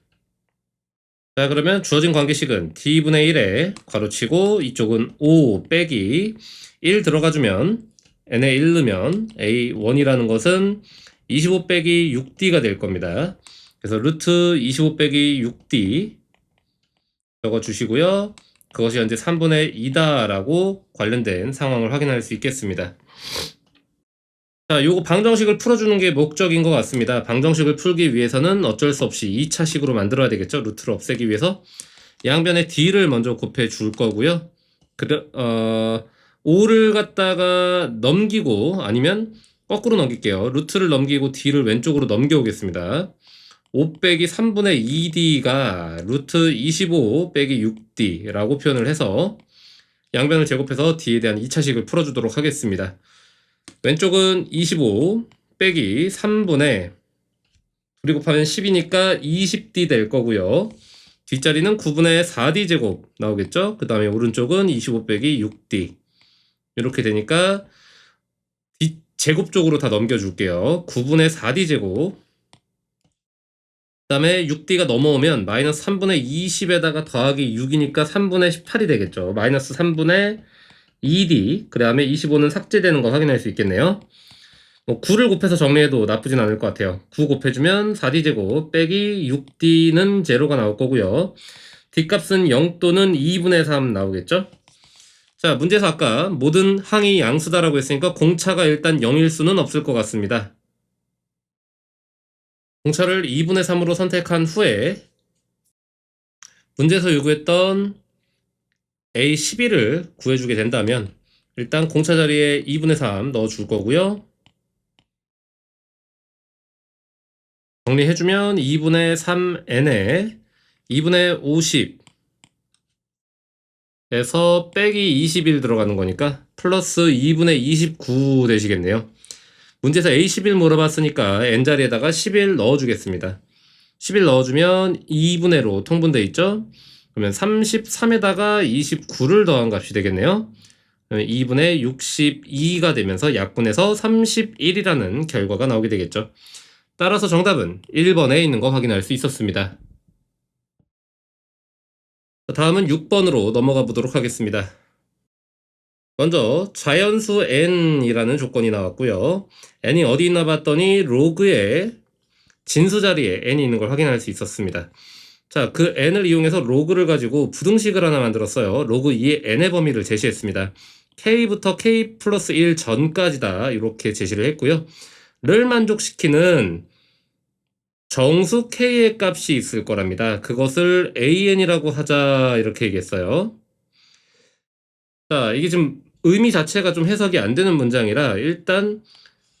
자, 그러면 주어진 관계식은 d분의 1에 괄호치고 이쪽은 5 빼기 1 들어가주면 n에 1 넣으면 A1이라는 것은 25 빼기 6d가 될 겁니다. 그래서 루트 25 빼기 6d 적어주시고요. 그것이 현재 3분의 2다라고 관련된 상황을 확인할 수 있겠습니다. 자, 요거 방정식을 풀어주는 게 목적인 것 같습니다. 방정식을 풀기 위해서는 어쩔 수 없이 2차식으로 만들어야 되겠죠. 루트를 없애기 위해서 양변에 d를 먼저 곱해 줄 거고요. 5를 갖다가 넘기고 아니면 거꾸로 넘길게요. 루트를 넘기고 d를 왼쪽으로 넘겨오겠습니다. 5 빼기 3분의 2d가 루트 25 빼기 6d라고 표현을 해서 양변을 제곱해서 d에 대한 2차식을 풀어주도록 하겠습니다. 왼쪽은 25 빼기 3분의 2 곱하면 10이니까 20d 될 거고요. 뒷자리는 9분의 4d 제곱 나오겠죠? 그 다음에 오른쪽은 25 빼기 6d 이렇게 되니까 뒷제곱 쪽으로 다 넘겨줄게요. 9분의 4d 제곱 그 다음에 6d가 넘어오면 마이너스 3분의 20에다가 더하기 6이니까 3분의 18이 되겠죠. 마이너스 3분의 2d 그 다음에 25는 삭제되는 거 확인할 수 있겠네요. 9를 곱해서 정리해도 나쁘진 않을 것 같아요. 9 곱해주면 4d제곱 빼기 6d는 제로가 나올 거고요. d값은 0 또는 2분의 3 나오겠죠. 자, 문제에서 아까 모든 항이 양수다라고 했으니까 공차가 일단 0일 수는 없을 것 같습니다. 공차를 2분의 3으로 선택한 후에 문제에서 요구했던 A11을 구해주게 된다면 일단 공차 자리에 2분의 3 넣어줄 거고요. 정리해주면 2분의 3n에 2분의 50에서 빼기 21 들어가는 거니까 플러스 2분의 29 되시겠네요. 문제에서 A11 물어봤으니까 n자리에다가 11 넣어주겠습니다. 11 넣어주면 2분의로 통분돼 있죠? 그러면 33에다가 29를 더한 값이 되겠네요. 2분의 62가 되면서 약분해서 31이라는 결과가 나오게 되겠죠. 따라서 정답은 1번에 있는 거 확인할 수 있었습니다. 다음은 6번으로 넘어가 보도록 하겠습니다. 먼저 자연수 n이라는 조건이 나왔고요. n이 어디 있나 봤더니 로그의 진수 자리에 n이 있는 걸 확인할 수 있었습니다. 자, 그 n을 이용해서 로그를 가지고 부등식을 하나 만들었어요. 로그 2의 n의 범위를 제시했습니다. k부터 k 플러스 1 전까지다 이렇게 제시를 했고요. 를 만족시키는 정수 k의 값이 있을 거랍니다. 그것을 an이라고 하자 이렇게 얘기했어요. 자, 이게 지금 의미 자체가 좀 해석이 안 되는 문장이라 일단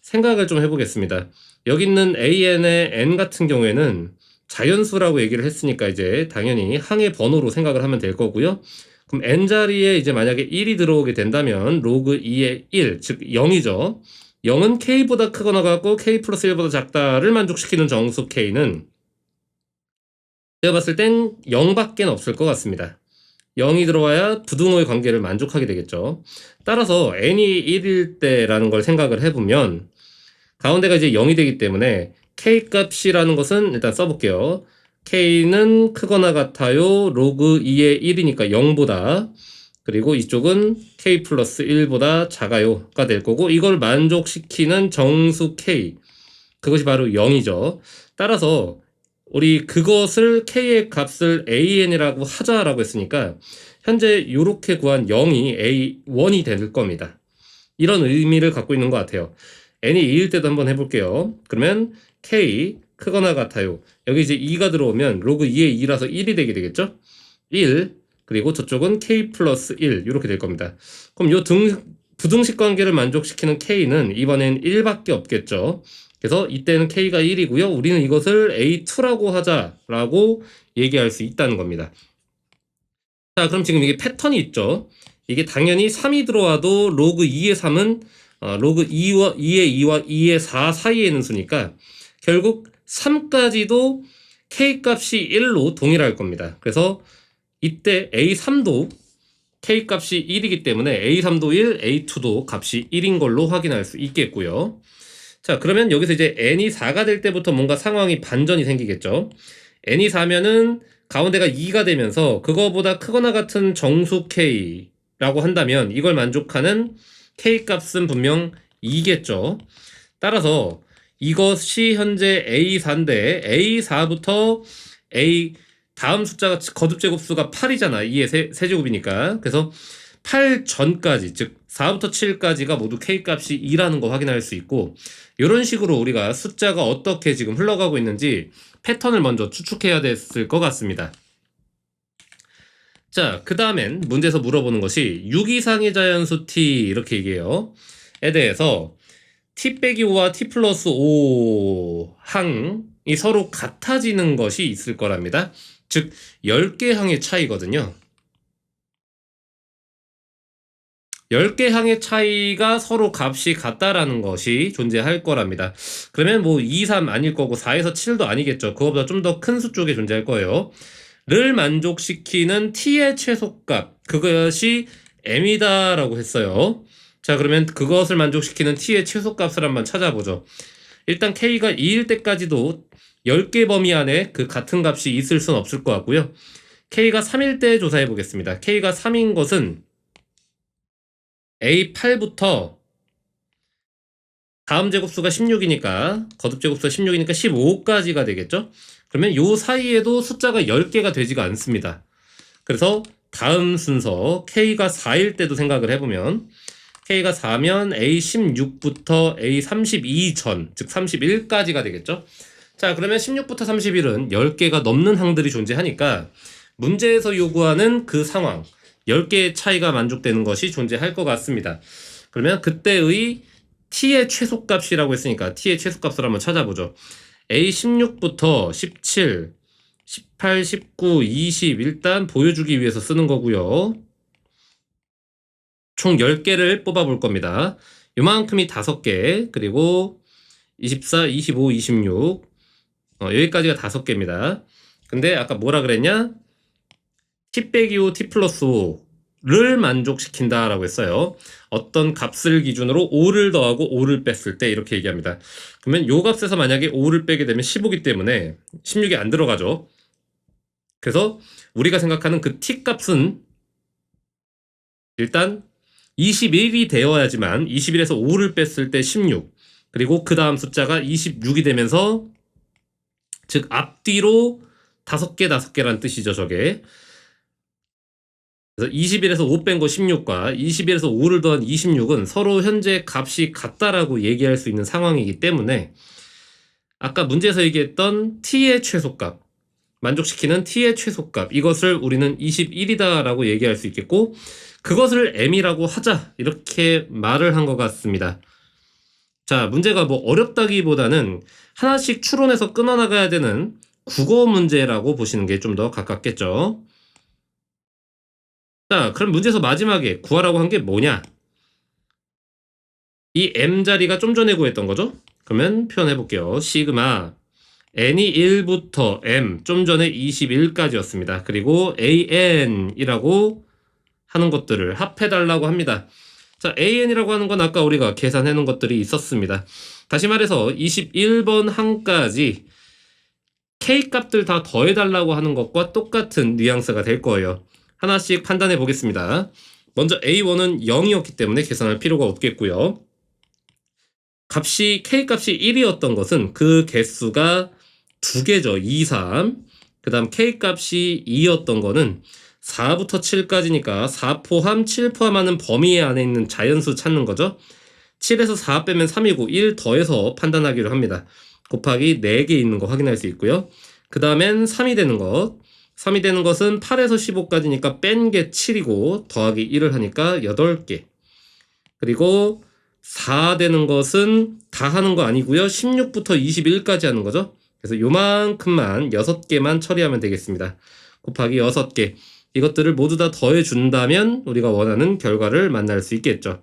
생각을 좀 해보겠습니다. 여기 있는 an의 n 같은 경우에는 자연수라고 얘기를 했으니까 이제 당연히 항의 번호로 생각을 하면 될 거고요. 그럼 n 자리에 이제 만약에 1이 들어오게 된다면 로그 2의 1, 즉 0이죠. 0은 k보다 크거나 같고 k 플러스 1보다 작다를 만족시키는 정수 k는 제가 봤을 땐 0밖에 없을 것 같습니다. 0이 들어와야 부등호의 관계를 만족하게 되겠죠. 따라서 n이 1일 때라는 걸 생각을 해보면 가운데가 이제 0이 되기 때문에 k 값이라는 것은 일단 써볼게요. k는 크거나 같아요. 로그 2의 1이니까 0보다, 그리고 이쪽은 k 플러스 1보다 작아요가 될 거고, 이걸 만족시키는 정수 k, 그것이 바로 0이죠. 따라서 우리 그것을 k의 값을 an이라고 하자라고 했으니까 현재 이렇게 구한 0이 a1이 될 겁니다. 이런 의미를 갖고 있는 것 같아요. n이 2일 때도 한번 해볼게요. 그러면 k 크거나 같아요. 여기 이제 2가 들어오면 로그 2의 2라서 1이 되게 되겠죠? 1, 그리고 저쪽은 k 플러스 1 이렇게 될 겁니다. 그럼 요 부등식 관계를 만족시키는 k는 이번엔 1밖에 없겠죠. 그래서 이때는 k가 1이고요. 우리는 이것을 a2라고 하자라고 얘기할 수 있다는 겁니다. 자, 그럼 지금 이게 패턴이 있죠. 이게 당연히 3이 들어와도 로그 2의 3은 로그 2의 2와 2의 4 사이에 있는 수니까 결국 3까지도 k 값이 1로 동일할 겁니다. 그래서 이때 a3도 k 값이 1이기 때문에 a3도 1, a2도 값이 1인 걸로 확인할 수 있겠고요. 자, 그러면 여기서 이제 n이 4가 될 때부터 뭔가 상황이 반전이 생기겠죠. n이 4면은 가운데가 2가 되면서 그거보다 크거나 같은 정수 k라고 한다면 이걸 만족하는 k 값은 분명 2겠죠. 따라서 이것이 현재 a4인데 a4부터 a 다음 숫자가 거듭 제곱수가 8이잖아. 2의 세제곱이니까. 그래서 8 전까지, 즉 4부터 7까지가 모두 k 값이 2라는 거 확인할 수 있고, 이런 식으로 우리가 숫자가 어떻게 지금 흘러가고 있는지 패턴을 먼저 추측해야 됐을 것 같습니다. 자, 그 다음엔 문제에서 물어보는 것이 6 이상의 자연수 t 이렇게 얘기해요. 에 대해서 t 빼기 5와 t 플러스 5 항이 서로 같아지는 것이 있을 거랍니다. 즉 10개 항의 차이거든요. 10개 항의 차이가 서로 값이 같다라는 것이 존재할 거랍니다. 그러면 뭐 2, 3 아닐 거고 4에서 7도 아니겠죠. 그거보다 좀 더 큰 수 쪽에 존재할 거예요. 를 만족시키는 t의 최소값, 그것이 m이다 라고 했어요. 자, 그러면 그것을 만족시키는 t의 최소값을 한번 찾아보죠. 일단 k가 2일 때까지도 10개 범위 안에 그 같은 값이 있을 수는 없을 것 같고요. k가 3일 때 조사해 보겠습니다. k가 3인 것은 A8부터 다음 제곱수가 16이니까 거듭 제곱수가 16이니까 15까지가 되겠죠? 그러면 요 사이에도 숫자가 10개가 되지가 않습니다. 그래서 다음 순서 K가 4일 때도 생각을 해보면 K가 4면 A16부터 A32 전, 즉 31까지가 되겠죠? 자, 그러면 16부터 31은 10개가 넘는 항들이 존재하니까 문제에서 요구하는 그 상황, 10개의 차이가 만족되는 것이 존재할 것 같습니다. 그러면 그때의 t의 최소값이라고 했으니까 t의 최소값을 한번 찾아보죠. A16부터 17, 18, 19, 20 일단 보여주기 위해서 쓰는 거고요. 총 10개를 뽑아볼 겁니다. 요만큼이 5개, 그리고 24, 25, 26 여기까지가 5개입니다. 근데 아까 뭐라 그랬냐? t 빼기 5, t 플러스 5를 만족시킨다 라고 했어요. 어떤 값을 기준으로 5를 더하고 5를 뺐을 때 이렇게 얘기합니다. 그러면 요 값에서 만약에 5를 빼게 되면 15기 때문에 16이 안 들어가죠. 그래서 우리가 생각하는 그 t 값은 일단 21이 되어야지만 21에서 5를 뺐을 때 16, 그리고 그 다음 숫자가 26이 되면서 즉 앞뒤로 5개 5개란 뜻이죠, 저게. 그래서 21에서 5 뺀 거 16과 21에서 5를 더한 26은 서로 현재 값이 같다라고 얘기할 수 있는 상황이기 때문에 아까 문제에서 얘기했던 t의 최소값, 만족시키는 t의 최소값, 이것을 우리는 21이다 라고 얘기할 수 있겠고, 그것을 m이라고 하자, 이렇게 말을 한 것 같습니다. 자, 문제가 뭐 어렵다기보다는 하나씩 추론해서 끊어나가야 되는 국어 문제라고 보시는 게 좀 더 가깝겠죠. 자, 그럼 문제에서 마지막에 구하라고 한 게 뭐냐? 이 m자리가 좀 전에 구했던 거죠? 그러면 표현해 볼게요. 시그마 n이 1부터 m, 좀 전에 21까지였습니다. 그리고 an이라고 하는 것들을 합해달라고 합니다. 자, an이라고 하는 건 아까 우리가 계산해 놓은 것들이 있었습니다. 다시 말해서 21번 항까지 k값들 다 더해달라고 하는 것과 똑같은 뉘앙스가 될 거예요. 하나씩 판단해 보겠습니다. 먼저 a1은 0이었기 때문에 계산할 필요가 없겠고요. k값이 1이었던 것은 그 개수가 2개죠. 2, 3. 그 다음 k값이 2였던 거는 4부터 7까지니까 4 포함, 7 포함하는 범위 안에 있는 자연수 찾는 거죠. 7에서 4 빼면 3이고 1 더해서 판단하기로 합니다. 곱하기 4개 있는 거 확인할 수 있고요. 그 다음엔 3이 되는 것. 3이 되는 것은 8에서 15까지니까 뺀 게 7이고 더하기 1을 하니까 8개. 그리고 4 되는 것은 다 하는 거 아니고요. 16부터 21까지 하는 거죠. 그래서 요만큼만 6개만 처리하면 되겠습니다. 곱하기 6개. 이것들을 모두 다 더해준다면 우리가 원하는 결과를 만날 수 있겠죠.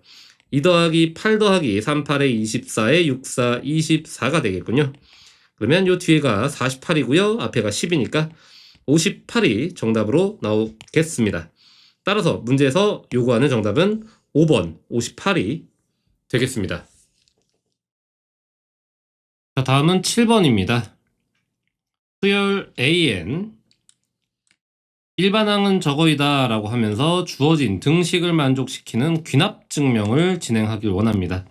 2 더하기 8 더하기 3, 8에 24에 6, 4, 24가 되겠군요. 그러면 요 뒤에가 48이고요. 앞에가 10이니까 58이 정답으로 나오겠습니다. 따라서 문제에서 요구하는 정답은 5번 58이 되겠습니다. 자, 다음은 7번입니다. 수열 AN 일반항은 저거이다 라고 하면서 주어진 등식을 만족시키는 귀납 증명을 진행하길 원합니다.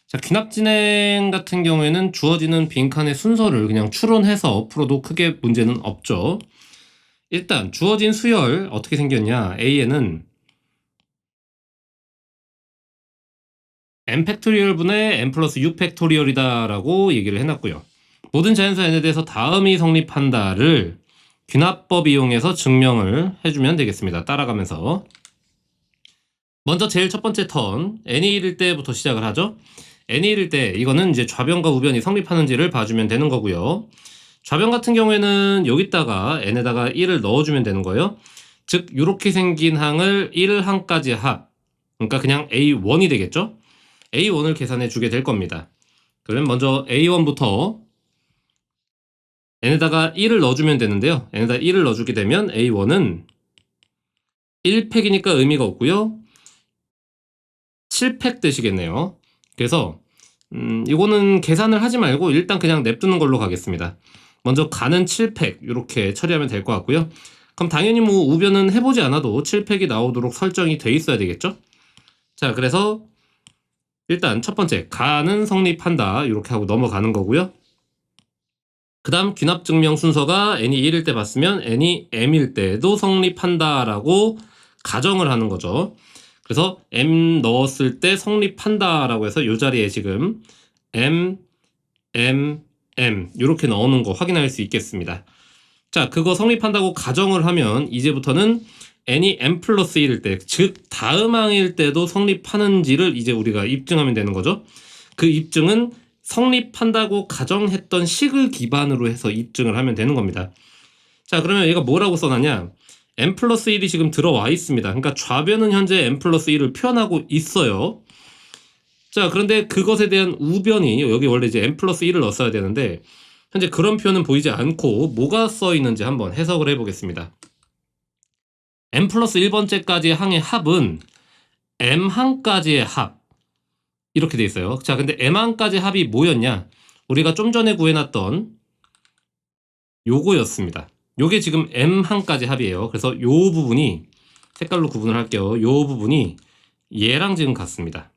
자, 귀납 진행 같은 경우에는 주어지는 빈칸의 순서를 그냥 추론해서 풀어도 크게 문제는 없죠. 일단 주어진 수열 어떻게 생겼냐? AN은 n 팩토리얼 분의 n 플러스 6 팩토리얼이다 라고 얘기를 해놨고요. 모든 자연수 n에 대해서 다음이 성립한다를 귀납법 이용해서 증명을 해주면 되겠습니다. 따라가면서 먼저 제일 첫 번째 턴 n이 1일 때부터 시작을 하죠. n이 1일 때 이거는 이제 좌변과 우변이 성립하는지를 봐주면 되는 거고요. 좌변 같은 경우에는 여기다가 n에다가 1을 넣어주면 되는 거예요. 즉 이렇게 생긴 항을 1항까지 합, 그러니까 그냥 A1이 되겠죠. A1을 계산해 주게 될 겁니다. 그러면 먼저 A1부터 n에다가 1을 넣어주면 되는데요. n에다가 1을 넣어주게 되면 A1은 1팩이니까 의미가 없고요. 7팩 되시겠네요. 그래서 이거는 계산을 하지 말고 일단 그냥 냅두는 걸로 가겠습니다. 먼저 가는 7팩 이렇게 처리하면 될 것 같고요. 그럼 당연히 뭐 우변은 해보지 않아도 7팩이 나오도록 설정이 돼 있어야 되겠죠. 자, 그래서 일단 첫 번째 가는 성립한다 이렇게 하고 넘어가는 거고요. 그 다음 귀납 증명 순서가 n이 1일 때 봤으면 n이 m일 때도 성립한다 라고 가정을 하는 거죠. 그래서 m 넣었을 때 성립한다 라고 해서 이 자리에 지금 m 이렇게 넣는 거 확인할 수 있겠습니다. 자, 그거 성립한다고 가정을 하면 이제부터는 n이 m 플러스 1일 때, 즉 다음 항일 때도 성립하는지를 이제 우리가 입증하면 되는 거죠. 그 입증은 성립한다고 가정했던 식을 기반으로 해서 입증을 하면 되는 겁니다. 자, 그러면 얘가 뭐라고 써놨냐? m 플러스 1이 지금 들어와 있습니다. 그러니까 좌변은 현재 m 플러스 1을 표현하고 있어요. 자, 그런데 그것에 대한 우변이 여기 원래 이제 m 플러스 1을 넣었어야 되는데 현재 그런 표현은 보이지 않고 뭐가 써 있는지 한번 해석을 해보겠습니다. m 플러스 1번째까지의 항의 합은 m 항까지의 합 이렇게 돼 있어요. 자, 근데 m 항까지 합이 뭐였냐? 우리가 좀 전에 구해놨던 요거였습니다. 요게 지금 m 항까지 합이에요. 그래서 요 부분이 색깔로 구분을 할게요. 요 부분이 얘랑 지금 같습니다.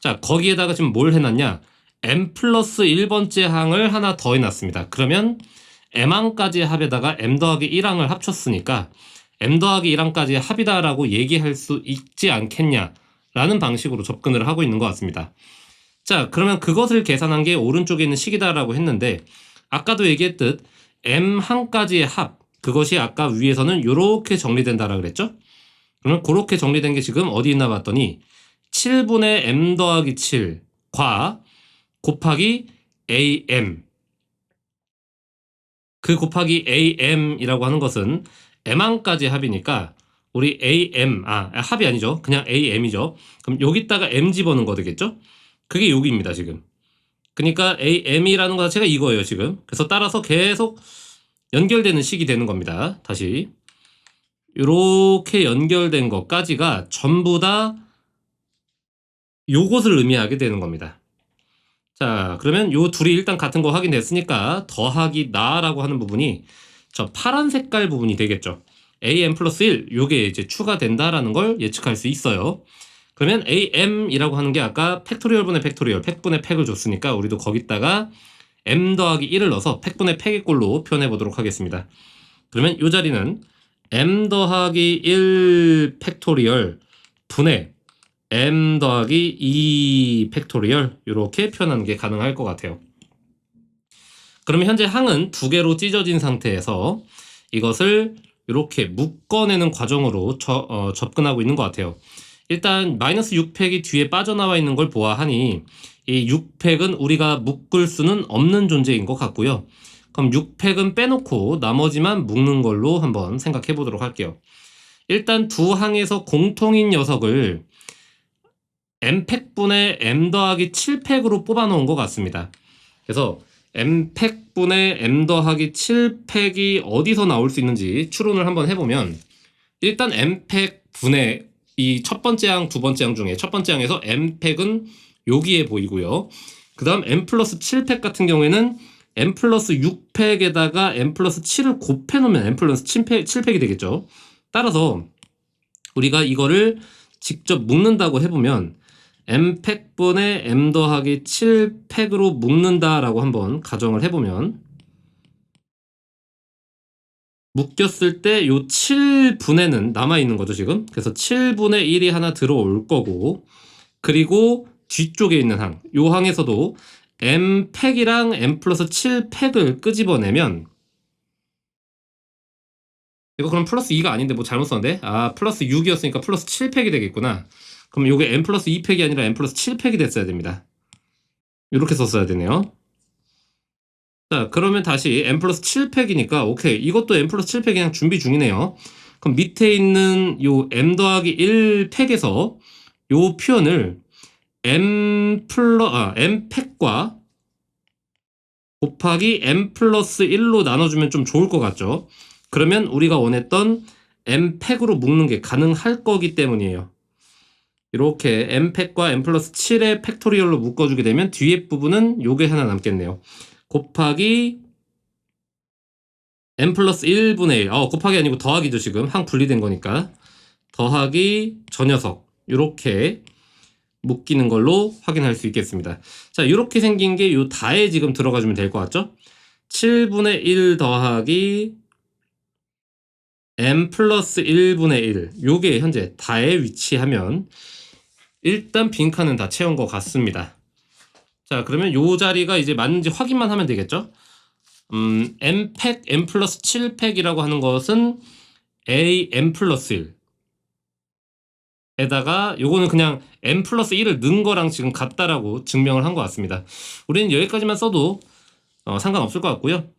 자, 거기에다가 지금 뭘 해놨냐? m 플러스 1번째 항을 하나 더 해놨습니다. 그러면 m항까지의 합에다가 m 더하기 1항을 합쳤으니까 m 더하기 1항까지의 합이다라고 얘기할 수 있지 않겠냐라는 방식으로 접근을 하고 있는 것 같습니다. 자, 그러면 그것을 계산한 게 오른쪽에 있는 식이다라고 했는데 아까도 얘기했듯 m항까지의 합, 그것이 아까 위에서는 이렇게 정리된다라 그랬죠? 그러면 그렇게 정리된 게 지금 어디 있나 봤더니 7분의 m 더하기 7과 곱하기 am, 그 곱하기 am이라고 하는 것은 m항까지 합이니까 우리 am, 합이 아니죠. 그냥 am이죠. 그럼 여기다가 m 집어넣은 거 되겠죠? 그게 여기입니다, 지금. 그러니까 am이라는 거 자체가 이거예요, 지금. 그래서 따라서 계속 연결되는 식이 되는 겁니다. 다시. 이렇게 연결된 것까지가 전부 다 요것을 의미하게 되는 겁니다. 자, 그러면 요 둘이 일단 같은 거 확인됐으니까 더하기 나라고 하는 부분이 저 파란 색깔 부분이 되겠죠. am 플러스 1, 요게 이제 추가된다라는 걸 예측할 수 있어요. 그러면 am이라고 하는 게 아까 팩토리얼분의 팩토리얼, 팩분의 팩을 줬으니까 우리도 거기다가 m 더하기 1을 넣어서 팩분의 팩의 꼴로 표현해 보도록 하겠습니다. 그러면 이 자리는 m 더하기 1 팩토리얼 분의 m 더하기 2 팩토리얼 이렇게 표현하는 게 가능할 것 같아요. 그러면 현재 항은 두 개로 찢어진 상태에서 이것을 이렇게 묶어내는 과정으로 접근하고 있는 것 같아요. 일단 마이너스 6팩이 뒤에 빠져나와 있는 걸 보아하니 이 6팩은 우리가 묶을 수는 없는 존재인 것 같고요. 그럼 6팩은 빼놓고 나머지만 묶는 걸로 한번 생각해 보도록 할게요. 일단 두 항에서 공통인 녀석을 m팩분의 m 더하기 7팩으로 뽑아 놓은 것 같습니다. 그래서 m팩분의 m 더하기 7팩이 어디서 나올 수 있는지 추론을 한번 해보면 일단 m팩분의 이 첫 번째 항, 두 번째 항 중에 첫 번째 항에서 m팩은 여기에 보이고요. 그 다음 m 플러스 7팩 같은 경우에는 m 플러스 6팩에다가 m 플러스 7을 곱해놓으면 m 플러스 7팩이 되겠죠. 따라서 우리가 이거를 직접 묶는다고 해보면 m팩분의 m 더하기 7팩으로 묶는다라고 한번 가정을 해보면 묶였을 때 요 7분의는 남아있는 거죠, 지금. 그래서 7분의 1이 하나 들어올 거고, 그리고 뒤쪽에 있는 항, 요 항에서도 m팩이랑 m 플러스 7팩을 끄집어내면, 이거 그럼 플러스 2가 아닌데 뭐 잘못 썼는데? 플러스 6이었으니까 플러스 7팩이 되겠구나. 그럼 요게 m 플러스 2팩이 아니라 m 플러스 7팩이 됐어야 됩니다. 이렇게 썼어야 되네요. 자, 그러면 다시 m 플러스 7팩이니까 오케이, 이것도 m 플러스 7팩 그냥 준비 중이네요. 그럼 밑에 있는 요 m 더하기 1팩에서 요 표현을 m팩과 곱하기 m 플러스 1로 나눠주면 좀 좋을 것 같죠. 그러면 우리가 원했던 m팩으로 묶는 게 가능할 거기 때문이에요. 이렇게 m팩과 m 플러스 7의 팩토리얼로 묶어주게 되면 뒤에 부분은 요게 하나 남겠네요. 곱하기 m 플러스 1분의 1, 곱하기 아니고 더하기죠. 지금 항 분리된 거니까 더하기 저 녀석 이렇게 묶이는 걸로 확인할 수 있겠습니다. 자, 이렇게 생긴 게 요 다에 지금 들어가주면 될 것 같죠? 7분의 1 더하기 m 플러스 1분의 1, 요게 현재 다에 위치하면 일단 빈칸은 다 채운 것 같습니다. 자, 그러면 요 자리가 이제 맞는지 확인만 하면 되겠죠? m팩, m 플러스 7팩이라고 하는 것은 am 플러스 1 에다가 요거는 그냥 m 플러스 1을 넣은 거랑 지금 같다라고 증명을 한 것 같습니다. 우리는 여기까지만 써도 상관없을 것 같고요.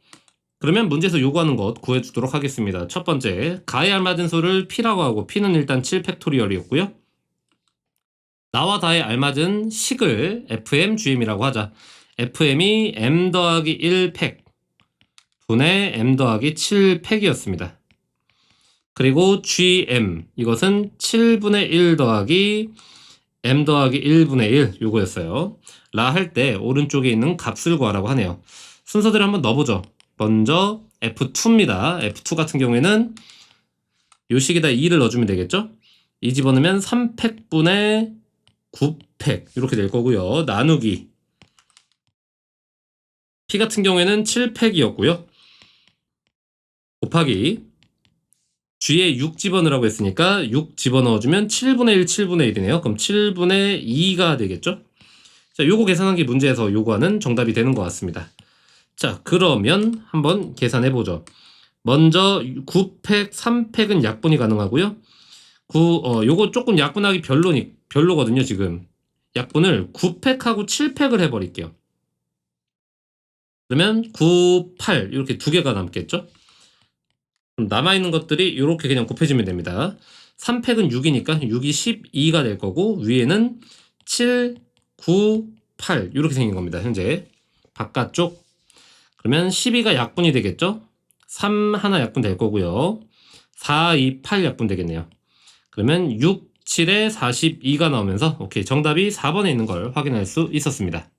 그러면 문제에서 요구하는 것 구해주도록 하겠습니다. 첫 번째, 가에 알맞은 수를 p라고 하고 p는 일단 7팩토리얼이었고요. 나와 다에 알맞은 식을 fm, gm이라고 하자. fm이 m 더하기 1팩 분의 m 더하기 7팩이었습니다. 그리고 gm, 이것은 7분의 1 더하기 m 더하기 1분의 1 요거였어요. 라 할 때 오른쪽에 있는 값을 구하라고 하네요. 순서대로 한번 넣어보죠. 먼저 F2입니다. F2 같은 경우에는 요 식에다 2를 넣어주면 되겠죠? 2 집어넣으면 3팩분의 9팩 이렇게 될 거고요. 나누기 P 같은 경우에는 7팩이었고요. 곱하기 G에 6 집어넣으라고 했으니까 6 집어넣어주면 7분의 1, 7분의 1이네요. 그럼 7분의 2가 되겠죠? 자, 요거 계산한 게 문제에서 요구하는 정답이 되는 것 같습니다. 자, 그러면 한번 계산해보죠. 먼저 9팩, 3팩은 약분이 가능하고요. 요거 조금 약분하기 별로거든요, 지금. 약분을 9팩하고 7팩을 해버릴게요. 그러면 9, 8 이렇게 두 개가 남겠죠? 그럼 남아있는 것들이 이렇게 그냥 곱해주면 됩니다. 3팩은 6이니까 6이 12가 될 거고 위에는 7, 9, 8 이렇게 생긴 겁니다. 현재 바깥쪽. 그러면 12가 약분이 되겠죠? 3 하나 약분 될 거고요. 4, 2, 8 약분 되겠네요. 그러면 6, 7에 42가 나오면서 오케이 정답이 4번에 있는 걸 확인할 수 있었습니다.